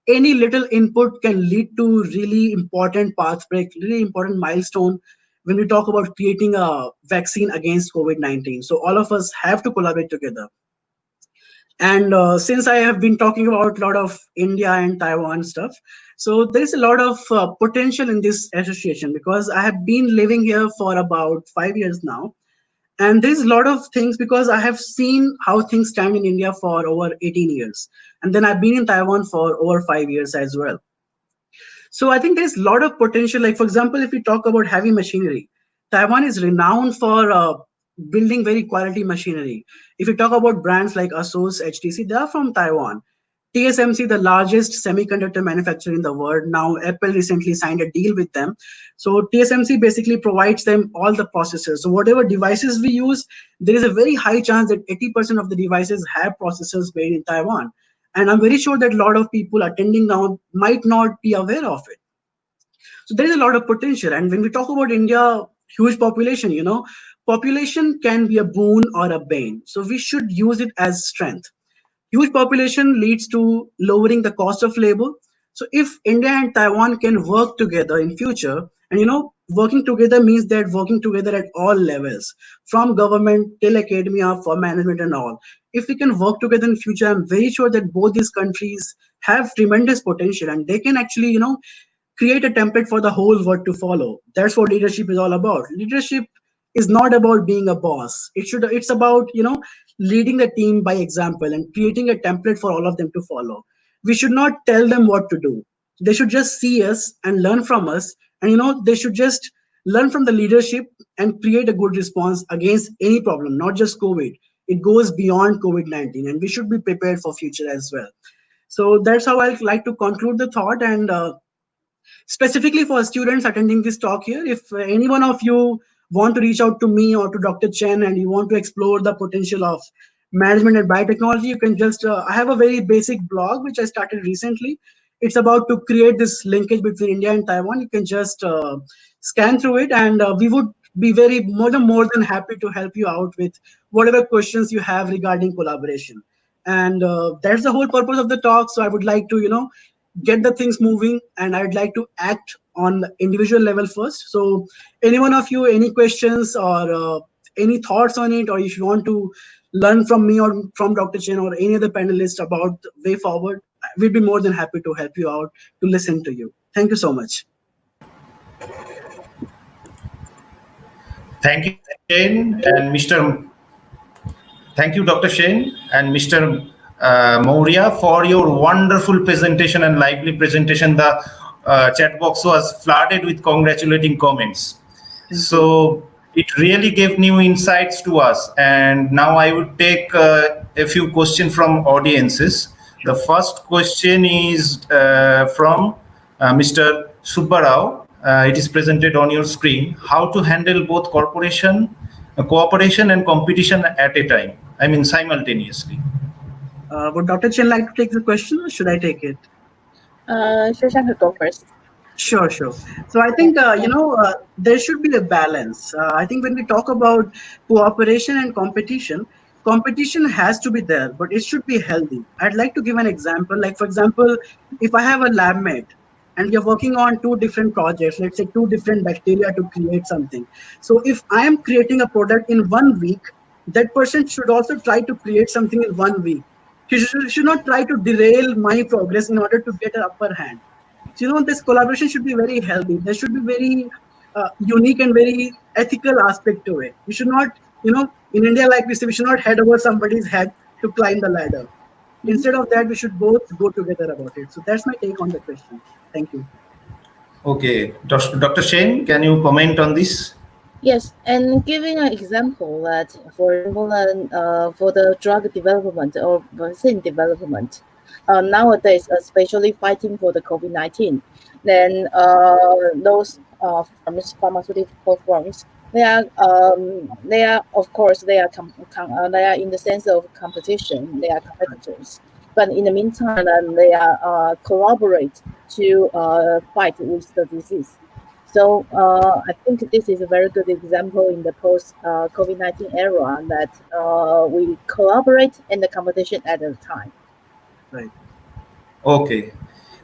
any little input can lead to really important path break, really important milestone when we talk about creating a vaccine against COVID-19. So all of us have to collaborate together. And since I have been talking about a lot of India and Taiwan stuff, so there is a lot of potential in this association, because I have been living here for about 5 years now. And there's a lot of things because I have seen how things stand in India for over 18 years. And then I've been in Taiwan for over 5 years as well. So I think there's a lot of potential. Like, for example, if we talk about heavy machinery, Taiwan is renowned for building very quality machinery. If you talk about brands like Asus, HTC, they are from Taiwan. TSMC, the largest semiconductor manufacturer in the world. Now, Apple recently signed a deal with them. So TSMC basically provides them all the processors. So whatever devices we use, there is a very high chance that 80% of the devices have processors made in Taiwan. And I'm very sure that a lot of people attending now might not be aware of it. So there is a lot of potential. And when we talk about India, huge population, population can be a boon or a bane. So we should use it as strength. Huge population leads to lowering the cost of labor. So if India and Taiwan can work together in future, and working together means that working together at all levels, from government till academia, for management and all. If we can work together in future, I'm very sure that both these countries have tremendous potential and they can actually, create a template for the whole world to follow. That's what leadership is all about. Leadership is not about being a boss. It's about, leading the team by example and creating a template for all of them to follow. We should not tell them what to do. They should just see us and learn from us. And, they should just learn from the leadership and create a good response against any problem, not just COVID. It goes beyond COVID-19 and we should be prepared for future as well. So that's how I like to conclude the thought. And specifically for students attending this talk here, if any one of you want to reach out to me or to Dr. Chen and you want to explore the potential of management and biotechnology, you can just, I have a very basic blog which I started recently. It's about to create this linkage between India and Taiwan. You can just scan through it and we would be more than happy to help you out with whatever questions you have regarding collaboration. And that's the whole purpose of the talk. So I would like to, get the things moving and I'd like to act on the individual level first. So any one of you, any questions or any thoughts on it, or if you want to learn from me or from Dr. Chen or any other panelist about the way forward, we'd be more than happy to help you out, to listen to you. Thank you so much. Thank you, Shane and Mr. Thank you, Dr. Shane and Mr. Maurya, for your wonderful presentation and lively presentation. The chat box was flooded with congratulating comments. So it really gave new insights to us. And now I would take a few questions from audiences. The first question is from Mr. Subbarao. It is presented on your screen. How to handle both cooperation and competition at a time? I mean, simultaneously. Would Dr. Chen like to take the question or should I take it? Shih-Hsin could go first. Sure. So I think, there should be a balance. I think when we talk about cooperation and competition has to be there, but it should be healthy. I'd like to give an example. Like, for example, if I have a lab mate and we are working on two different projects, let's say two different bacteria to create something. So if I am creating a product in 1 week, that person should also try to create something in 1 week. He should not try to derail my progress in order to get an upper hand. So, this collaboration should be very healthy. There should be very unique and very ethical aspect to it. We should not, in India, like we say, we should not head over somebody's head to climb the ladder. Instead of that, we should both go together about it. So that's my take on the question. Thank you. Okay. Dr. Shane, can you comment on this? Yes, and giving an example that, for example, for the drug development or vaccine development, nowadays, especially fighting for the COVID-19, then those pharmaceutical firms, they are of course they are in the sense of competition. They are competitors, but in the meantime, they are collaborate to fight with the disease. So I think this is a very good example in the post-COVID-19 era that we collaborate in the competition at a time. Right. Okay.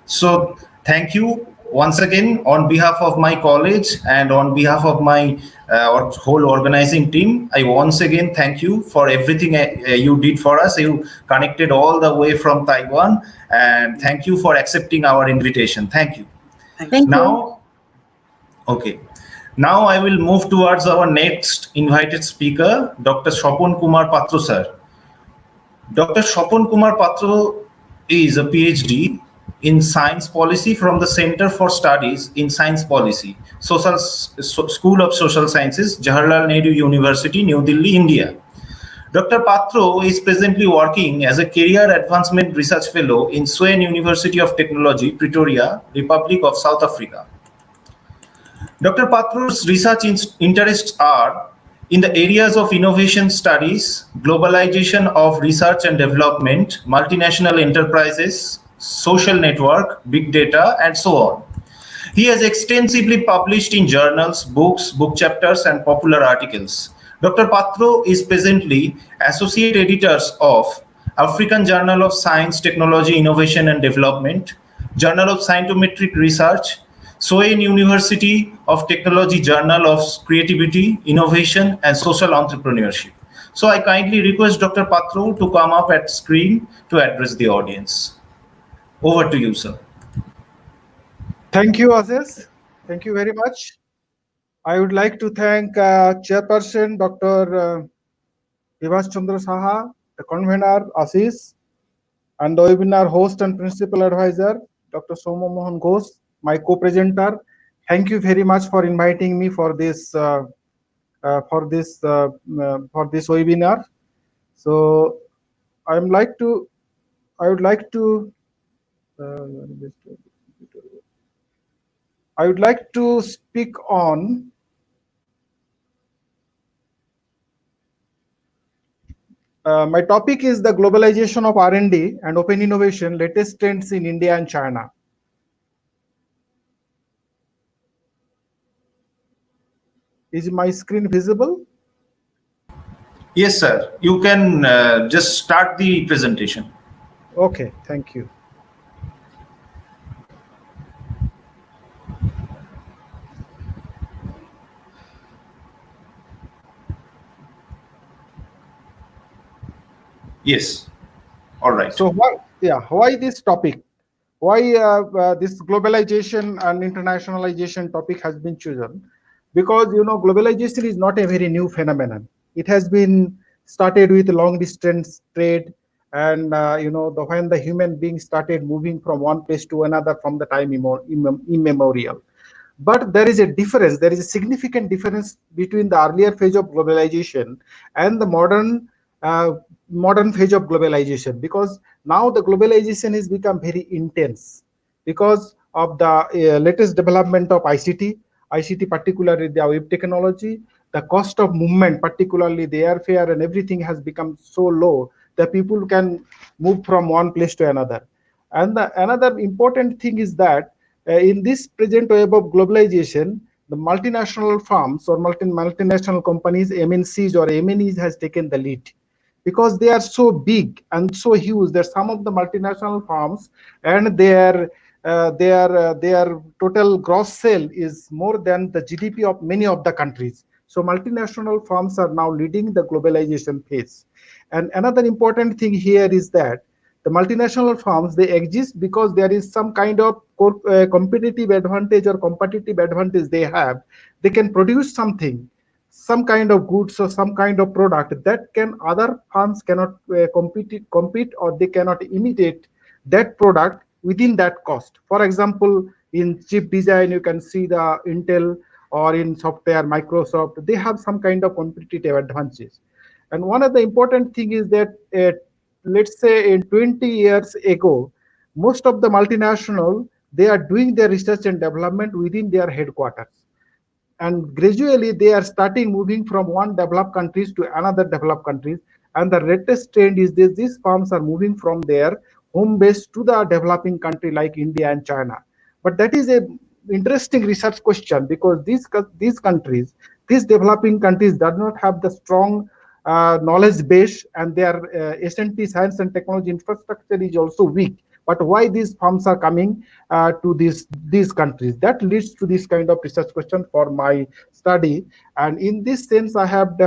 So thank you once again on behalf of my college and on behalf of my whole organizing team. I once again thank you for everything you did for us. You connected all the way from Taiwan, and thank you for accepting our invitation. Thank you. Thank you. Okay. Now I will move towards our next invited speaker, Dr. Swapan Kumar Patra sir. Dr. Swapan Kumar Patra is a PhD in Science Policy from the Center for Studies in Science Policy, School of Social Sciences, Jawaharlal Nehru University, New Delhi, India. Dr. Patra is presently working as a Career Advancement Research Fellow in Tshwane University of Technology, Pretoria, Republic of South Africa. Dr. Patra's research interests are in the areas of innovation studies, globalization of research and development, multinational enterprises, social network, big data, and so on. He has extensively published in journals, books, book chapters, and popular articles. Dr. Patra is presently Associate Editors of African Journal of Science, Technology, Innovation and Development, Journal of Scientometric Research, Tshwane University of Technology Journal of Creativity, Innovation and Social Entrepreneurship. So I kindly request Dr. Patra to come up at screen to address the audience. Over to you, sir. Thank you, Aziz. Thank you very much. I would like to thank Chairperson Dr. Bibhash Chandra Saha, the convener Aziz, and the webinar host and principal advisor Dr. Somo Mohan Ghosh, my co-presenter. Thank you very much for inviting me for this webinar. So I would like to speak on my topic is the globalization of R&D and open innovation, latest trends in India and China. Is my screen visible? Yes, sir. You can just start the presentation. Okay, thank you. Yes. All right. So why this topic? Why this globalization and internationalization topic has been chosen? Because globalization is not a very new phenomenon. It has been started with long distance trade, and when the human beings started moving from one place to another from the time immemorial. But there is a difference. There is a significant difference between the earlier phase of globalization and the modern phase of globalization, because now the globalization has become very intense because of the latest development of ICT, particularly the web technology. The cost of movement, particularly the airfare and everything, has become so low that people can move from one place to another. And another important thing is that in this present wave of globalization, the multinational firms or multinational companies, MNCs or MNEs, has taken the lead, because they are so big and so huge that some of the multinational firms and their total gross sale is more than the GDP of many of the countries. So multinational firms are now leading the globalization phase. And another important thing here is that the multinational firms, they exist because there is some kind of competitive advantage or competitive advantage they have. They can produce something, some kind of goods or some kind of product that can other firms cannot compete, or they cannot imitate that product within that cost. For example, in chip design, you can see the Intel, or in software, Microsoft, they have some kind of competitive advantages. And one of the important thing is that let's say in 20 years ago, most of the multinational, they are doing their research and development within their headquarters. And gradually they are starting moving from one developed countries to another developed countries. And the latest trend is this: these firms are moving from their home base to the developing country like India and China. But that is a interesting research question, because these countries, these developing countries, do not have the strong knowledge base, and their S&T, science and technology infrastructure, is also weak. But why these firms are coming to these countries? That leads to this kind of research question for my study. And in this sense, I have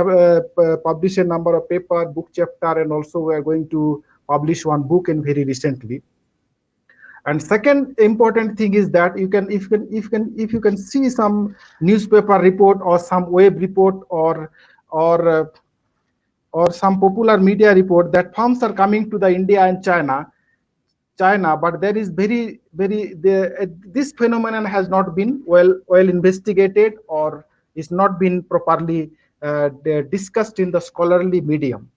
published a number of paper, book chapter, and also we are going to publish one book in very recently. And second important thing is that if you can see some newspaper report or some web report or some popular media report that firms are coming to the India and China, but there is this phenomenon has not been well investigated, or is not been properly discussed in the scholarly medium.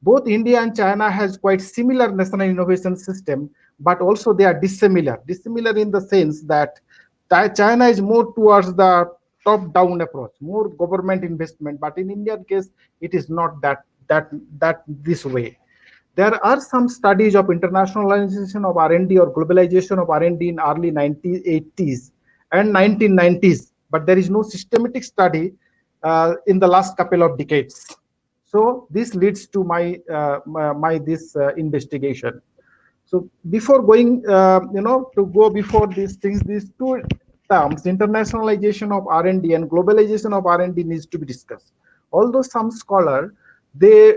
Both India and China has quite similar national innovation system, but also they are dissimilar. Dissimilar in the sense that China is more towards the top-down approach, more government investment, but in Indian case, it is not that this way. There are some studies of internationalization of R&D or globalization of R&D in early 1980s and 1990s, but there is no systematic study in the last couple of decades. So this leads to my this investigation. So before going, to go before these things, these two terms, internationalization of R&D and globalization of R&D, needs to be discussed. Although some scholar they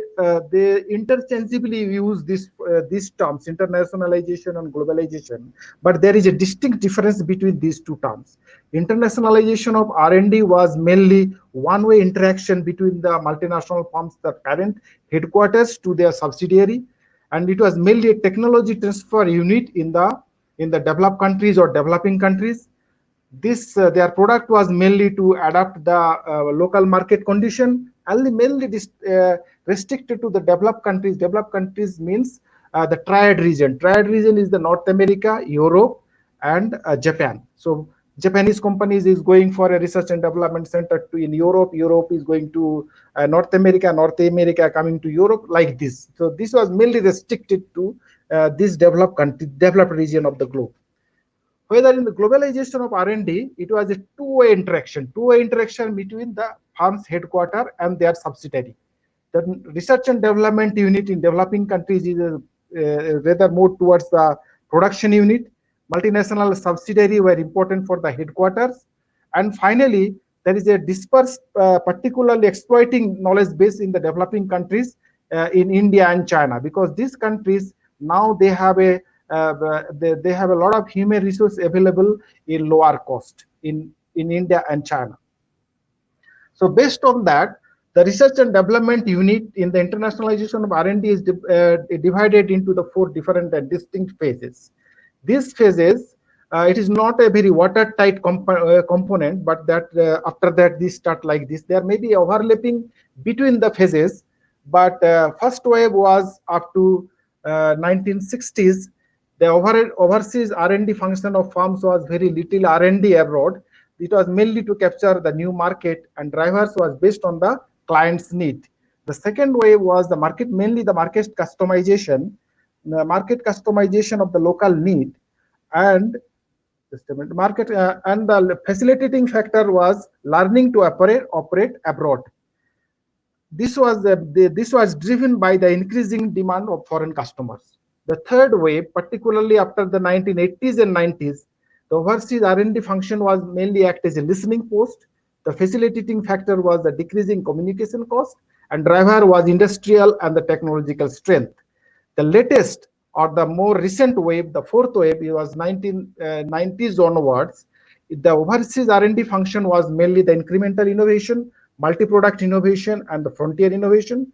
interchangeably use these terms, internationalization and globalization, but there is a distinct difference between these two terms. Internationalization of R&D was mainly one-way interaction between the multinational firms, the parent headquarters, to their subsidiary, and it was mainly a technology transfer unit in the developed countries or developing countries. This their product was mainly to adapt the local market condition, and mainly restricted to the developed countries. Developed countries means the triad region. Triad region is the North America, Europe, and Japan. So Japanese companies is going for a research and development center in Europe. Europe is going to North America. North America coming to Europe, like this. So this was mainly restricted to this developed country, developed region of the globe. Whether in the globalization of R&D, it was a two-way interaction between the firm's headquarters and their subsidiary. The research and development unit in developing countries is rather more towards the production unit. Multinational subsidiary were important for the headquarters. And finally, there is a dispersed, particularly exploiting knowledge base in the developing countries in India and China, because these countries now they have a lot of human resource available in lower cost in India and China. So based on that, the research and development unit in the internationalization of R&D is divided into the four different and distinct phases. These phases, it is not a very watertight component, but that after that these start like this. There may be overlapping between the phases, but first wave was up to 1960s. The overseas R&D function of firms was very little R&D abroad. It was mainly to capture the new market, and drivers was based on the client's need. The second wave was the market, mainly the market customization of the local need, and the facilitating factor was learning to operate abroad. This was driven by the increasing demand of foreign customers. The third wave, particularly after the 1980s and 90s, the overseas R&D function was mainly act as a listening post. The facilitating factor was the decreasing communication cost, and driver was industrial and the technological strength. The latest or the more recent wave, the fourth wave, it was 1990s onwards. The overseas R&D function was mainly the incremental innovation, multi-product innovation, and the frontier innovation.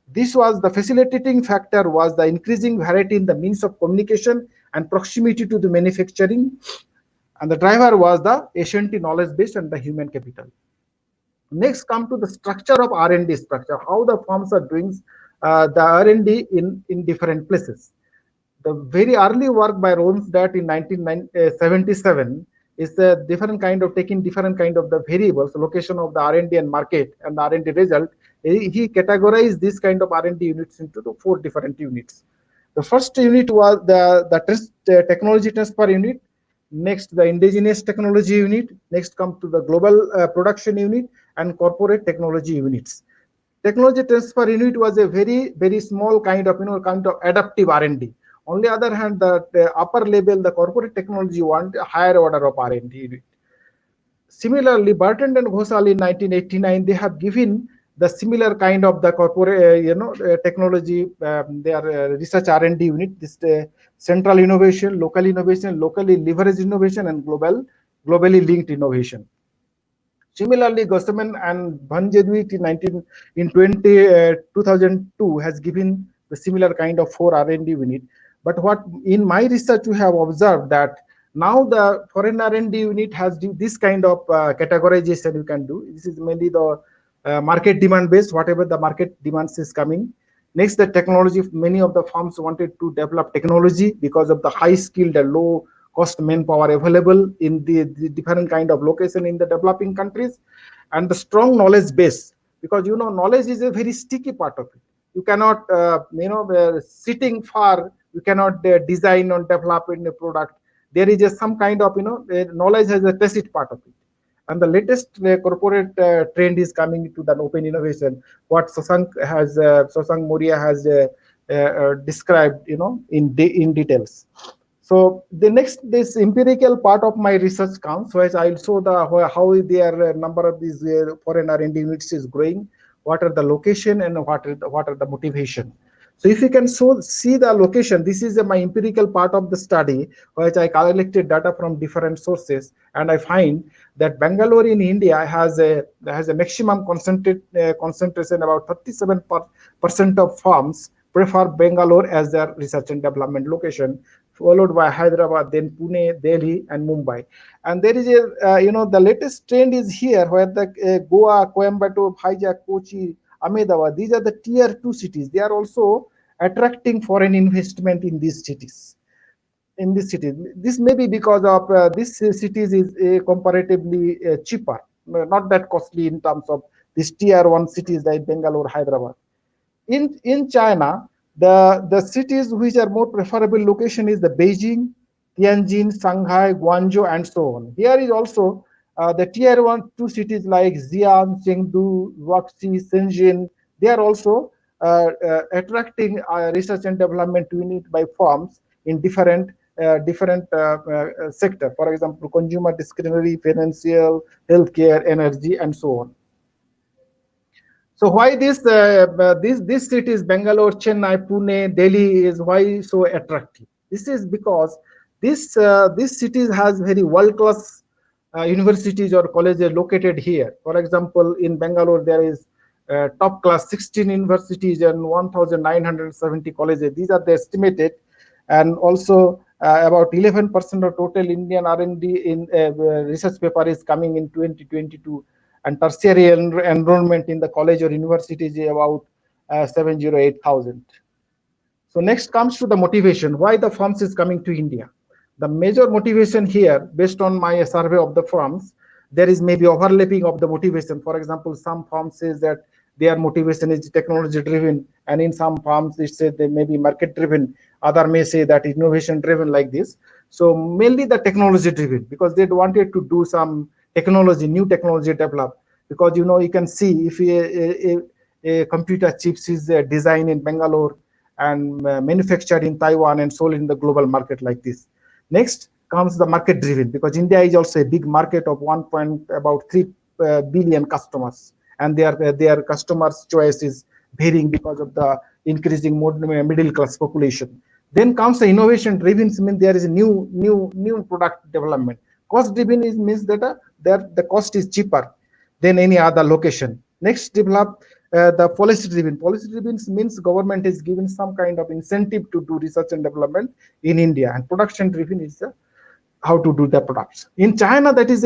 This was the facilitating factor was the increasing variety in the means of communication and proximity to the manufacturing, and the driver was the ancient knowledge base and the human capital. Next, come to the structure of R&D structure, how the firms are doing the R&D in different places. The very early work by Ronstat in 1977 is a different kind of taking different kind of the variables, location of the R&D and market and the R&D result. He categorized this kind of R&D units into the four different units. The first unit was the technology transfer unit. Next, the indigenous technology unit. Next, come to the global production unit and corporate technology units. Technology transfer unit was a very small kind of adaptive R&D. On the other hand, the upper level, the corporate technology want a higher order of R&D unit. Similarly, Burton and Ghosal in 1989, they have given the similar kind of the corporate, technology, their research R&D unit, this central innovation, locally leveraged innovation, and globally linked innovation. Similarly, Gossaman and Bhanjedwit in 2002 has given the similar kind of 4 R&D unit. But what in my research we have observed that now the foreign R&D unit has this kind of categorization you can do. This is mainly the market demand based, whatever the market demands is coming. Next, the technology, many of the firms wanted to develop technology because of the high skilled and low cost manpower available in the different kind of location in the developing countries, and the strong knowledge base, because knowledge is a very sticky part of it. You cannot sitting far, you cannot design or develop in a product. There is some kind of knowledge has a tacit part of it. And the latest corporate trend is coming to the open innovation, what Shashank Moria has described in details. So the next, this empirical part of my research comes, where I'll show how their number of these foreign R&D units is growing, what are the location, and what are the motivation. So if you can see the location, this is my empirical part of the study, which I collected data from different sources, and I find that Bangalore in India has a maximum concentration. About 37% of firms prefer Bangalore as their research and development location, followed by Hyderabad, then Pune, Delhi, and Mumbai. And there is the latest trend is here, where the Goa, Coimbatore, Vizag, Kochi, Ahmedabad, these are the tier 2 cities. They are also attracting foreign investment in these cities. This may be because of these cities is comparatively cheaper, not that costly in terms of these tier 1 cities like Bangalore, Hyderabad. In China, the cities which are more preferable location is the Beijing, Tianjin, Shanghai, Guangzhou, and so on. Here is also the tier 1, 2 cities like Xi'an, Chengdu, Guangxi, Shenzhen. They are also attracting research and development unit by firms in different sector. For example, consumer discretionary, financial, healthcare, energy, and so on. So why these cities, Bangalore, Chennai, Pune, Delhi, is why so attractive? This is because these cities has very world-class universities or colleges located here. For example, in Bangalore, there is top class 16 universities and 1,970 colleges. These are the estimated, and also about 11% of total Indian R&D in research paper is coming in 2022. And tertiary enrollment in the college or university is about 708,000. So next comes to the motivation. Why the firms is coming to India? The major motivation here, based on my survey of the firms, there is maybe overlapping of the motivation. For example, some firms says that their motivation is technology driven, and in some firms they say they may be market driven. Other may say that innovation driven, like this. So mainly the technology driven, because they wanted to do some new technology develop, because you can see if a computer chips is designed in Bangalore and manufactured in Taiwan and sold in the global market like this. Next comes the market driven, because India is also a big market of about 3 billion customers, and their customers' choice is varying because of the increasing middle class population. Then comes the innovation driven, means there is a new product development. Cost driven means that the cost is cheaper than any other location. Next, develop the policy driven. Policy driven means government is given some kind of incentive to do research and development in India, and production driven is how to do the products. In China, that is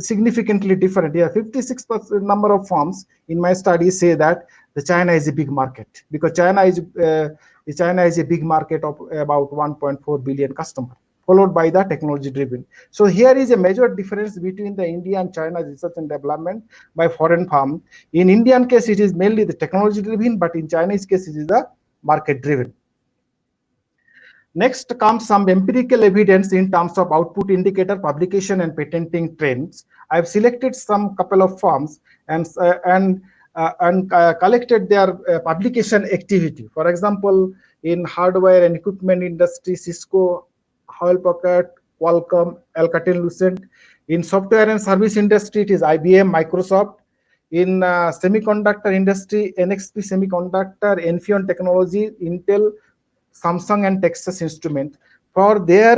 significantly different. Yeah, 56% number of firms in my study say that the China is a big market, because China is a big market of about 1.4 billion customers, followed by the technology driven. So here is a major difference between the India and China research and development by foreign firm. In Indian case, it is mainly the technology driven, but in Chinese case, it is the market driven. Next comes some empirical evidence in terms of output indicator, publication, and patenting trends. I've selected some couple of firms and collected their publication activity. For example, in hardware and equipment industry, Cisco, Hewlett-Packard, Qualcomm, Alcatel-Lucent. In software and service industry, it is IBM, Microsoft. In semiconductor industry, NXP Semiconductor, Infineon Technology, Intel, Samsung, and Texas Instrument. For their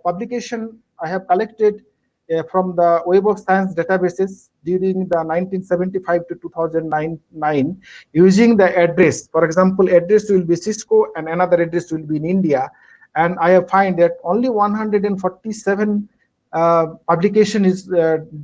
publication, I have collected from the Web of Science databases during the 1975 to 2009 using the address. For example, address will be Cisco and another address will be in India. And I have find that only 147 publication is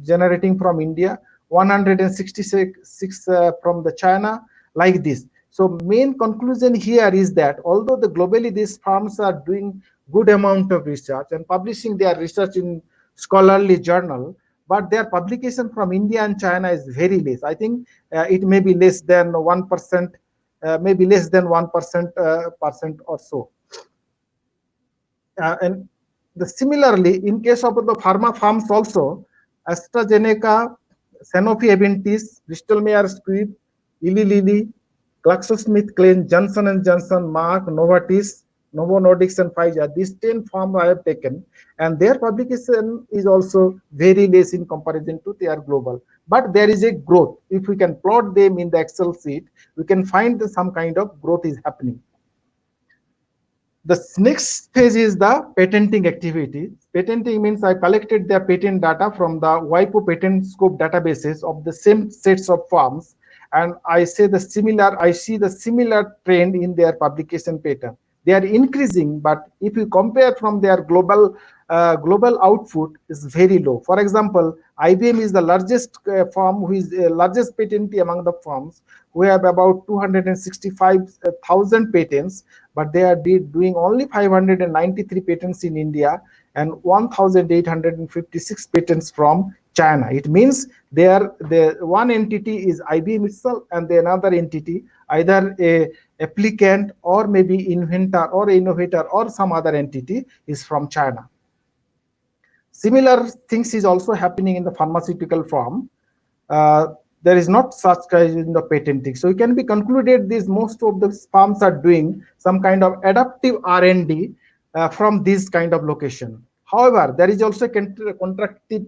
generating from India, 166 from the China, like this. So main conclusion here is that although globally these firms are doing good amount of research and publishing their research in scholarly journal, but their publication from India and China is very less. I think it may be less than 1%, maybe less than 1% or so. And similarly, in case of the pharma firms also, AstraZeneca, Sanofi Aventis, Bristol Myers Squibb, Eli Lilly, GlaxoSmithKline, Johnson & Johnson, Merck, Novartis, Novo Nordisk, and Pfizer. These 10 firms I have taken, and their publication is also very less in comparison to their global. But there is a growth. If we can plot them in the Excel sheet, we can find some kind of growth is happening. The next phase is the patenting activity. Patenting means I collected their patent data from the WIPO patent scope databases of the same sets of firms, and I see the similar trend in their publication pattern. They are increasing, but if you compare from their global output is very low. For example, IBM is the largest firm who is the largest patentee among the firms, who have about 265,000 patents, but they are doing only 593 patents in India and 1,856 patents from China. It means the one entity is IBM itself, and the another entity either a applicant or maybe inventor or innovator or some other entity is from China. Similar things is also happening in the pharmaceutical firm. There is not such kind in the patenting. So it can be concluded these most of the firms are doing some kind of adaptive R&D from this kind of location. However, there is also contrasting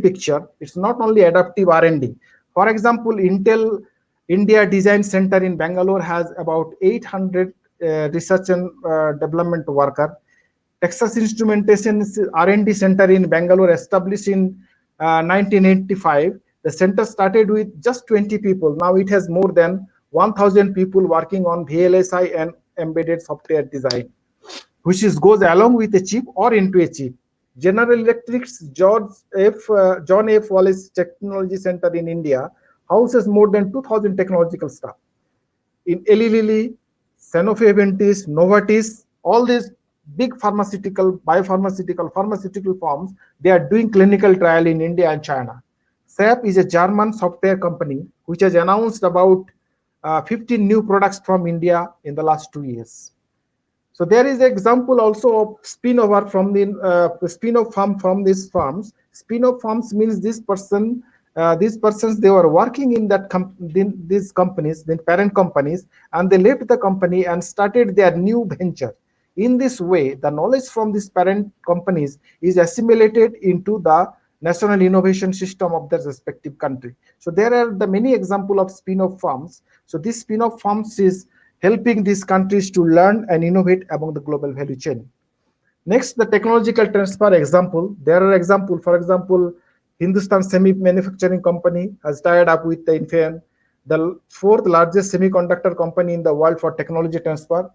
picture. It's not only adaptive R&D. For example, Intel India Design Center in Bangalore has about 800 research and development workers. Texas Instrumentation R&D Center in Bangalore, established in 1985. The center started with just 20 people. Now it has more than 1,000 people working on VLSI and embedded software design, which goes along with a chip or into a chip. General Electric's John F. Wallace Technology Center in India houses more than 2,000 technological staff. In Eli Lilly, Sanofi Aventis, Novartis, all these big pharmaceutical firms, they are doing clinical trial in India and China. SAP is a German software company which has announced about 15 new products from India in the last 2 years. So there is an example also of spin-over from the spin-off firm from these firms. Spin-off firms means these persons they were working in these companies, the parent companies, and they left the company and started their new venture. In this way, the knowledge from these parent companies is assimilated into the national innovation system of their respective country. So there are the many examples of spin-off firms. So this spin-off firms is helping these countries to learn and innovate among the global value chain. Next, the technological transfer example. There are examples, for example, Hindustan Semi Manufacturing Company has tied up with the Infineon, the 4th largest semiconductor company in the world for technology transfer.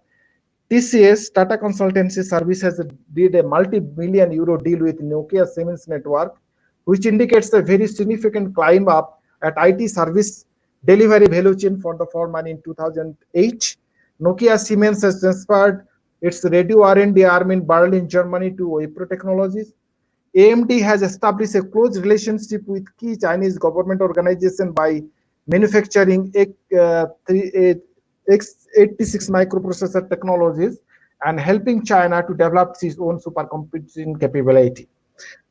TCS, Tata Consultancy Services, did a multi-million euro deal with Nokia Siemens Network, which indicates a very significant climb up at IT service delivery value chain for the firm. In 2008, Nokia Siemens has transferred its radio R&D arm in Berlin, Germany to Wipro Technologies. AMD has established a close relationship with key Chinese government organization by manufacturing x86 microprocessor technologies and helping China to develop its own supercomputing capability.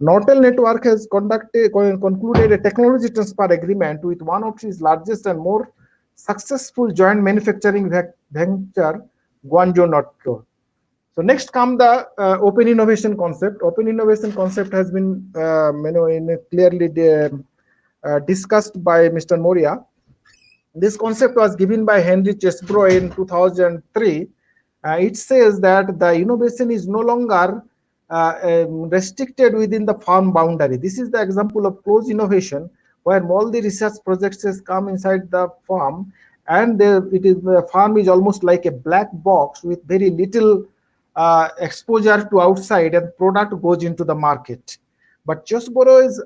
Nortel Network has concluded a technology transfer agreement with one of its largest and more successful joint manufacturing venture, Guangzhou Nortel. So next come the open innovation concept. Open innovation concept has been clearly discussed by Mr. Moria. This concept was given by Henry Chesbrough in 2003. It says that the innovation is no longer restricted within the farm boundary. This is the example of closed innovation, where all the research projects come inside the farm, and the farm is almost like a black box with very little exposure to outside, and product goes into the market. But Chesbrough is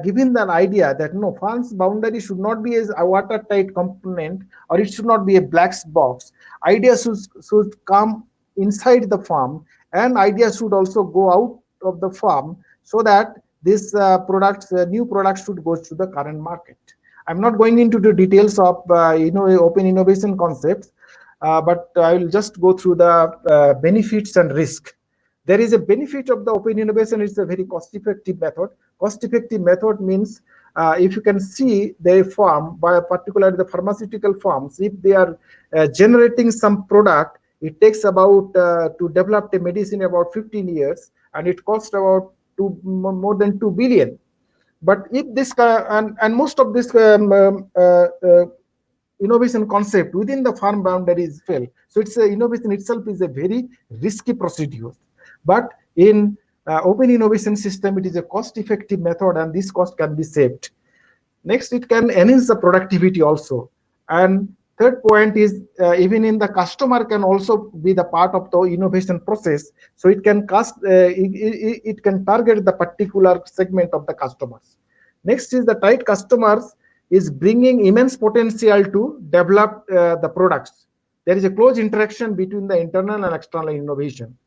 given the idea that no, farm's boundary should not be as a watertight component, or it should not be a black box. Ideas should come inside the farm, and ideas should also go out of the farm, so that this new products should go to the current market. I'm not going into the details of open innovation concepts, but I will just go through the benefits and risk. There is a benefit of the open innovation. It's a very cost-effective method. Cost-effective method means if you can see the farm, particularly the pharmaceutical farms, if they are generating some product, it takes about to develop a medicine about 15 years, and it costs about more than 2 billion. But if this and most of this innovation concept within the farm boundaries fail, so it's innovation itself is a very risky procedure. But in open innovation system, it is a cost-effective method, and this cost can be saved. Next, it can enhance the productivity also. And third point is even in the customer can also be the part of the innovation process. So it can it can target the particular segment of the customers. Next is the tight customers is bringing immense potential to develop the products. There is a close interaction between the internal and external innovation.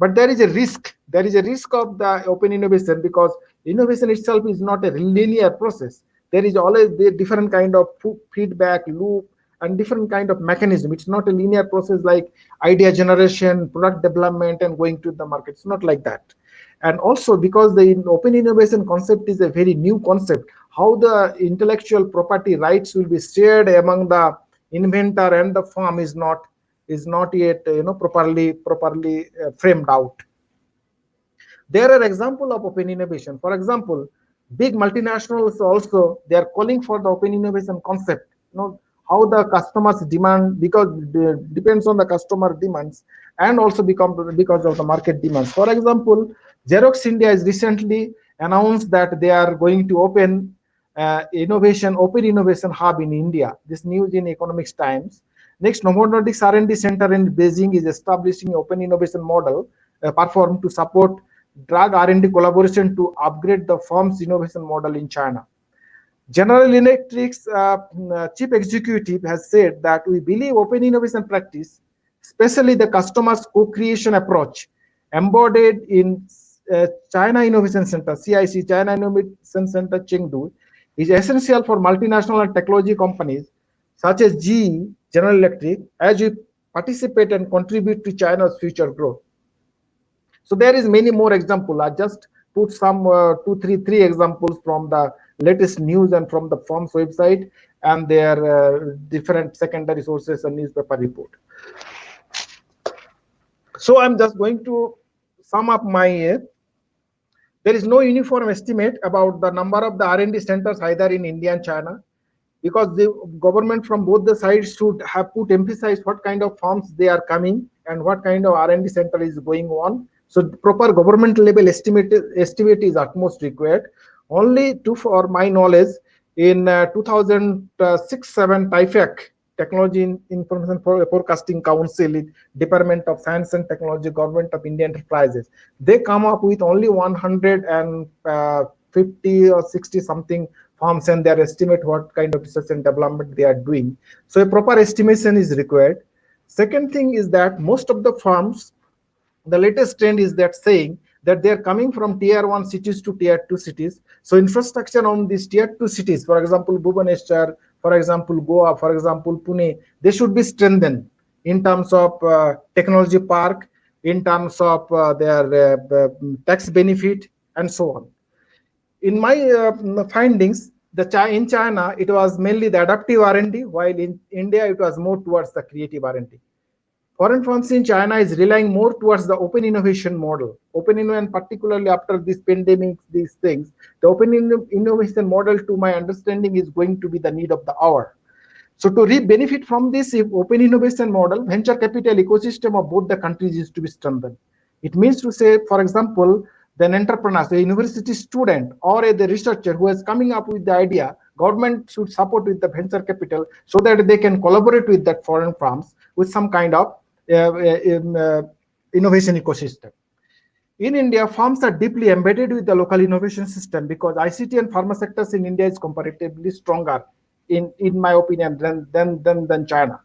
But there is a risk. There is a risk of the open innovation, because innovation itself is not a linear process. There is always the different kind of feedback loop and different kind of mechanism. It's not a linear process like idea generation, product development, and going to the market. It's not like that. And also because the open innovation concept is a very new concept, how the intellectual property rights will be shared among the inventor and the firm is not yet properly framed out. There are examples of open innovation. For example, big multinationals also, they are calling for the open innovation concept. How the customers demand, because it depends on the customer demands, and also because of the market demands. For example, Xerox India has recently announced that they are going to open open innovation hub in India. This news in Economics Times. Next, Novo Nordisk's R&D center in Beijing is establishing open innovation model platform to support drug R&D collaboration to upgrade the firm's innovation model in China. General Electric's chief executive has said that we believe open innovation practice, especially the customer's co-creation approach, embodied in China Innovation Center, CIC, China Innovation Center, Chengdu, is essential for multinational and technology companies such as GE, General Electric, as we participate and contribute to China's future growth. So there is many more examples. I just put some three examples from the latest news and from the firm's website and their different secondary sources and newspaper report. So I'm just going to sum up my. There is no uniform estimate about the number of the R&D centers either in India and China, because the government from both the sides should have put emphasis what kind of firms they are coming and what kind of R&D center is going on. So the proper government level estimate is utmost required. Only for my knowledge, in 2006-7 TIFAC, Technology Information Forecasting Council, Department of Science and Technology, Government of India Enterprises, they come up with only 150 or 60 something firms, and they estimate what kind of research and development they are doing. So a proper estimation is required. Second thing is that most of the firms, the latest trend is that saying that they are coming from tier 1 cities to tier 2 cities. So infrastructure on these tier 2 cities, for example, Bhubaneswar, for example, Goa, for example, Pune, they should be strengthened in terms of technology park, in terms of their tax benefit, and so on. In my findings, in China, it was mainly the adaptive R&D, while in India, it was more towards the creative R&D. foreign firms in China is relying more towards the open innovation model. Open innovation, particularly after this pandemic, these things, the open innovation model, to my understanding, is going to be the need of the hour. So to benefit from this open innovation model, venture capital ecosystem of both the countries is to be strengthened. It means to say, for example, an entrepreneur, a university student, or the researcher who is coming up with the idea, government should support with the venture capital so that they can collaborate with that foreign firms with some kind of innovation ecosystem. In India, firms are deeply embedded with the local innovation system because ICT and pharma sectors in India is comparatively stronger, in my opinion, than China.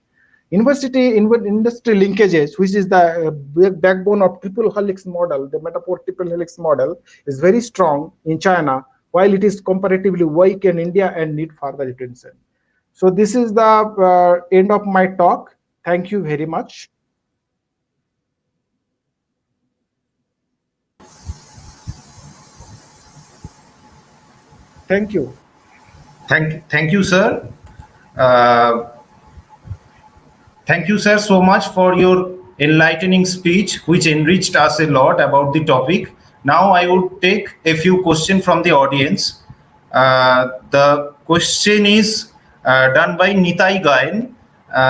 University industry linkages, which is the backbone of triple helix model, the metaphor triple helix model, is very strong in China, while it is comparatively weak in India and need further attention. So this is the end of my talk. Thank you very much. Thank you. Thank you, sir. Thank you, sir, so much for your enlightening speech, which enriched us a lot about the topic. Now I would take a few questions from the audience. The question is done by Nitai Gayan.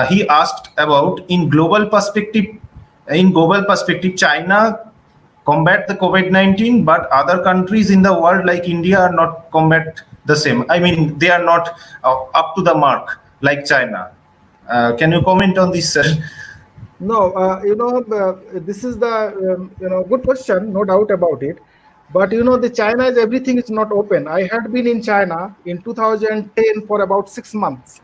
He asked about in global perspective, China combat the COVID-19, but other countries in the world like India are not combat the same. I mean, they are not up to the mark like China. Can you comment on this, sir? No, this is the good question, no doubt about it. But the China is everything is not open. I had been in China in 2010 for about 6 months.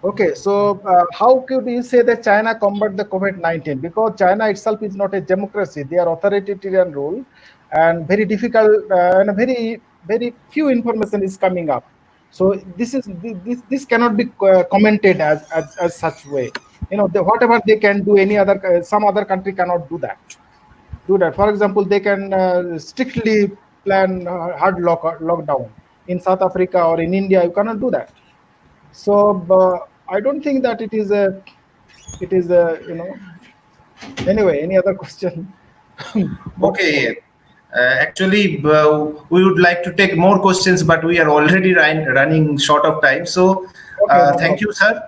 Okay, so how could you say that China combat the COVID-19? Because China itself is not a democracy; they are authoritarian rule, and very difficult and very few information is coming up. So this cannot be commented as such way. Whatever they can do, some other country cannot do that. For example, they can strictly plan hard lockdown. In South Africa or in India, you cannot do that. So I don't think that it is a anyway. Any other question? Okay. Actually, we would like to take more questions, but we are already running short of time. So thank you, sir.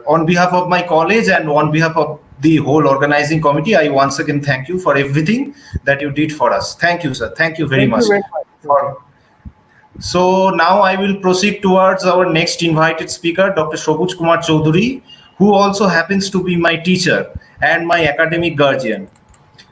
On behalf of my college and on behalf of the whole organizing committee, I once again thank you for everything that you did for us. Thank you, sir. Thank you very much. So now I will proceed towards our next invited speaker, Dr. Sabuj Kumar Chaudhuri, who also happens to be my teacher and my academic guardian.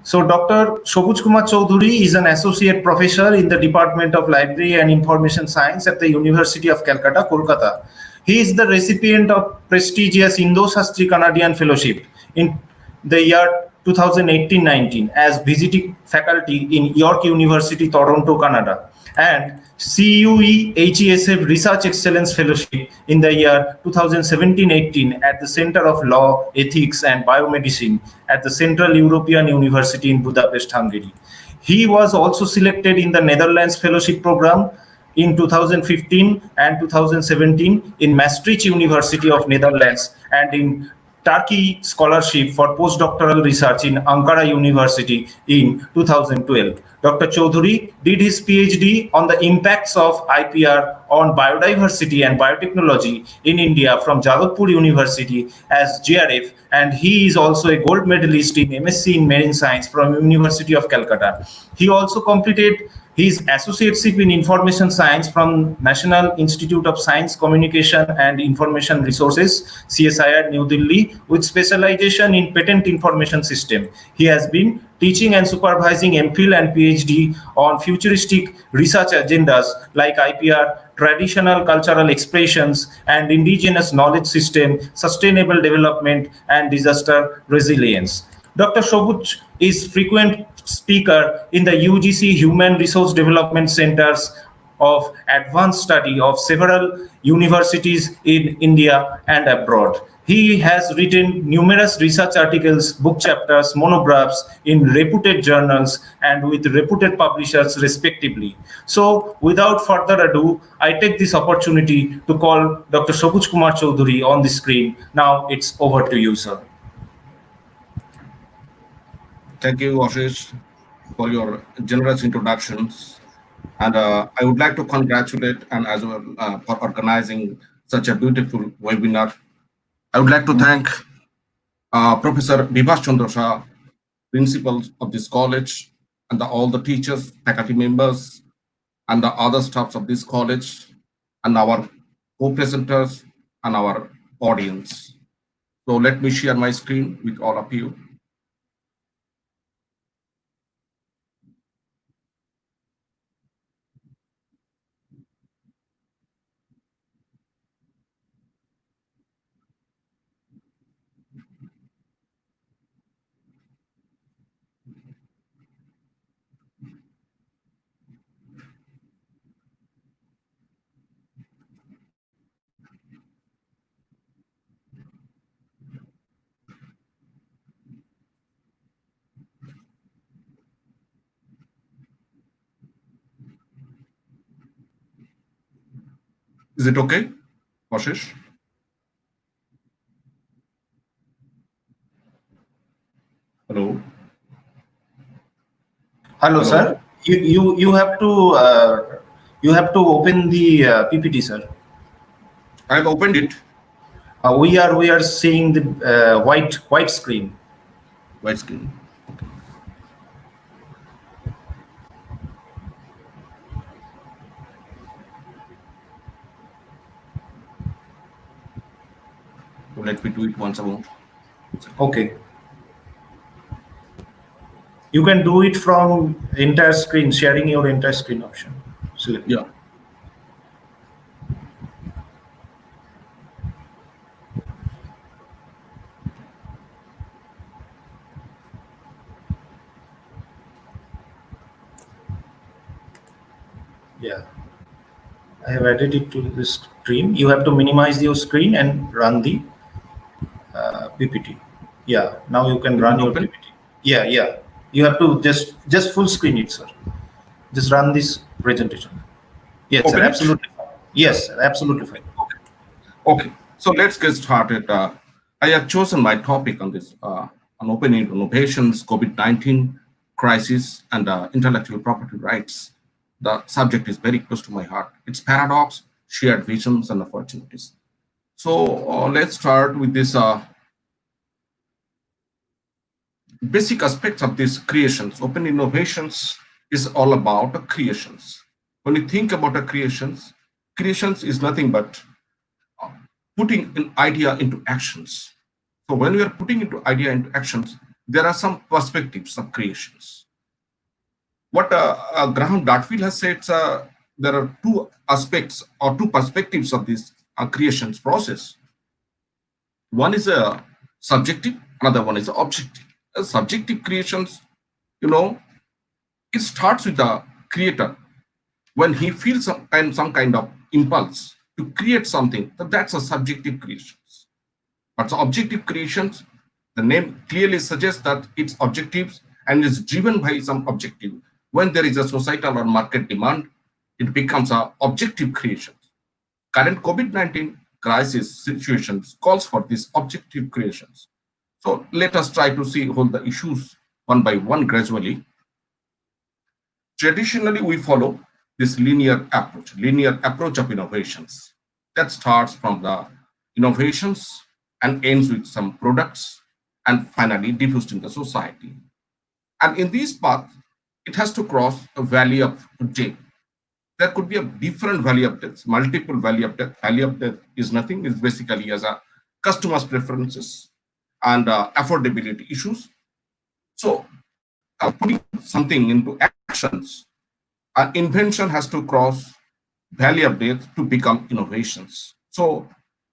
So Dr. Sabuj Kumar Chaudhuri is an associate professor in the Department of Library and Information Science at the University of Calcutta, Kolkata. He is the recipient of prestigious Indo-Shastri Canadian Fellowship in the year 2018-19 as visiting faculty in York University, Toronto, Canada, and CUE HESF Research Excellence Fellowship in the year 2017-18 at the Center of Law, Ethics and Biomedicine at the Central European University in Budapest, Hungary. He was also selected in the Netherlands Fellowship Program in 2015 and 2017 in Maastricht University of Netherlands and in Turkey Scholarship for Postdoctoral Research in Ankara University in 2012. Dr. Chaudhuri did his PhD on the impacts of IPR on biodiversity and biotechnology in India from Jadavpur University as JRF, and he is also a gold medalist in MSc in Marine Science from University of Calcutta. He also completed his associateship in information science from National Institute of Science, Communication and Information Resources, CSIR, New Delhi, with specialization in patent information system. He has been teaching and supervising MPhil and PhD on futuristic research agendas like IPR, traditional cultural expressions and indigenous knowledge system, sustainable development and disaster resilience. Dr. Sabuj is frequent speaker in the UGC Human Resource Development Centers of Advanced Study of several universities in India and abroad. He has written numerous research articles, book chapters, monographs in reputed journals and with reputed publishers respectively. So without further ado, I take this opportunity to call Dr. Sabuj Kumar Chaudhuri on the screen. Now it's over to you, sir. Thank you, Ashish, for your generous introductions. And I would like to congratulate and as well for organizing such a beautiful webinar. I would like to thank Professor Bibhash Chandra Shah, principals of this college, and all the teachers, faculty members, and the other staffs of this college, and our co-presenters and our audience. So let me share my screen with all of you. Is it okay, Ashish? Hello. Hello, sir. You have to open the PPT, sir. I have opened it. We are seeing the white screen. White screen. Okay. So let me do it once more. Okay. You can do it from entire screen, sharing your entire screen option. Select. Yeah. Yeah. I have added it to the screen. You have to minimize your screen and run the PPT. Yeah. Now you can run your open? PPT. Yeah. You have to just full screen it, sir. Just run this presentation. Yes, Open sir. it? Absolutely fine. Yes, sir, absolutely fine. Okay. So let's get started. I have chosen my topic on this on open innovations, COVID-19 crisis, and intellectual property rights. The subject is very close to my heart. It's paradox, shared visions, and opportunities. So let's start with this basic aspects of these creations. Open innovations is all about creations. When you think about creations is nothing but putting an idea into actions. So when we are putting into idea into actions, there are some perspectives of creations. What Graham Dartfield has said, there are two aspects or two perspectives of this creations process. One is a subjective, another one is objective. Subjective creations, it starts with the creator when he feels some kind of impulse to create something. That's a subjective creation. But the objective creations, the name clearly suggests that it's objectives and is driven by some objective. When there is a societal or market demand, it becomes an objective creation. Current COVID-19 crisis situations calls for these objective creations. So let us try to see all the issues one by one gradually. Traditionally, we follow this linear approach of innovations that starts from the innovations and ends with some products and finally diffused in the society. And in this path, it has to cross a valley of death. There could be a different valley of death, multiple valley of death. Valley of death is nothing, is basically as a customer's preferences and affordability issues. So putting something into actions, an invention has to cross valley of death to become innovations. So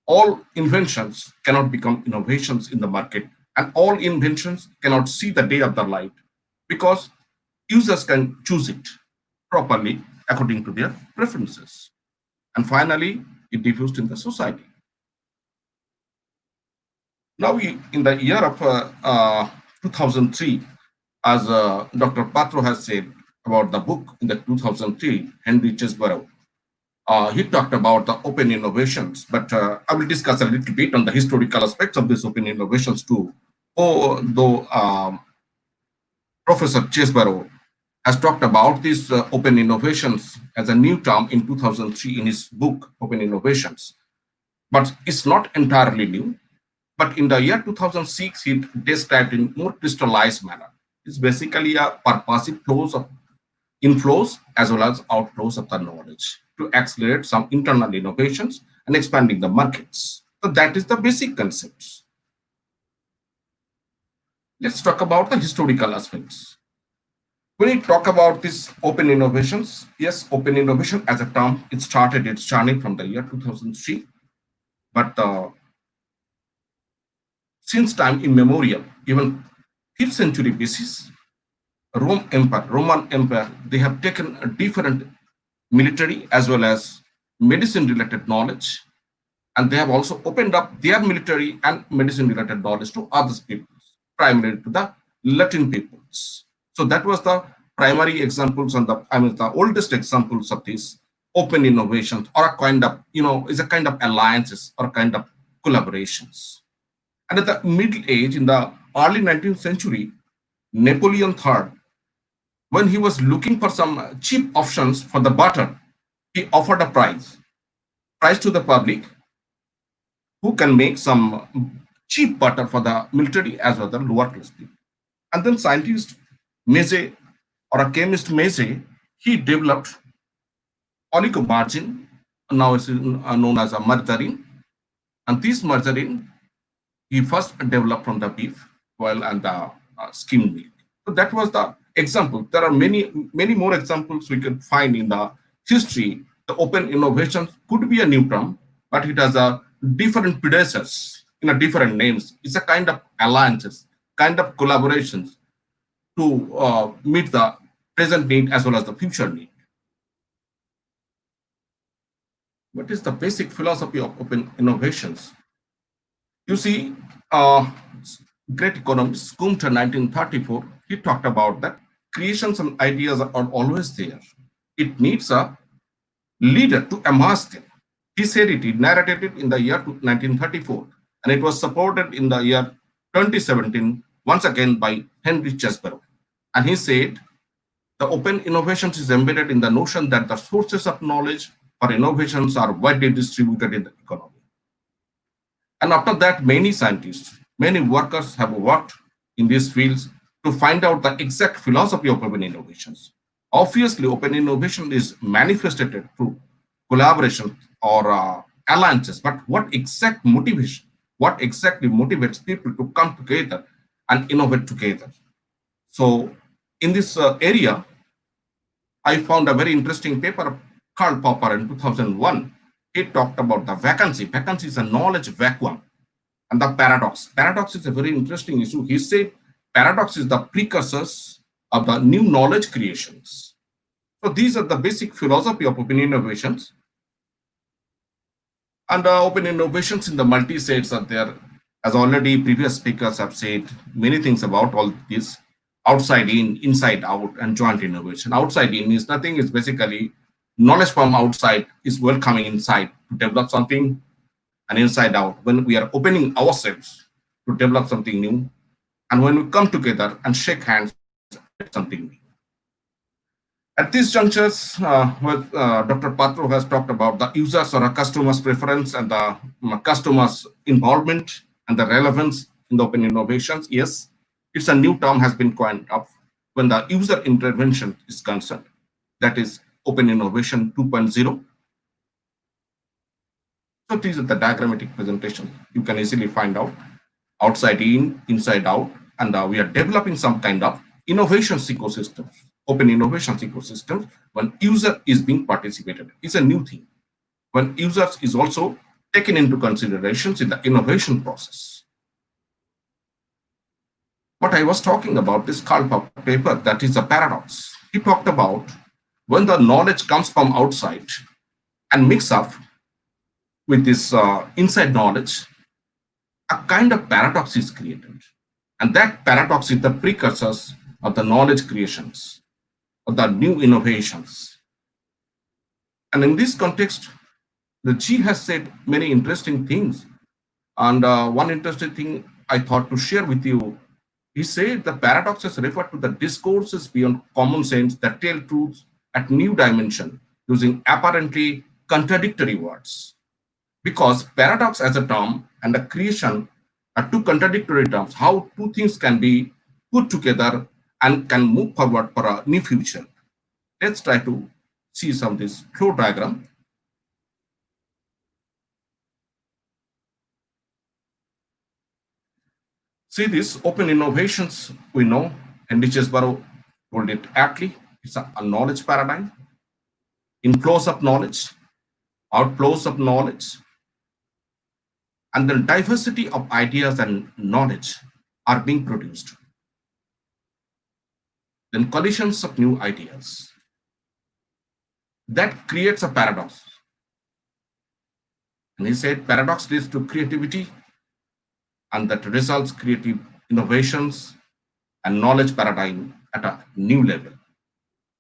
all inventions cannot become innovations in the market, and all inventions cannot see the day of the light because users can choose it properly according to their preferences. And finally, it diffused in the society. Now, in the year of 2003, as Dr. Patra has said about the book in the 2003, Henry Chesborough, he talked about the open innovations, but I will discuss a little bit on the historical aspects of these open innovations too. Though Professor Chesborough has talked about these open innovations as a new term in 2003 in his book, Open Innovations. But it's not entirely new. But in the year 2006, he described in more crystallized manner. It's basically a purposive flows of inflows as well as outflows of the knowledge to accelerate some internal innovations and expanding the markets. So that is the basic concepts. Let's talk about the historical aspects. When we talk about these open innovations, yes, open innovation as a term, it started its journey from the year 2003. But since time immemorial, even 5th century basis, Roman Empire, they have taken a different military as well as medicine related knowledge, and they have also opened up their military and medicine related knowledge to other peoples, primarily to the Latin peoples. So that was the primary examples and the oldest examples of these open innovations, or a kind of, is a kind of alliances or kind of collaborations. And at the Middle Age, in the early 19th century, Napoleon III, when he was looking for some cheap options for the butter, he offered a prize to the public who can make some cheap butter for the military as well as the lower class people. And then scientist Maze, or a chemist Maze, he developed oligomargin, now it's known as a margarine. And this margarine he first developed from the beef oil and the skimmed milk. So that was the example. There are many more examples we can find in the history. The open innovations could be a new term, but it has a different predecessors in a different names. It's a kind of alliances, kind of collaborations to meet the present need as well as the future need. What is the basic philosophy of open innovations? You see, great economist Kumar in 1934, he talked about that creations and ideas are always there. It needs a leader to amass them. He said it, he narrated it in the year 1934, and it was supported in the year 2017, once again by Henry Chesborough. And he said, the open innovations is embedded in the notion that the sources of knowledge or innovations are widely distributed in the economy. And after that, many scientists, many workers have worked in these fields to find out the exact philosophy of open innovations. Obviously, open innovation is manifested through collaboration or alliances, but what exactly motivates people to come together and innovate together? So in this area, I found a very interesting paper of Karl Popper in 2001. He talked about the vacancy. Vacancy is a knowledge vacuum. And the paradox. Paradox is a very interesting issue. He said paradox is the precursors of the new knowledge creations. So these are the basic philosophy of open innovations. And open innovations in the multi-sets are there. As already previous speakers have said many things about all this. Outside in, inside out, and joint innovation. Outside in is nothing, it's basically knowledge from outside is welcoming inside to develop something, and inside out when we are opening ourselves to develop something new, and when we come together and shake hands at something new. At these junctures, Dr. Patra has talked about the users or a customer's preference and the customer's involvement and the relevance in the open innovations. Yes, it's a new term has been coined up when the user intervention is concerned. That is open innovation 2.0. So these are the diagrammatic presentation. You can easily find out outside in, inside out, and we are developing some kind of innovations ecosystem, open innovations ecosystem when user is being participated. It's a new thing. When users is also taken into considerations in the innovation process. What I was talking about, this Karl Popper paper, that is a paradox. He talked about when the knowledge comes from outside and mix up with this inside knowledge, a kind of paradox is created. And that paradox is the precursors of the knowledge creations, of the new innovations. And in this context, the G has said many interesting things. And one interesting thing I thought to share with you He said the paradoxes refer to the discourses beyond common sense that tell truths at new dimension using apparently contradictory words. Because paradox as a term and a creation are two contradictory terms, how two things can be put together and can move forward for a new future. Let's try to see some of this flow diagram. See this open innovations we know, and Barrow told it aptly. It's a knowledge paradigm. Inflows of knowledge, outflows of knowledge, and the diversity of ideas and knowledge are being produced. Then collisions of new ideas. That creates a paradox. And he said paradox leads to creativity, and that results creative innovations and knowledge paradigm at a new level.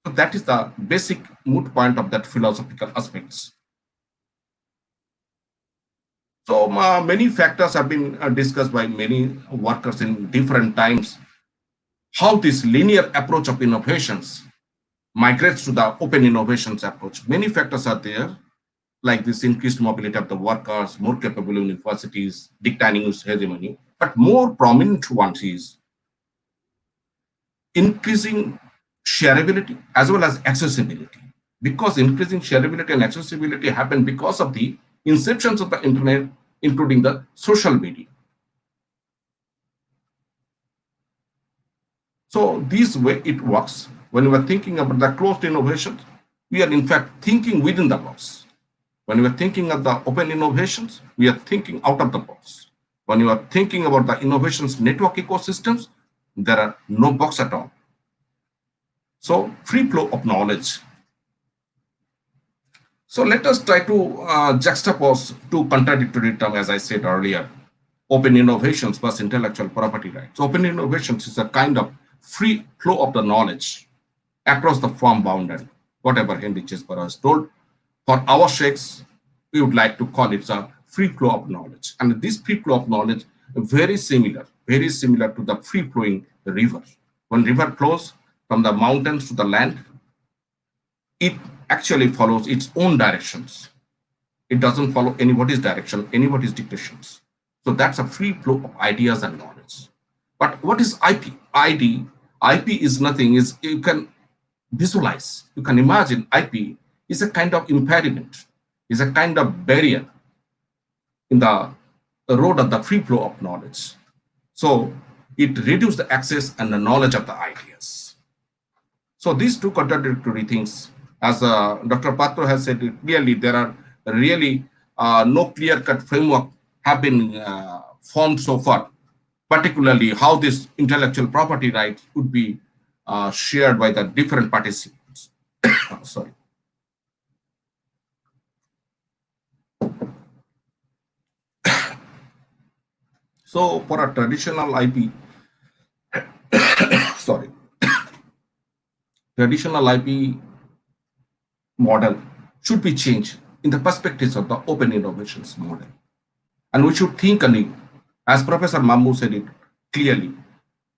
So that is the basic moot point of that philosophical aspects. So many factors have been discussed by many workers in different times. How this linear approach of innovations migrates to the open innovations approach. Many factors are there, like this increased mobility of the workers, more capable universities, declining use hegemony. But more prominent one is increasing shareability as well as accessibility. Because increasing shareability and accessibility happen because of the inceptions of the internet, including the social media. So this way it works. When we are thinking about the closed innovations, we are in fact thinking within the box. When we are thinking of the open innovations, we are thinking out of the box. When you are thinking about the innovations network ecosystems, there are no box at all. So free flow of knowledge. So let us try to juxtapose two contradictory terms, as I said earlier. Open innovations plus intellectual property rights. Open innovations is a kind of free flow of the knowledge across the firm boundary, whatever Henry Chesborough has told. For our sakes, we would like to call it a free flow of knowledge. And this free flow of knowledge is very similar to the free flowing river. When river flows from the mountains to the land, it actually follows its own directions. It doesn't follow anybody's direction, anybody's dictations. So that's a free flow of ideas and knowledge. But what is IP? IP is nothing, is you can visualize, you can imagine IP is a kind of impediment, is a kind of barrier in the road of the free flow of knowledge. So it reduces the access and the knowledge of the ideas. So these two contradictory things, as Dr. Patra has said it clearly, there are really no clear-cut framework have been formed so far, particularly how this intellectual property rights would be shared by the different participants. Sorry. So for a traditional IP, sorry, traditional IP model should be changed in the perspectives of the open innovations model. And we should think anew, as Professor Mammo said it clearly.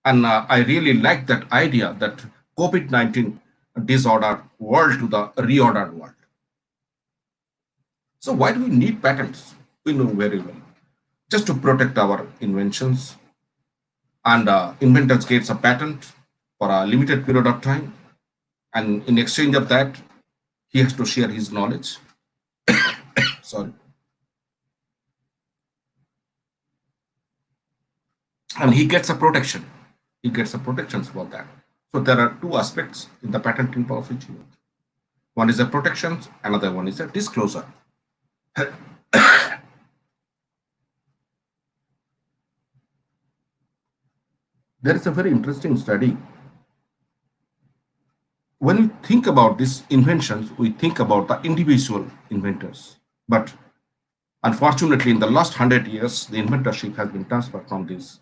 And I really like that idea that COVID-19 disordered world to the reordered world. So why do we need patents? We know very well. Just to protect our inventions. And inventors gets a patent for a limited period of time. And in exchange of that, he has to share his knowledge. Sorry. And he gets a protection. He gets a protection for that. So there are two aspects in the patenting procedure. One is a protection, another one is a disclosure. There is a very interesting study. When we think about these inventions, we think about the individual inventors. But unfortunately, in the last 100 years, the inventorship has been transferred from this,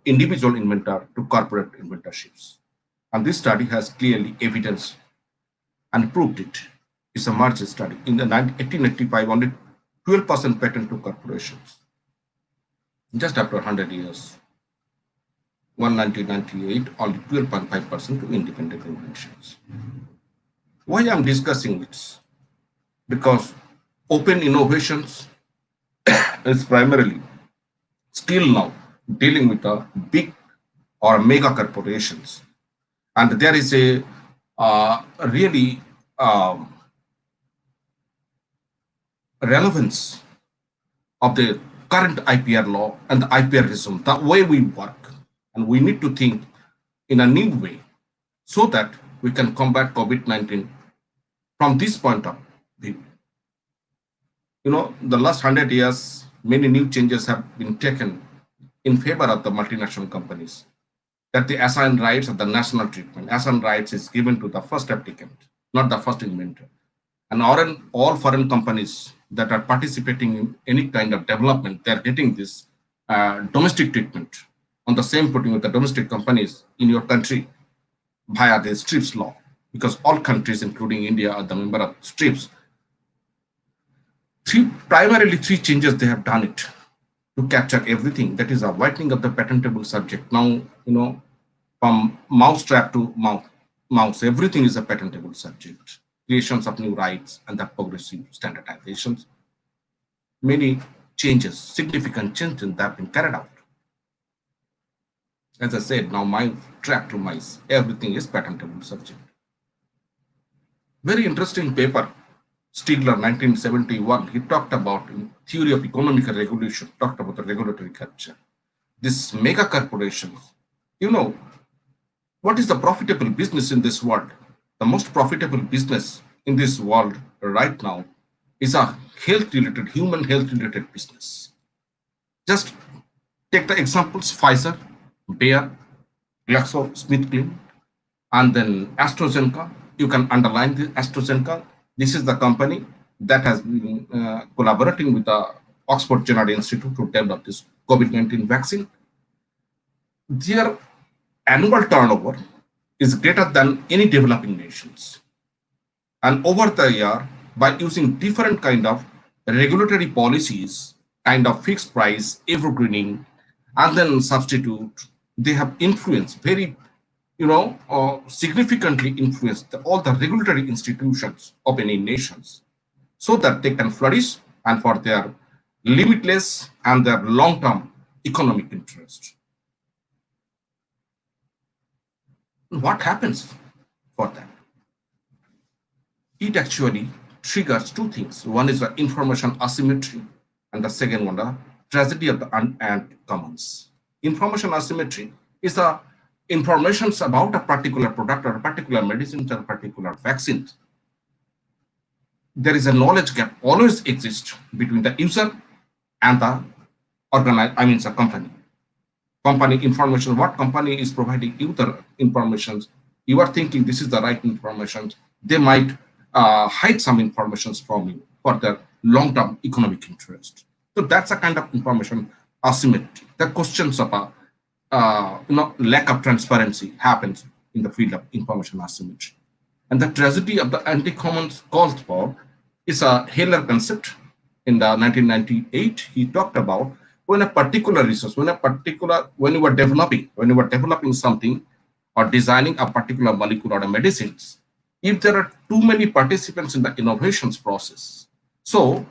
individual inventor to corporate inventorships. And this study has clearly evidenced and proved it. It's a merge study. In the 1885, only 12% patent to corporations. Just after 100 years. 1998, only 12.5% to independent inventions. Why I'm discussing this? Because open innovations is primarily still now dealing with the big or mega corporations. And there is a really relevance of the current IPR law and the IPR regime, the way we work. And we need to think in a new way so that we can combat COVID-19 from this point of view. You know, the last 100 years, many new changes have been taken in favor of the multinational companies, that the assigned rights of the national treatment. Assigned rights is given to the first applicant, not the first inventor. And all foreign companies that are participating in any kind of development, they're getting this domestic treatment on the same footing with the domestic companies in your country via the TRIPS law, because all countries, including India, are the member of TRIPS. Primarily three changes they have done it to capture everything. That is a whitening of the patentable subject. Now, you know, from mousetrap to mouse, everything is a patentable subject. Creations of new rights and the progressive standardizations. Many changes, significant changes that have been carried out. As I said, now mouse trap to mice, everything is patentable subject. Very interesting paper. Stigler, 1971, he talked about in theory of economic regulation, talked about the regulatory culture. These mega corporations, you know, what is the profitable business in this world? The most profitable business in this world right now is a health-related, human health-related business. Just take the examples: Pfizer, Bayer, GlaxoSmithKline, and then AstraZeneca. You can underline the AstraZeneca. This is the company that has been collaborating with the Oxford General Institute to develop this COVID-19 vaccine. Their annual turnover is greater than any developing nations. And over the year, by using different kind of regulatory policies, kind of fixed price, evergreening, and then substitute, they have influenced very, significantly influenced all the regulatory institutions of any nations so that they can flourish and for their limitless and their long-term economic interest. What happens for that? It actually triggers two things. One is the information asymmetry, and the second one, the tragedy of the unearned commons. Information asymmetry is the information about a particular product or a particular medicine or a particular vaccine. There is a knowledge gap always exists between the user and the the company. Company information, what company is providing you the information, you are thinking this is the right information, they might hide some information from you for their long-term economic interest. So that's a kind of information asymmetry. The questions of lack of transparency happens in the field of information asymmetry. And the tragedy of the anti-commons calls for is a Heller concept. In the 1998, he talked about when a particular resource, when you were developing something or designing a particular molecule or a medicines, if there are too many participants in the innovations process, so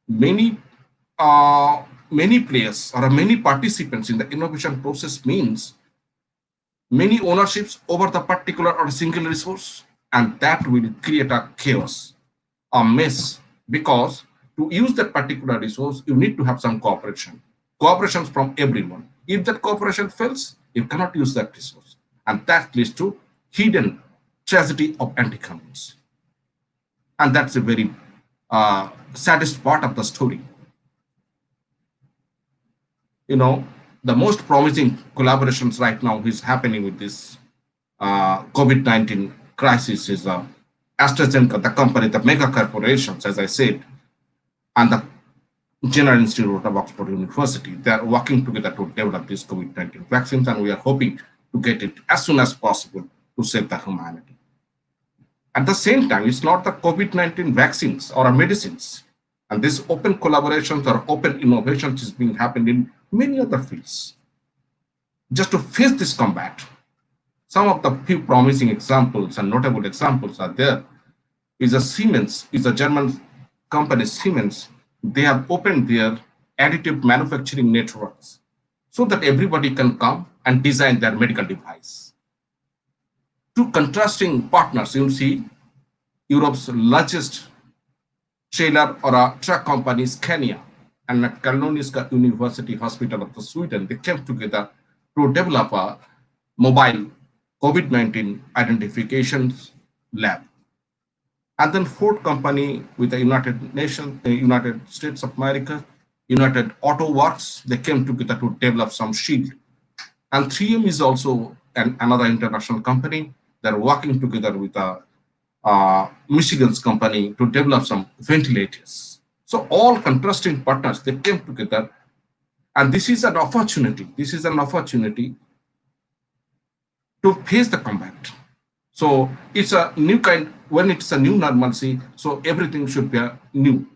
many players or many participants in the innovation process means many ownerships over the particular or single resource, and that will create a chaos, a mess, because to use that particular resource, you need to have some cooperation from everyone. If that cooperation fails, you cannot use that resource. And that leads to hidden tragedy of anti-commons. And that's a very saddest part of the story. The most promising collaborations right now is happening with this COVID-19 crisis is AstraZeneca, the company, the mega corporations, as I said, and the General Institute of Oxford University. They are working together to develop these COVID-19 vaccines, and we are hoping to get it as soon as possible to save the humanity. At the same time, it's not the COVID-19 vaccines or medicines, and this open collaborations or open innovations is being happening in many other fields. just to face this combat. Some of the few promising examples and notable examples are there. Is a Siemens, is a German company Siemens. They have opened their additive manufacturing networks so that everybody can come and design their medical device. Two contrasting partners, you see, Europe's largest trailer or a truck company, Scania, and Karolinska University Hospital of Sweden, they came together to develop a mobile COVID-19 identification lab. And then Ford company with the United States of America, United Auto Works, they came together to develop some shield. And 3M is also another international company. They're working together with Michigan's company to develop some ventilators. So all contrasting partners, they came together, and this is an opportunity. This is an opportunity to face the combat. So it's a new kind, when it's a new normalcy, so everything should be new.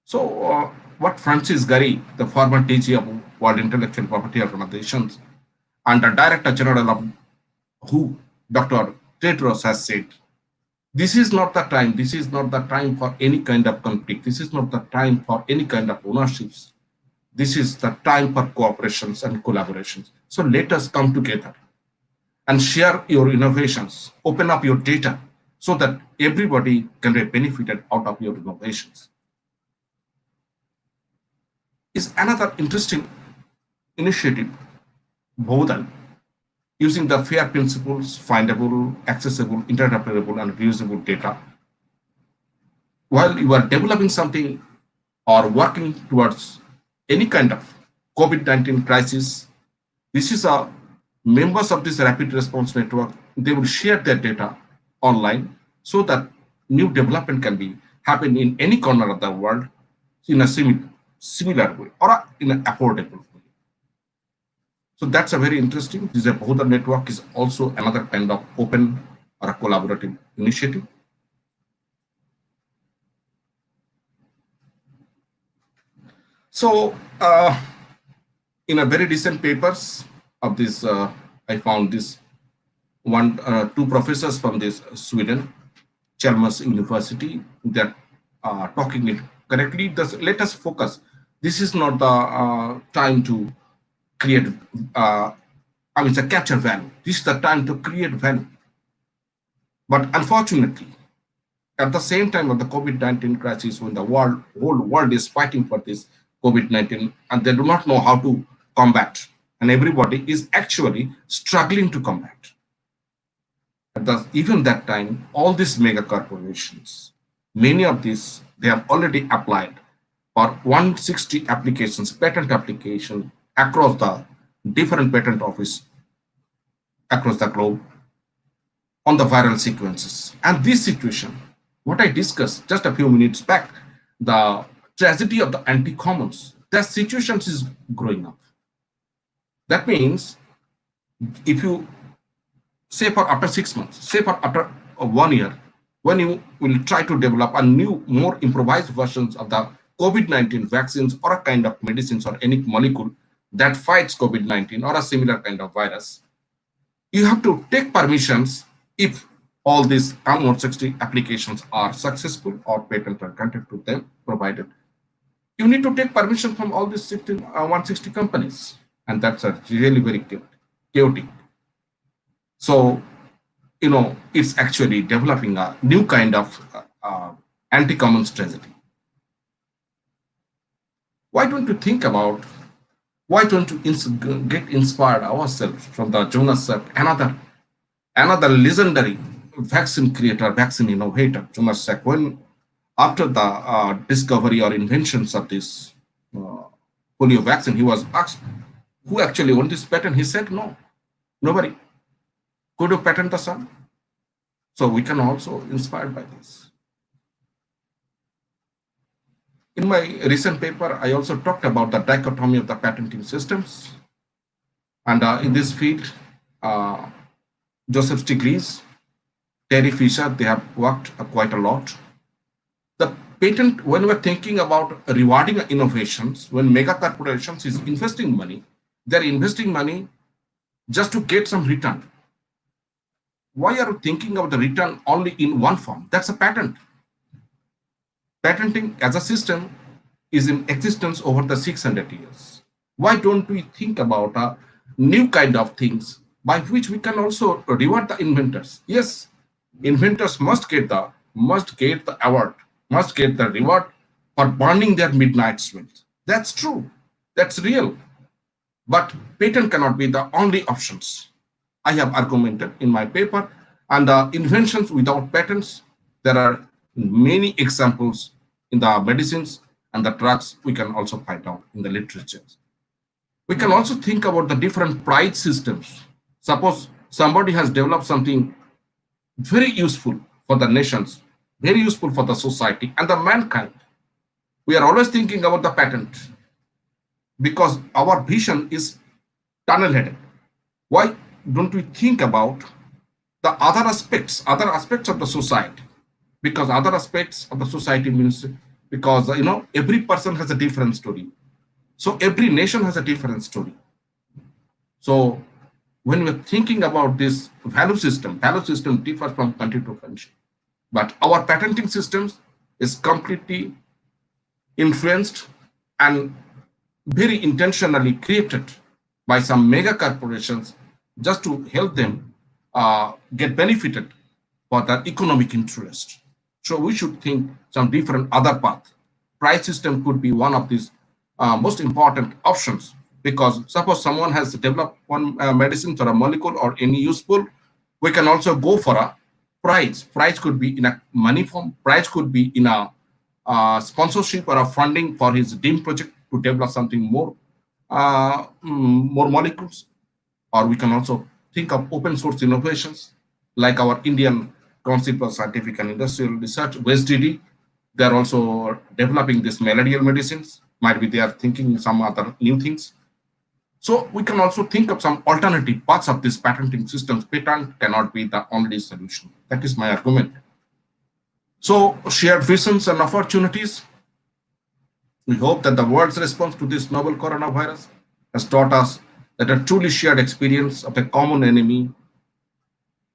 So what Francis Gurry, the former DG of World Intellectual Property Organizations and the Director General of WHO, Dr. Tedros has said, this is not the time. This is not the time for any kind of conflict. This is not the time for any kind of ownerships. This is the time for cooperations and collaborations. So let us come together and share your innovations, open up your data so that everybody can be benefited out of your innovations. Is another interesting initiative, Bhodal, using the FAIR principles, findable, accessible, interoperable, and reusable data. While you are developing something or working towards any kind of COVID-19 crisis, this is a members of this rapid response network, they will share their data online so that new development can be happen in any corner of the world in a similar way or in an affordable way. So that's a very interesting. This Bhodal network is also another kind of open or a collaborative initiative. So in a very recent papers of this, I found this two professors from this Sweden, Chalmers University, that are talking it correctly. Let us focus. This is not the time to create, it's a capture value. This is the time to create value. But unfortunately, at the same time of the COVID-19 crisis, when the whole world is fighting for this COVID-19 and they do not know how to combat, and everybody is actually struggling to combat. Even that time, all these mega corporations, many of these, they have already applied for 160 applications, patent application across the different patent office across the globe on the viral sequences. And this situation, what I discussed just a few minutes back, the tragedy of the anti-commons, that situation is growing up. That means if you say for after 6 months, say for after 1 year, when you will try to develop a new, more improvised versions of the COVID-19 vaccines or a kind of medicines or any molecule that fights COVID-19 or a similar kind of virus, you have to take permissions if all these 160 applications are successful or patents are granted to them, provided. You need to take permission from all these 160 companies. And that's a really very chaotic. So, it's actually developing a new kind of anti-commons tragedy. Why don't you think about, why don't you get inspired ourselves from the Jonas Salk, another legendary vaccine creator, vaccine innovator, Jonas Salk, when after the discovery or inventions of this polio vaccine, he was asked, who actually won this patent? He said, no, nobody. Could you patent the sun? So we can also inspired by this. In my recent paper, I also talked about the dichotomy of the patenting systems. And in this field, Joseph Stiglitz, Terry Fisher, they have worked quite a lot. The patent, when we're thinking about rewarding innovations, when mega corporations is investing money, They're investing money just to get some return. Why are you thinking of the return only in one form? That's a patent. Patenting as a system is in existence over the 600 years. Why don't we think about a new kind of things by which we can also reward the inventors? Yes, inventors must get the award, must get the reward for burning their midnight sweat. That's true. That's real. But patent cannot be the only options. I have argumented in my paper, and the inventions without patents, there are many examples in the medicines and the drugs we can also find out in the literature. We can also think about the different prize systems. Suppose somebody has developed something very useful for the nations, very useful for the society and the mankind. We are always thinking about the patent because our vision is tunnel-headed. Why don't we think about the other aspects of the society? Because other aspects of the society means because every person has a different story. So every nation has a different story. So when we're thinking about this value system differs from country to country. But our patenting systems is completely influenced and very intentionally created by some mega corporations just to help them get benefited for their economic interest. So we should think some different other path. Price system could be one of these most important options, because suppose someone has developed one medicine or a molecule or any useful, we can also go for a prize. Prize could be in a money form. Prize could be in a sponsorship or a funding for his dream project to develop something more molecules. Or we can also think of open source innovations like our Indian Council for Scientific and Industrial Research, WSDD. They're also developing these malarial medicines. Might be they are thinking some other new things. So we can also think of some alternative parts of these patenting systems. Patent cannot be the only solution. That is my argument. So shared visions and opportunities. We hope that the world's response to this novel coronavirus has taught us that a truly shared experience of a common enemy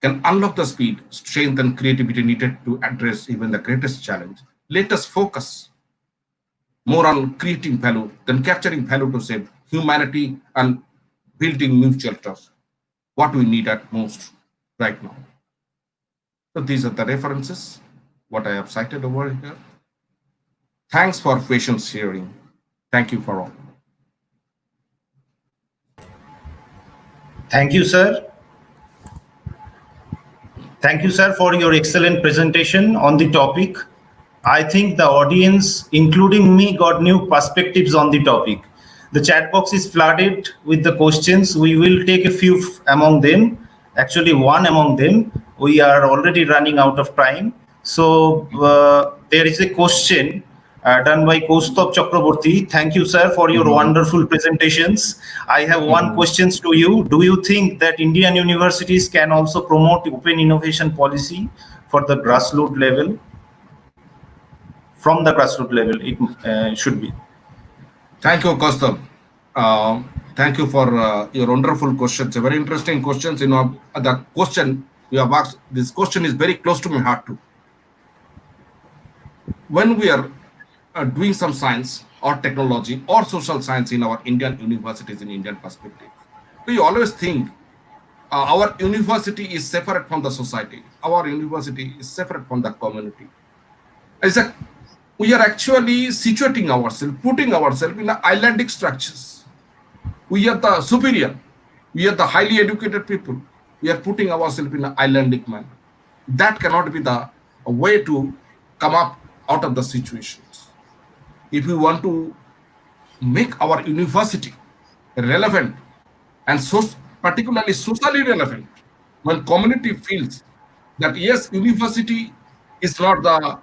can unlock the speed, strength, and creativity needed to address even the greatest challenge. Let us focus more on creating value than capturing value to save humanity and building mutual trust, what we need at most right now. So these are the references, what I have cited over here. Thanks for patience hearing. Thank you for all. Thank you, sir. Thank you, sir, for your excellent presentation on the topic. I think the audience, including me, got new perspectives on the topic. The chat box is flooded with the questions. We will take a few among them, actually one among them. We are already running out of time. So there is a question done by Kaustubh Chakraborty. Thank you, sir, for your wonderful presentations. I have one question to you. Do you think that Indian universities can also promote open innovation policy for the grassroots level? From the grassroots level, it should be. Thank you, Kaustubh. Thank you for your wonderful questions. A very interesting questions. The question you have asked, this question is very close to my heart too. When we are doing some science or technology or social science in our Indian universities in Indian perspective, we always think our university is separate from the society. Our university is separate from the community. We are actually situating ourselves, putting ourselves in islandic structures. We are the superior. We are the highly educated people. We are putting ourselves in an islandic manner. That cannot be the way to come up out of the situations. If we want to make our university relevant and particularly socially relevant, when community feels that yes, university is not the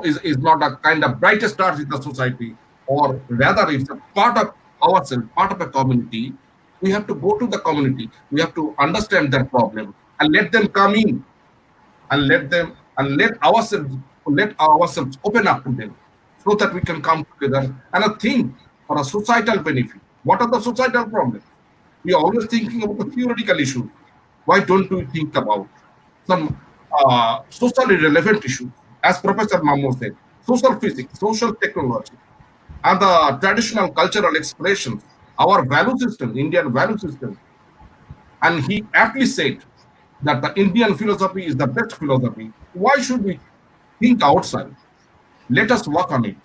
is not a kind of brightest star in the society, or rather it's a part of ourselves, part of a community. We have to go to the community. We have to understand their problem and let them come in, and let ourselves open up to them, so that we can come together and think for a societal benefit. What are the societal problems? We are always thinking about the theoretical issues. Why don't we think about some socially relevant issues? As Professor Mammo said, social physics, social technology, and the traditional cultural expressions, our value system, Indian value system. And he aptly said that the Indian philosophy is the best philosophy. Why should we think outside? Let us work on it.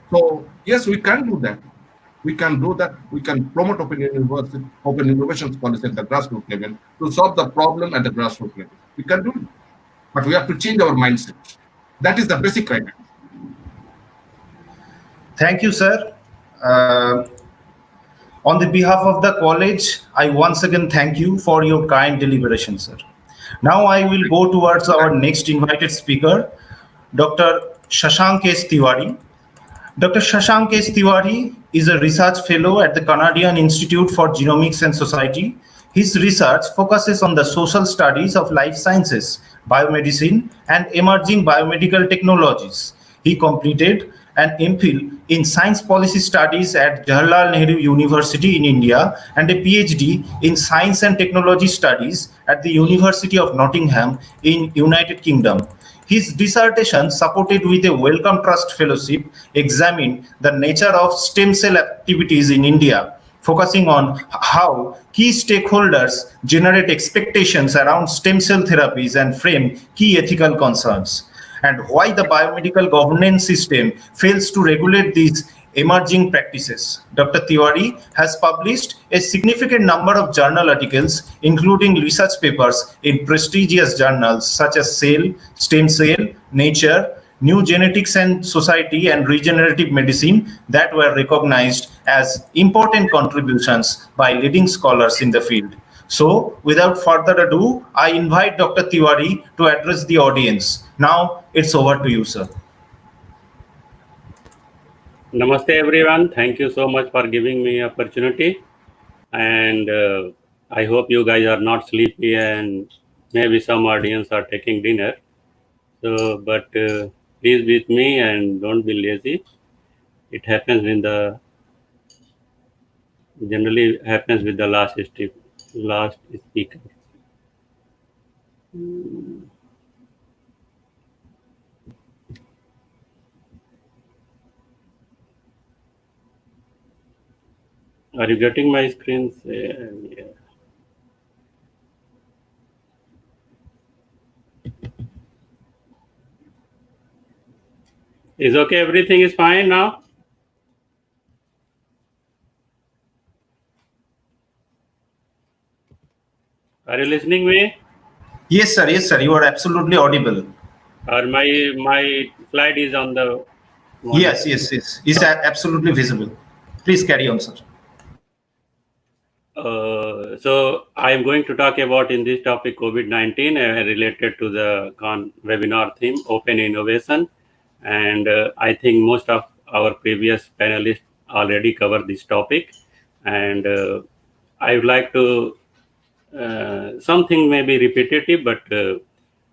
So yes, we can do that. We can do that. We can promote open innovations policy at the grassroots level to solve the problem at the grassroots level. We can do it, but we have to change our mindset. That is the basic criteria. Thank you, sir. On the behalf of the college, I once again thank you for your kind deliberation, sir. Now I will go towards our next invited speaker, Dr. Shih-Hsin Chen. Dr. Shih-Hsin Chen is a research fellow at the Canadian Institute for Genomics and Society. His research focuses on the social studies of life sciences, biomedicine, and emerging biomedical technologies. He completed an MPhil in Science Policy Studies at Jawaharlal Nehru University in India and a PhD in Science and Technology Studies at the University of Nottingham in United Kingdom. His dissertation, supported with a Wellcome Trust Fellowship, examined the nature of stem cell activities in India, focusing on how key stakeholders generate expectations around stem cell therapies and frame key ethical concerns, and why the biomedical governance system fails to regulate these emerging practices. Dr. Tiwari has published a significant number of journal articles, including research papers in prestigious journals such as Cell, Stem Cell, Nature, New Genetics and Society, and Regenerative Medicine that were recognized as important contributions by leading scholars in the field. So, without further ado, I invite Dr. Tiwari to address the audience. Now, it's over to you, sir. Namaste everyone. Thank you so much for giving me opportunity, and I hope you guys are not sleepy and maybe some audience are taking dinner. So, but please with me and don't be lazy. It happens in the generally happens with the last speaker. Are you getting my screens? Yeah. Is okay? Everything is fine now? Are you listening me? Yes, sir. Yes, sir. You are absolutely audible. Or my slide is on the monitor? Yes, yes, yes. It's absolutely visible. Please carry on, sir. So I'm going to talk about in this topic COVID-19 related to the webinar theme, Open Innovation. And I think most of our previous panelists already covered this topic. And I would like to, something may be repetitive, but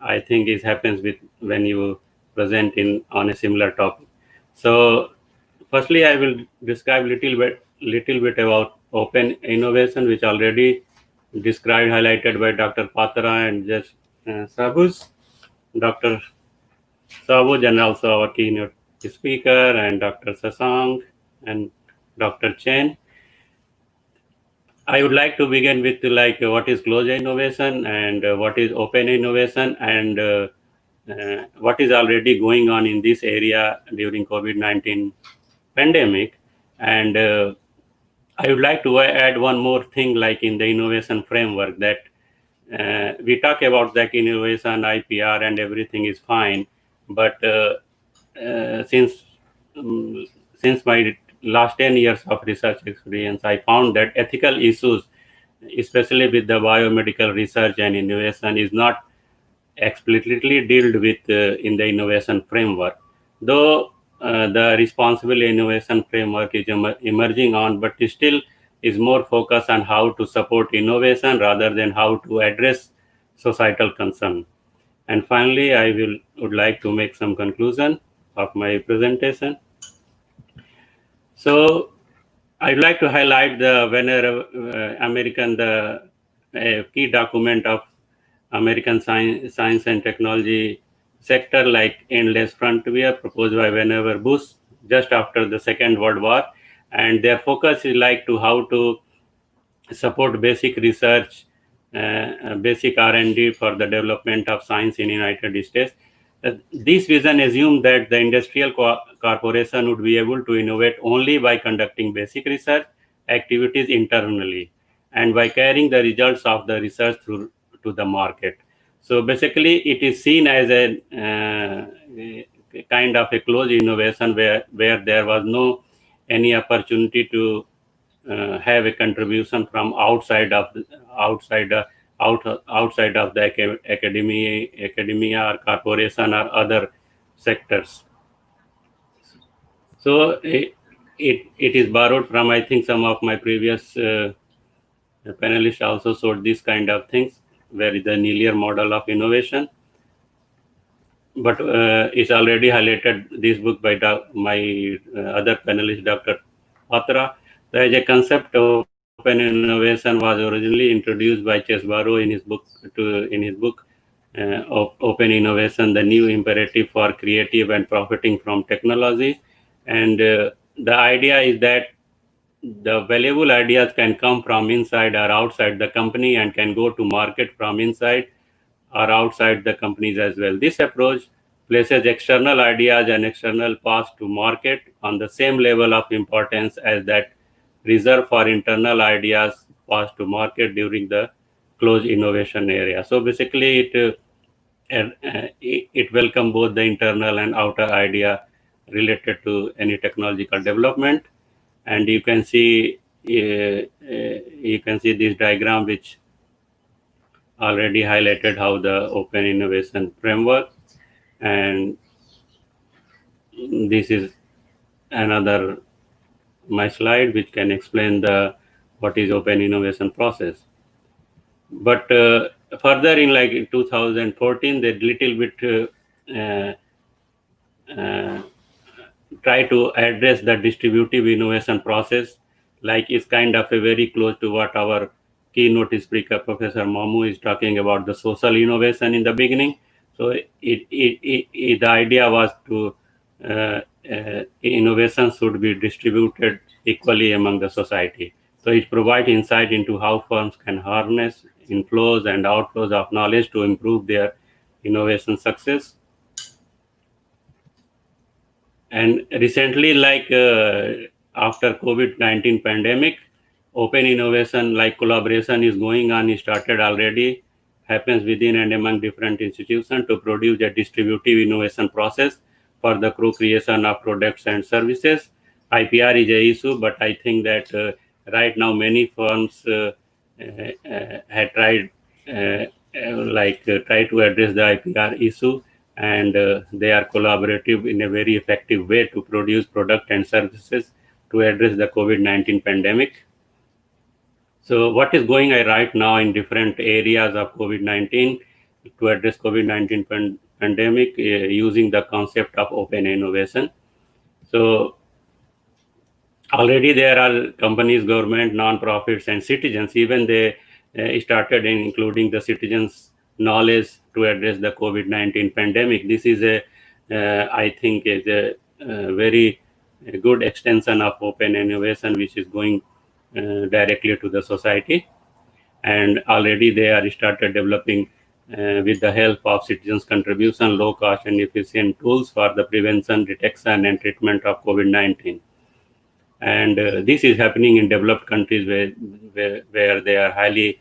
I think it happens with when you present on a similar topic. So firstly, I will describe little bit about open innovation, which already described, highlighted by Dr. Patra and just Sabuj, Dr. Sabuj, and also our keynote speaker, and Dr. Shih-Hsin and Dr. Chen. I would like to begin with what is closed innovation and what is open innovation, and what is already going on in this area during COVID-19 pandemic. And I would like to add one more thing, like in the innovation framework, that we talk about that innovation, IPR, and everything is fine, but since my last 10 years of research experience, I found that ethical issues, especially with the biomedical research and innovation, is not explicitly dealt with in the innovation framework. Though the responsible innovation framework is emerging on, but still is more focused on how to support innovation rather than how to address societal concern. And finally, I would like to make some conclusion of my presentation. So I'd like to highlight the key document of American science and technology sector, like Endless Frontier, proposed by Vannevar Bush just after the Second World War, and their focus is like to how to support basic research, basic R&D for the development of science in United States. This vision assumed that the industrial corporation would be able to innovate only by conducting basic research activities internally and by carrying the results of the research through to the market. So basically, it is seen as a kind of a closed innovation where there was no any opportunity to have a contribution from outside of the academia or corporation or other sectors. So it is borrowed from, I think, some of my previous panelists also showed this kind of things, where is the linear model of innovation. But it's already highlighted this book by my other panelist, Dr. Patra. There is a concept of open innovation was originally introduced by Chesbaro in his book of Open Innovation, the New Imperative for Creative and Profiting from Technology. And the idea is that the valuable ideas can come from inside or outside the company and can go to market from inside or outside the companies as well. This approach places external ideas and external paths to market on the same level of importance as that reserved for internal ideas paths to market during the closed innovation area. So basically, it welcomes both the internal and outer idea related to any technological development. And you can see this diagram, which already highlighted how the open innovation framework, and this is another my slide which can explain what is open innovation process. But further in 2014, they little bit try to address the distributive innovation process, like is kind of a very close to what our keynote speaker, Professor Mammo, is talking about the social innovation in the beginning. So the idea was to innovation should be distributed equally among the society. So it provides insight into how firms can harness inflows and outflows of knowledge to improve their innovation success. And recently, after COVID-19 pandemic, open innovation like collaboration is going on. It started already, happens within and among different institutions to produce a distributive innovation process for the co-creation of products and services. IPR is a issue, but I think that right now many firms had tried try to address the IPR issue, and they are collaborative in a very effective way to produce product and services to address the COVID-19 pandemic. So what is going on right now in different areas of COVID-19 to address COVID-19 pandemic using the concept of open innovation? So already there are companies, government, non-profits, and citizens. Even they started including the citizens' knowledge to address the COVID-19 pandemic. This is I think, is a very good extension of open innovation, which is going directly to the society. And already they are started developing with the help of citizens' contribution, low cost and efficient tools for the prevention, detection, and treatment of COVID-19. And this is happening in developed countries where they are highly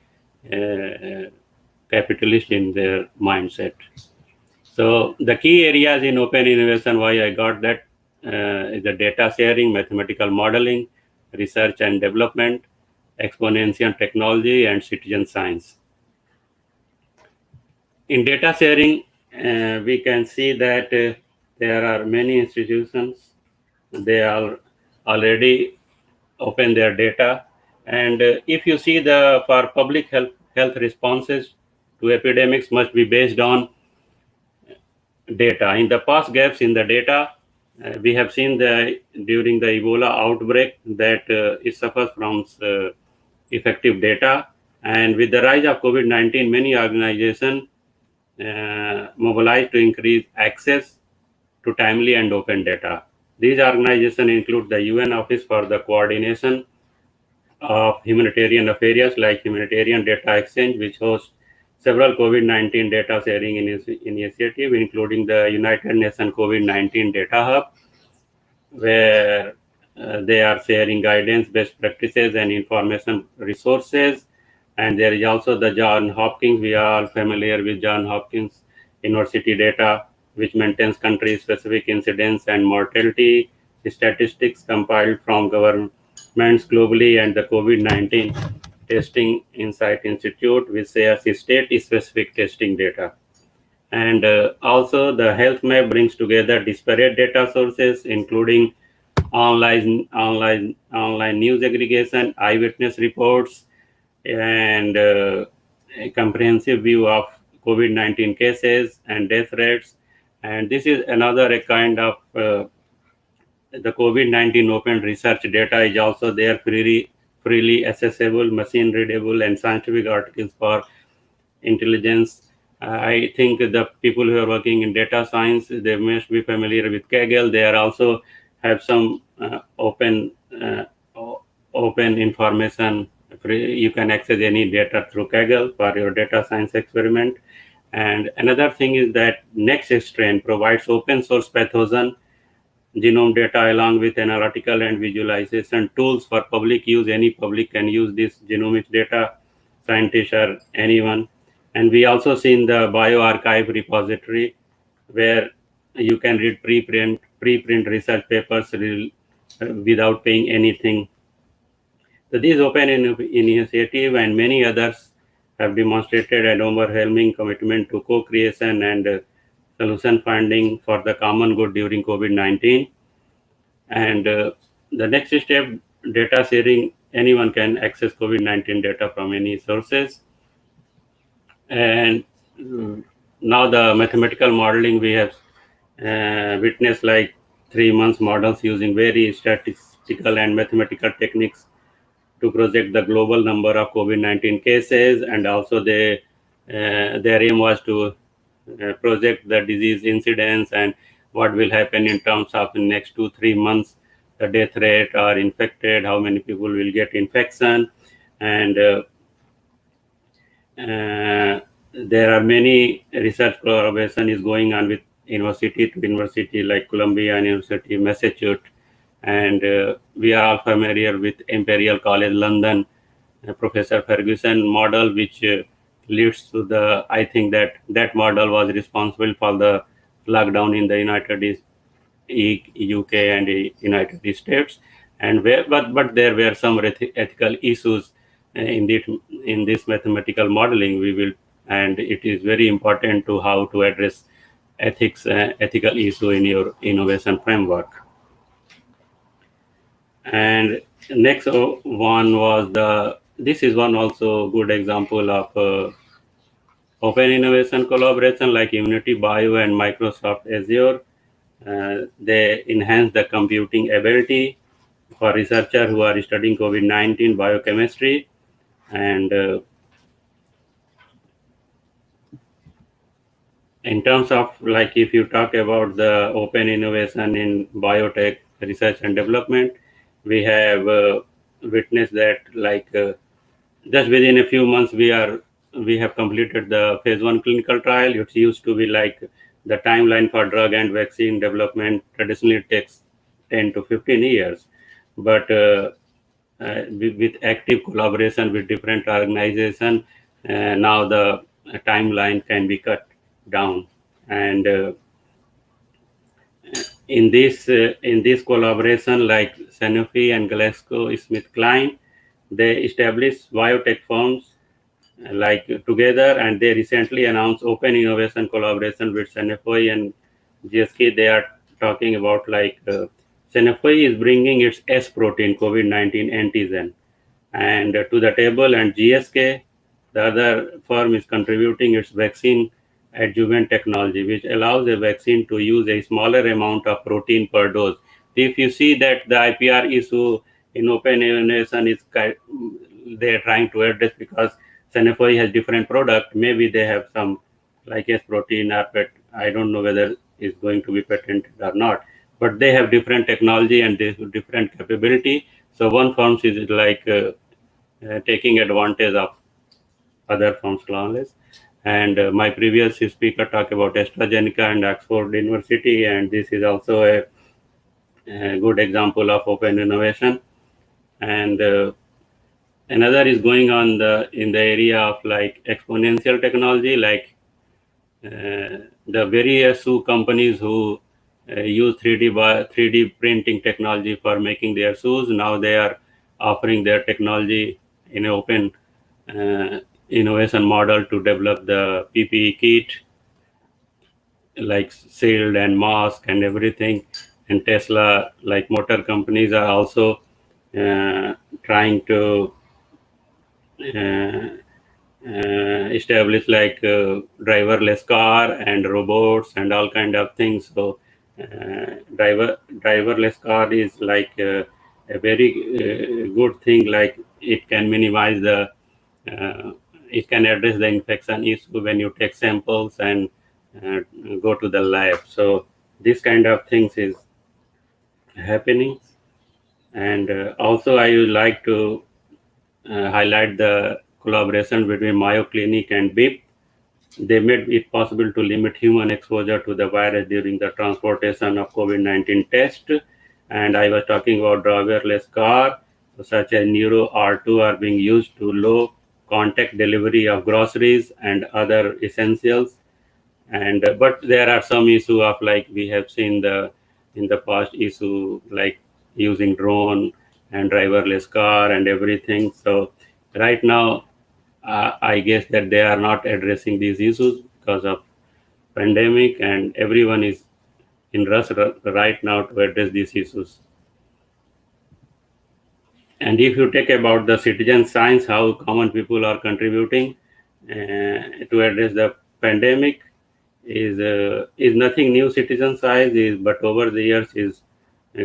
capitalist in their mindset. So the key areas in open innovation, why I got that, is the data sharing, mathematical modeling, research and development, exponential technology, and citizen science. In data sharing, we can see that there are many institutions. They are already open their data, and if you see for public health responses to epidemics must be based on data. In the past, gaps in the data We have seen during the Ebola outbreak that it suffers from effective data. And with the rise of COVID-19, many organizations mobilized to increase access to timely and open data. These organizations include the UN Office for the Coordination of Humanitarian Affairs, like Humanitarian Data Exchange, which hosts several COVID-19 data sharing initiatives, including the United Nations COVID-19 Data Hub, where they are sharing guidance, best practices, and information resources. And there is also the John Hopkins. We are all familiar with John Hopkins University data, which maintains country-specific incidence and mortality statistics compiled from governments globally, and the COVID-19 Testing Insight Institute, which shares state-specific testing data. And also the health map brings together disparate data sources, including online news aggregation, eyewitness reports, and a comprehensive view of COVID-19 cases and death rates. And this is another kind of the COVID-19 open research data is also there, freely accessible, machine readable, and scientific articles for intelligence. I think the people who are working in data science, they must be familiar with Kaggle. They are also have some open information. You can access any data through Kaggle for your data science experiment. And another thing is that NextStrain provides open source pathogen genome data along with analytical and visualization tools for public use. Any public can use this genomics data, scientists or anyone. And we also seen the bioRxiv repository, where you can read preprint research papers without paying anything. So these open initiative and many others have demonstrated an overwhelming commitment to co-creation and solution finding for the common good during COVID-19. And the next step, data sharing. Anyone can access COVID-19 data from any sources. And now the mathematical modeling, we have witnessed like 3 months models using very statistical and mathematical techniques to project the global number of COVID-19 cases. And also their aim was to project the disease incidence and what will happen in terms of the next 2-3 months, the death rate or infected, how many people will get infection. And there are many research collaboration is going on with university to university, like Columbia University, Massachusetts. And we are all familiar with Imperial College London, Professor Ferguson model, which leads to the, I think that model was responsible for the lockdown in the UK and the United States. And but there were some ethical issues in this mathematical modeling. And it is very important to how to address ethical issue in your innovation framework. And next one was this is one also good example of open innovation collaboration, like Unity Bio and Microsoft Azure. They enhance the computing ability for researchers who are studying COVID-19 biochemistry. And in terms of, like, if you talk about the open innovation in biotech research and development, we have witnessed that, like, just within a few months we have completed the phase 1 clinical trial. It used to be like the timeline for drug and vaccine development traditionally takes 10 to 15 years, but with active collaboration with different organizations, now the timeline can be cut down. And in this collaboration, like Sanofi and GlaxoSmithKline, they established biotech firms like together, and they recently announced open innovation collaboration with Sanofi and GSK. They are talking about, like, Sanofi is bringing its S protein COVID-19 antigen and to the table, and GSK, the other firm, is contributing its vaccine adjuvant technology, which allows a vaccine to use a smaller amount of protein per dose. If you see that the IPR issue in open innovation is they're trying to address, because Sanofi has different product, maybe they have some like S protein or I don't know whether it's going to be patented or not, but they have different technology and they have different capability. So one firm is like taking advantage of other firms' knowledge. And my previous speaker talked about AstraZeneca and Oxford University, and this is also a good example of open innovation. And another is going on in the area of like exponential technology, like the various shoe companies who use 3D printing technology for making their shoes. Now they are offering their technology in an open innovation model to develop the PPE kit, like shield and mask and everything. And Tesla, like motor companies, are also trying to establish like driverless car and robots and all kind of things. So driverless car is like a very good thing. Like it can minimize the it can address the infection issue when you take samples and go to the lab. So this kind of things is happening. And also I would like to highlight the collaboration between Mayo Clinic and BIP. They made it possible to limit human exposure to the virus during the transportation of COVID-19 test. And I was talking about driverless car, such as Neuro R2 are being used to low contact delivery of groceries and other essentials. And but there are some issue of like we have seen in the past issue like using drone and driverless car and everything. So right now I guess that they are not addressing these issues because of pandemic, and everyone is in rush right now to address these issues. And if you take about the citizen science, how common people are contributing to address the pandemic is nothing new. Citizen science is, but over the years is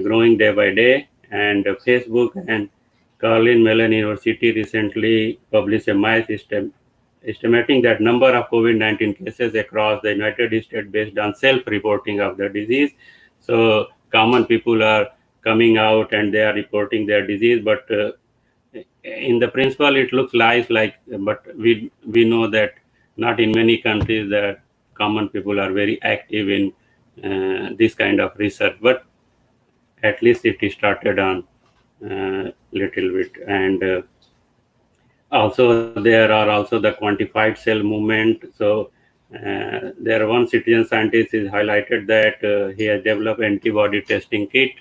growing day by day. And Facebook and Carlin Mellon University recently published a mass estimating that number of COVID-19 cases across the United States based on self-reporting of the disease. So common people are coming out and they are reporting their disease, but in the principle it looks like, but we know that not in many countries that common people are very active in this kind of research, but at least it started on little bit. And also there are also the quantified cell movement. So there one citizen scientist is highlighted that he has developed antibody testing kit,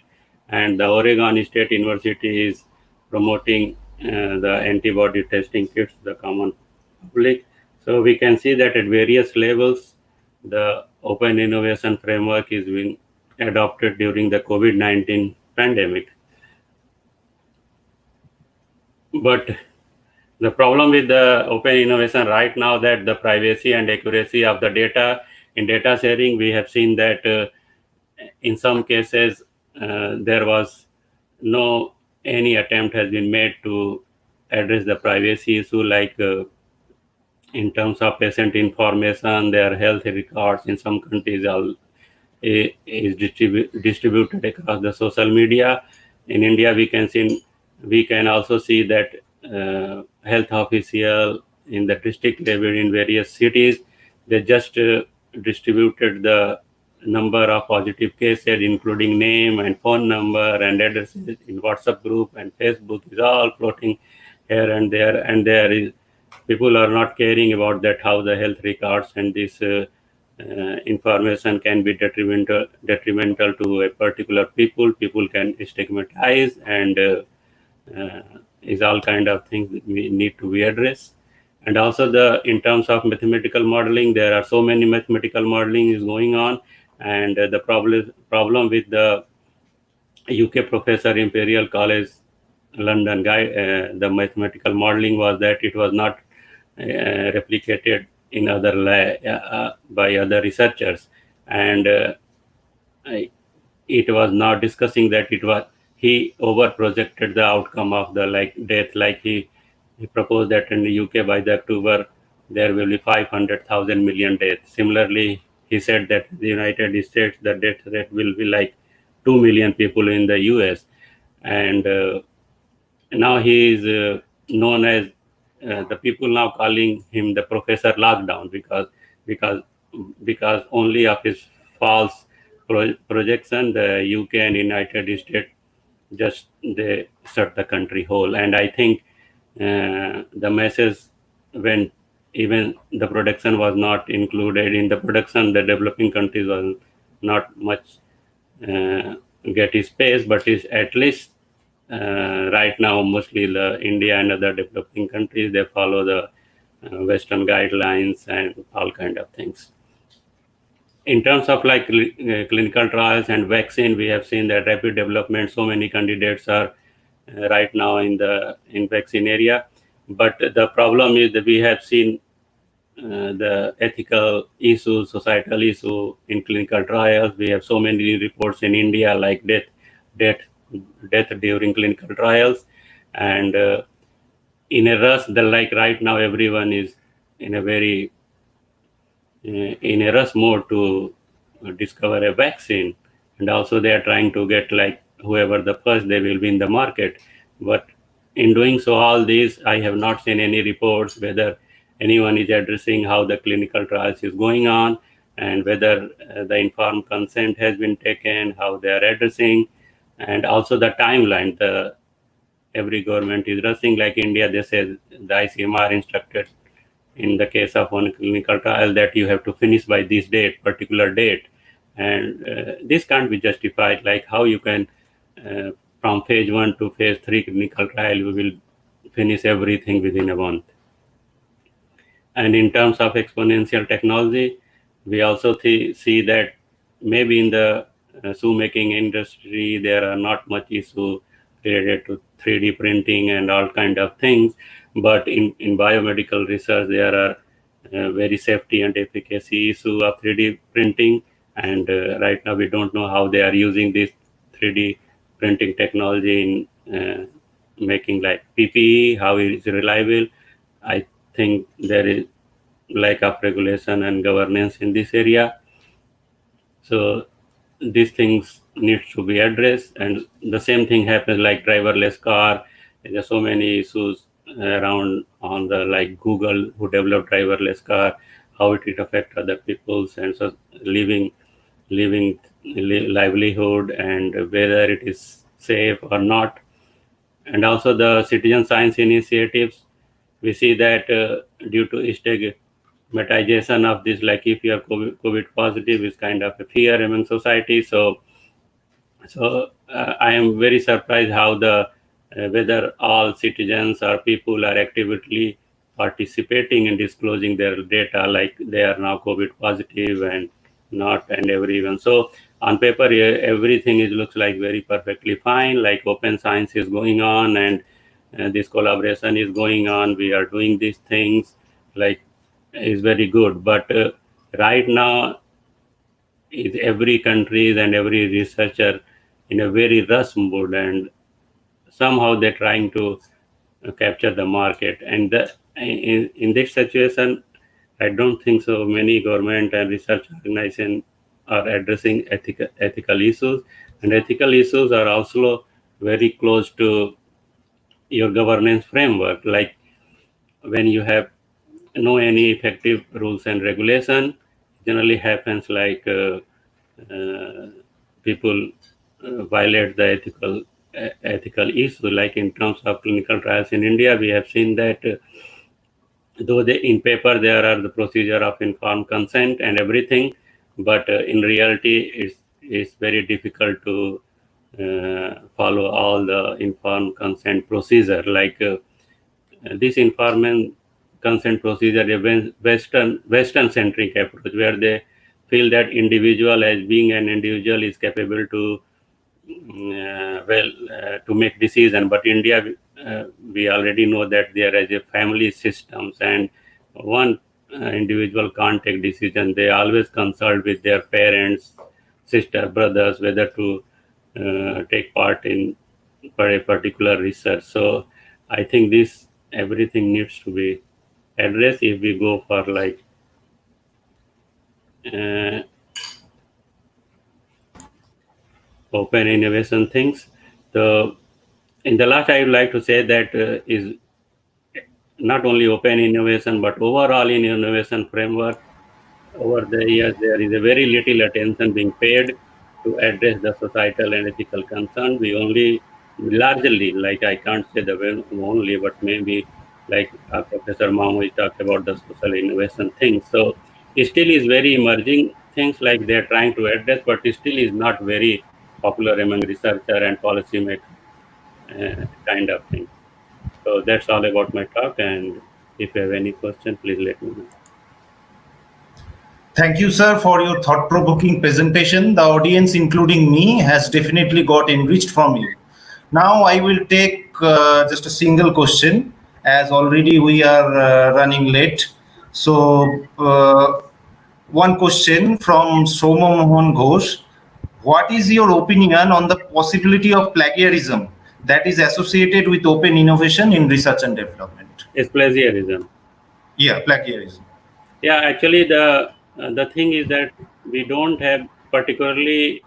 and the Oregon State University is promoting the antibody testing kits to the common public. So we can see that at various levels the open innovation framework is being adopted during the COVID-19 pandemic. But the problem with the open innovation right now, that the privacy and accuracy of the data in data sharing, we have seen that in some cases there was no any attempt has been made to address the privacy issue, like in terms of patient information, their health records in some countries is distributed across the social media. In India, we can also see that health official in the district level in various cities, they just distributed the number of positive cases, including name and phone number and addresses in WhatsApp group, and Facebook is all floating here and there. And there is people are not caring about that, how the health records and this information can be detrimental to a particular people. People can stigmatize, and is all kind of things that we need to be addressed. And also in terms of mathematical modeling, there are so many mathematical modeling is going on, and the problem with the UK professor, Imperial College London guy, the mathematical modeling was that it was not replicated in other by other researchers, and it was not discussing that he over projected the outcome of the death. Like he proposed that in the UK by the October there will be 500,000 million deaths. Similarly, he said that in the United States the death rate will be like 2 million people in the US, and now he is known as the people now calling him the Professor Lockdown because because only of his false projection the UK and United States just they shut the country whole. And I think the message when even the production was not included in the production, the developing countries was not much get his space, but is at least right now mostly the India and other developing countries they follow the Western guidelines and all kind of things. In terms of clinical trials and vaccine, we have seen that rapid development. So many candidates are right now in vaccine area, but the problem is that we have seen the ethical issues, societal issue in clinical trials. We have so many reports in India like death during clinical trials, and in a rush, right now everyone is in a very in a rush mode to discover a vaccine, and also they are trying to get whoever the first they will be in the market. But in doing so, all these I have not seen any reports whether anyone is addressing how the clinical trials is going on and whether the informed consent has been taken, how they are addressing, and also the timeline. Every government is rushing. Like India, they say the ICMR instructed in the case of one clinical trial that you have to finish by this particular date, and this can't be justified. Like how you can from phase 1 to phase 3 clinical trial you will finish everything within a month. And in terms of exponential technology, we also see that maybe in the shoemaking industry there are not much issue related to 3D printing and all kind of things, but in biomedical research there are very safety and efficacy issue of 3D printing, and right now we don't know how they are using this 3D printing technology in making like PPE, how it is reliable. I think there is lack of regulation and governance in this area. So these things need to be addressed, and the same thing happens like driverless car. There are so many issues around on the Google who developed driverless car, how it will affect other people's and so living livelihood and whether it is safe or not. And also the citizen science initiatives, we see that due to stigmatization of this, like if you are COVID positive, is kind of a fear among society. So I am very surprised how whether all citizens or people are actively participating in disclosing their data, like they are now COVID positive and not, and everyone. So on paper, everything looks like very perfectly fine, like open science is going on and this collaboration is going on. We are doing these things, is very good. But right now, is every country and every researcher in a very rush mode, and somehow they're trying to capture the market. And in this situation, I don't think so many government and research organizations are addressing ethical issues, and ethical issues are also very close to your governance framework. Like when you have no any effective rules and regulation, generally happens people violate the ethical issue. Like in terms of clinical trials in India, we have seen that though in paper there are the procedure of informed consent and everything, but in reality it's very difficult to follow all the informed consent procedure. This informed consent procedure is Western centric approach, where they feel that individual as being an individual is capable to to make decision. But India, we already know that there is a family systems, and one individual can't take decision. They always consult with their parents, sister, brothers, whether to take part in for a particular research. So I think this everything needs to be addressed if we go for like uh, open innovation things. So in the last, I would like to say that is not only open innovation but overall in innovation framework. Over the years, there is a very little attention being paid to address the societal and ethical concerns. We only largely, like I can't say the only, but maybe like Professor Mammo talked about the social innovation thing. So it still is very emerging things like they're trying to address, but it still is not very popular among researcher and policymaker kind of things. So that's all about my talk. And if you have any question, please let me know. Thank you, sir, for your thought-provoking presentation. The audience, including me, has definitely got enriched from you. Now I will take just a single question, as already we are running late. So one question from Somo Mohan Ghosh. What is your opinion on the possibility of plagiarism that is associated with open innovation in research and development? It's plagiarism. Yeah, plagiarism. Yeah, actually, the thing is that we don't have particularly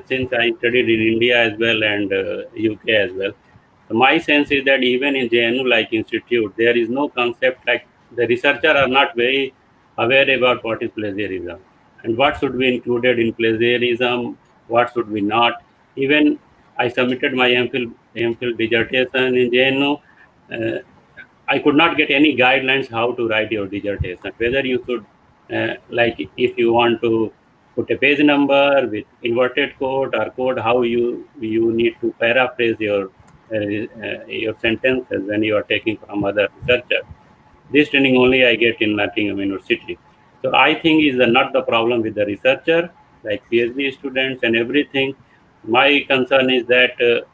since I studied in India as well and UK as well. My sense is that even in JNU like institute, there is no concept like the researcher are not very aware about what is plagiarism and what should be included in plagiarism, what should be not. Even I submitted my MPhil dissertation in JNU. I could not get any guidelines how to write your dissertation. Whether you should, like, if you want to put a page number with inverted quote or code, how you need to paraphrase your sentences when you are taking from other researchers. This training only I get in Nottingham University. So I think is not the problem with the researcher, like PhD students and everything. My concern is that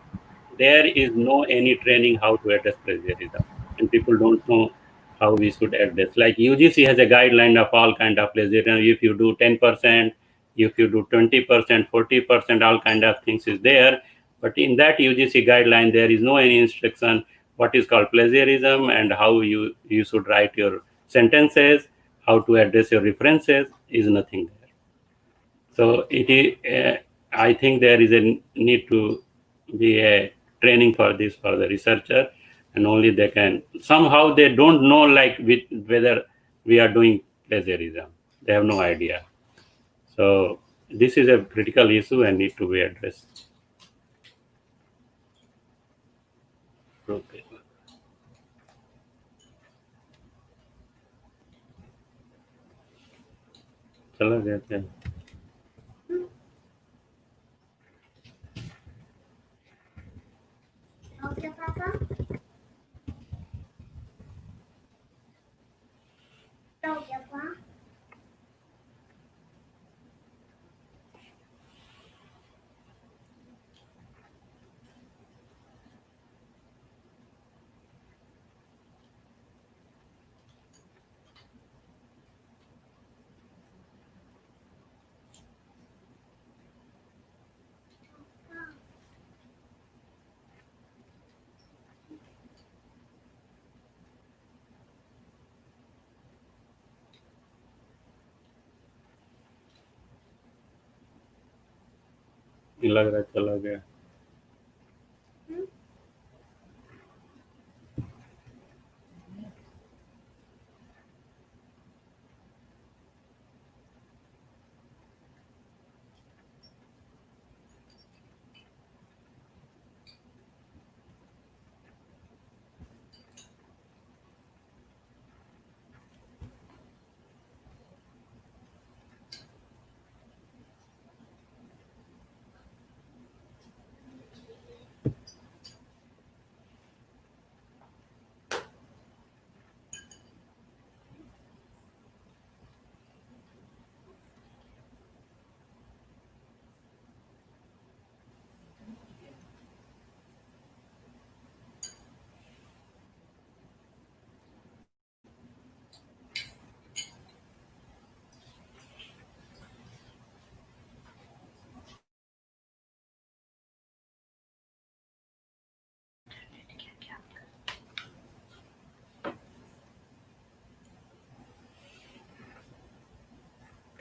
there is no any training how to address plagiarism, and people don't know how we should address. Like UGC has a guideline of all kind of plagiarism. If you do 10%, if you do 20%, 40%, all kind of things is there. But in that UGC guideline, there is no any instruction what is called plagiarism and how you should write your sentences, how to address your references is nothing there. So it is. I think there is a need to be a training for this for the researcher, and only they can. Somehow they don't know like whether we are doing plagiarism. They have no idea. So this is a critical issue and need to be addressed. Okay. चला गया क्या? लग रहा है चला गया.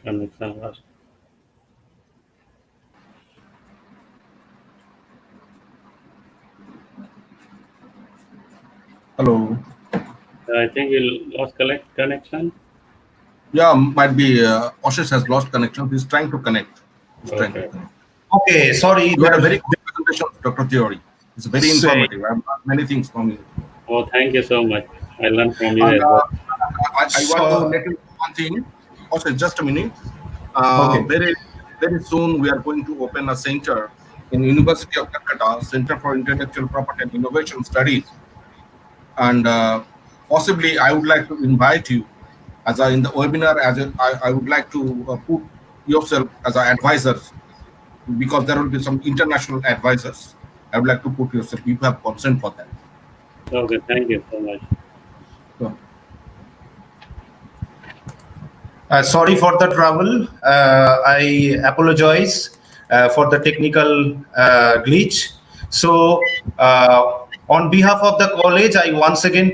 Connection lost. Hello. I think we lost connection. Yeah, might be Oshish has lost connection. He's trying to connect. Okay. Okay, sorry. You had a very good presentation, Dr. Theory. It's very informative. I've learned many things from you. Oh, thank you so much. I learned from you And, as well. I want to let you know one thing. Oshish, just a minute. Okay. Very soon we are going to open a center in University of Calcutta, Center for Intellectual Property and Innovation Studies. And possibly I would like to invite you as in the webinar, I would like to put yourself as an advisor, because there will be some international advisors. I would like to put yourself, you have consent for that. Okay, thank you so much. Sorry for the trouble. I apologize for the technical glitch. So, on behalf of the college, I once again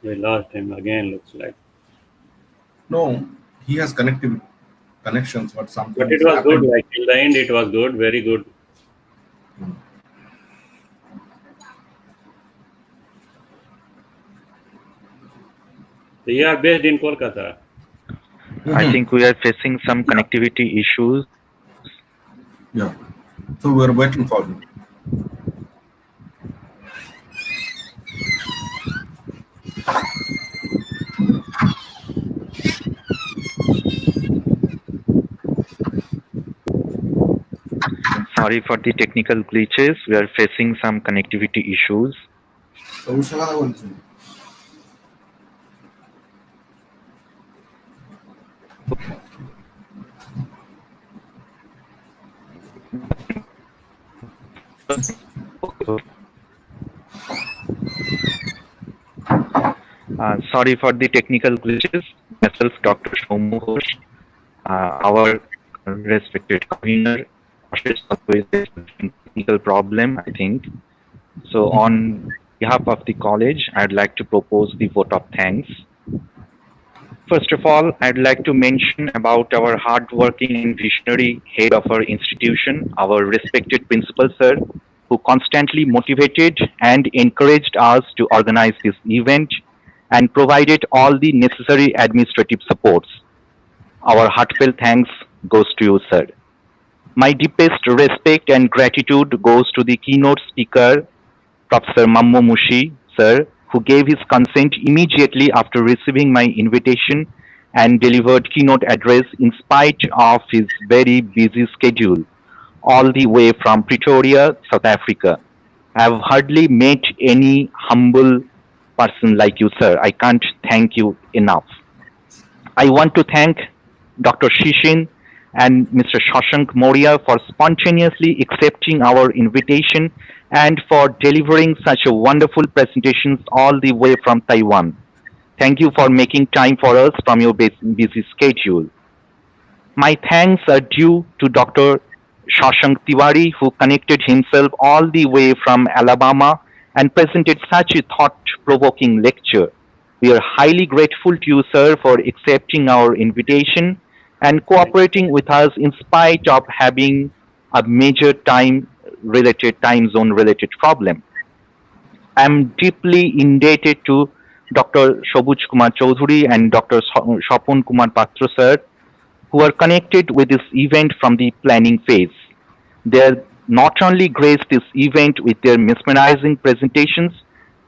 We lost him again, looks like. No, he has connections, but something. But it was good. Like till the end, it was good. Very good. So you are based in Kolkata. I think we are facing some connectivity issues. Yeah. So we are waiting for you. Sorry for the technical glitches. We are facing some connectivity issues. Sorry for the technical glitches. Myself, Dr. Mammo, our respected convener, with this technical problem, I think. So on behalf of the college, I'd like to propose the vote of thanks. First of all, I'd like to mention about our hardworking and visionary head of our institution, our respected principal sir, who constantly motivated and encouraged us to organize this event and provided all the necessary administrative supports. Our heartfelt thanks goes to you, sir. My deepest respect and gratitude goes to the keynote speaker, Professor Mammo Muchie, sir, who gave his consent immediately after receiving my invitation and delivered keynote address in spite of his very busy schedule, all the way from Pretoria, South Africa. I have hardly met any humble person like you, sir. I can't thank you enough. I want to thank Dr. Shih-Hsin and Mr. Shashank Moria for spontaneously accepting our invitation and for delivering such a wonderful presentations all the way from Taiwan. Thank you for making time for us from your busy schedule. My thanks are due to Dr. Shashank Tiwari, who connected himself all the way from Alabama and presented such a thought-provoking lecture. We are highly grateful to you, sir, for accepting our invitation and cooperating with us in spite of having a major time zone related problem. I'm deeply indebted to Dr. Sabuj Kumar Chaudhuri and Dr. Swapan Kumar Patra, sir, who are connected with this event from the planning phase. They not only graced this event with their mesmerizing presentations,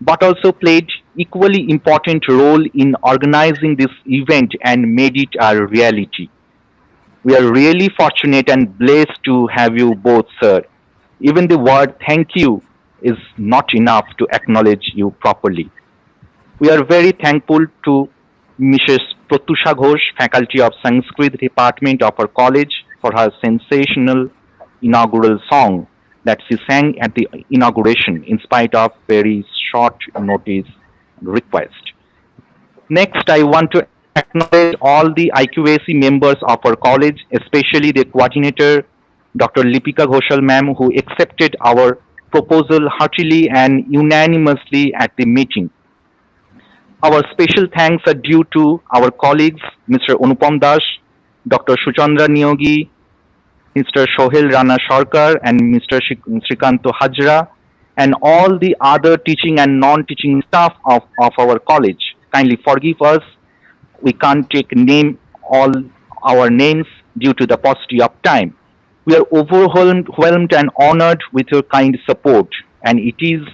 but also played equally important role in organizing this event and made it a reality. We are really fortunate and blessed to have you both, sir. Even the word thank you is not enough to acknowledge you properly. We are very thankful to Mrs. Pratyusha Ghosh, Faculty of Sanskrit Department of our college, for her sensational inaugural song that she sang at the inauguration in spite of very short notice request. Next, I want to acknowledge all the IQAC members of our college, especially the coordinator, Dr. Lipika Ghoshal ma'am, who accepted our proposal heartily and unanimously at the meeting. Our special thanks are due to our colleagues, Mr. Anupam Das, Dr. Suchandra Niyogi, Mr. Sohel Rana Sarkar, and Mr. Srikanto Hajra, and all the other teaching and non-teaching staff of our college. Kindly forgive us, we can't take name all our names due to the paucity of time. We are overwhelmed and honored with your kind support, and it is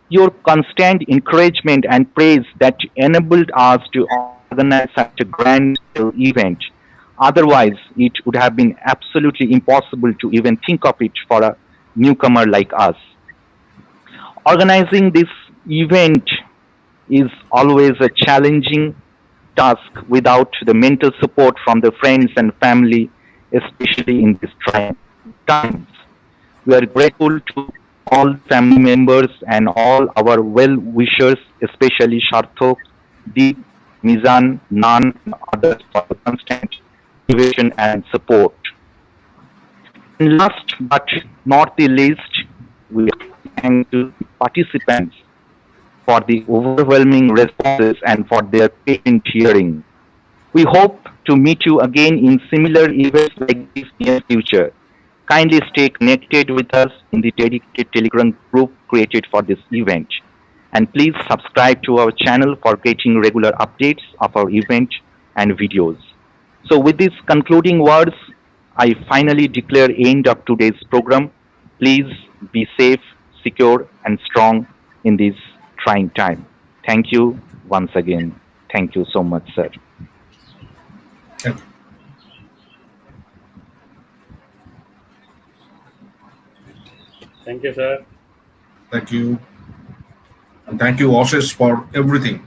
your constant encouragement and praise that enabled us to organize such a grand event. Otherwise, it would have been absolutely impossible to even think of it for a newcomer like us. Organizing this event is always a challenging task without the mental support from the friends and family, especially in these trying times. We are grateful to all family members and all our well-wishers, especially Sharthok, Deep, Mizan, Nan, and others for the constant motivation and support. And last but not the least, we thank to the participants for the overwhelming responses and for their patient hearing. We hope to meet you again in similar events like this in the future. Kindly stay connected with us in the dedicated Telegram group created for this event. And please subscribe to our channel for getting regular updates of our event and videos. So with these concluding words, I finally declare end of today's program. Please be safe, secure, and strong in this trying time. Thank you once again. Thank you so much, sir. Thank you. Thank you, sir. Thank you. And thank you, Ashish, for everything.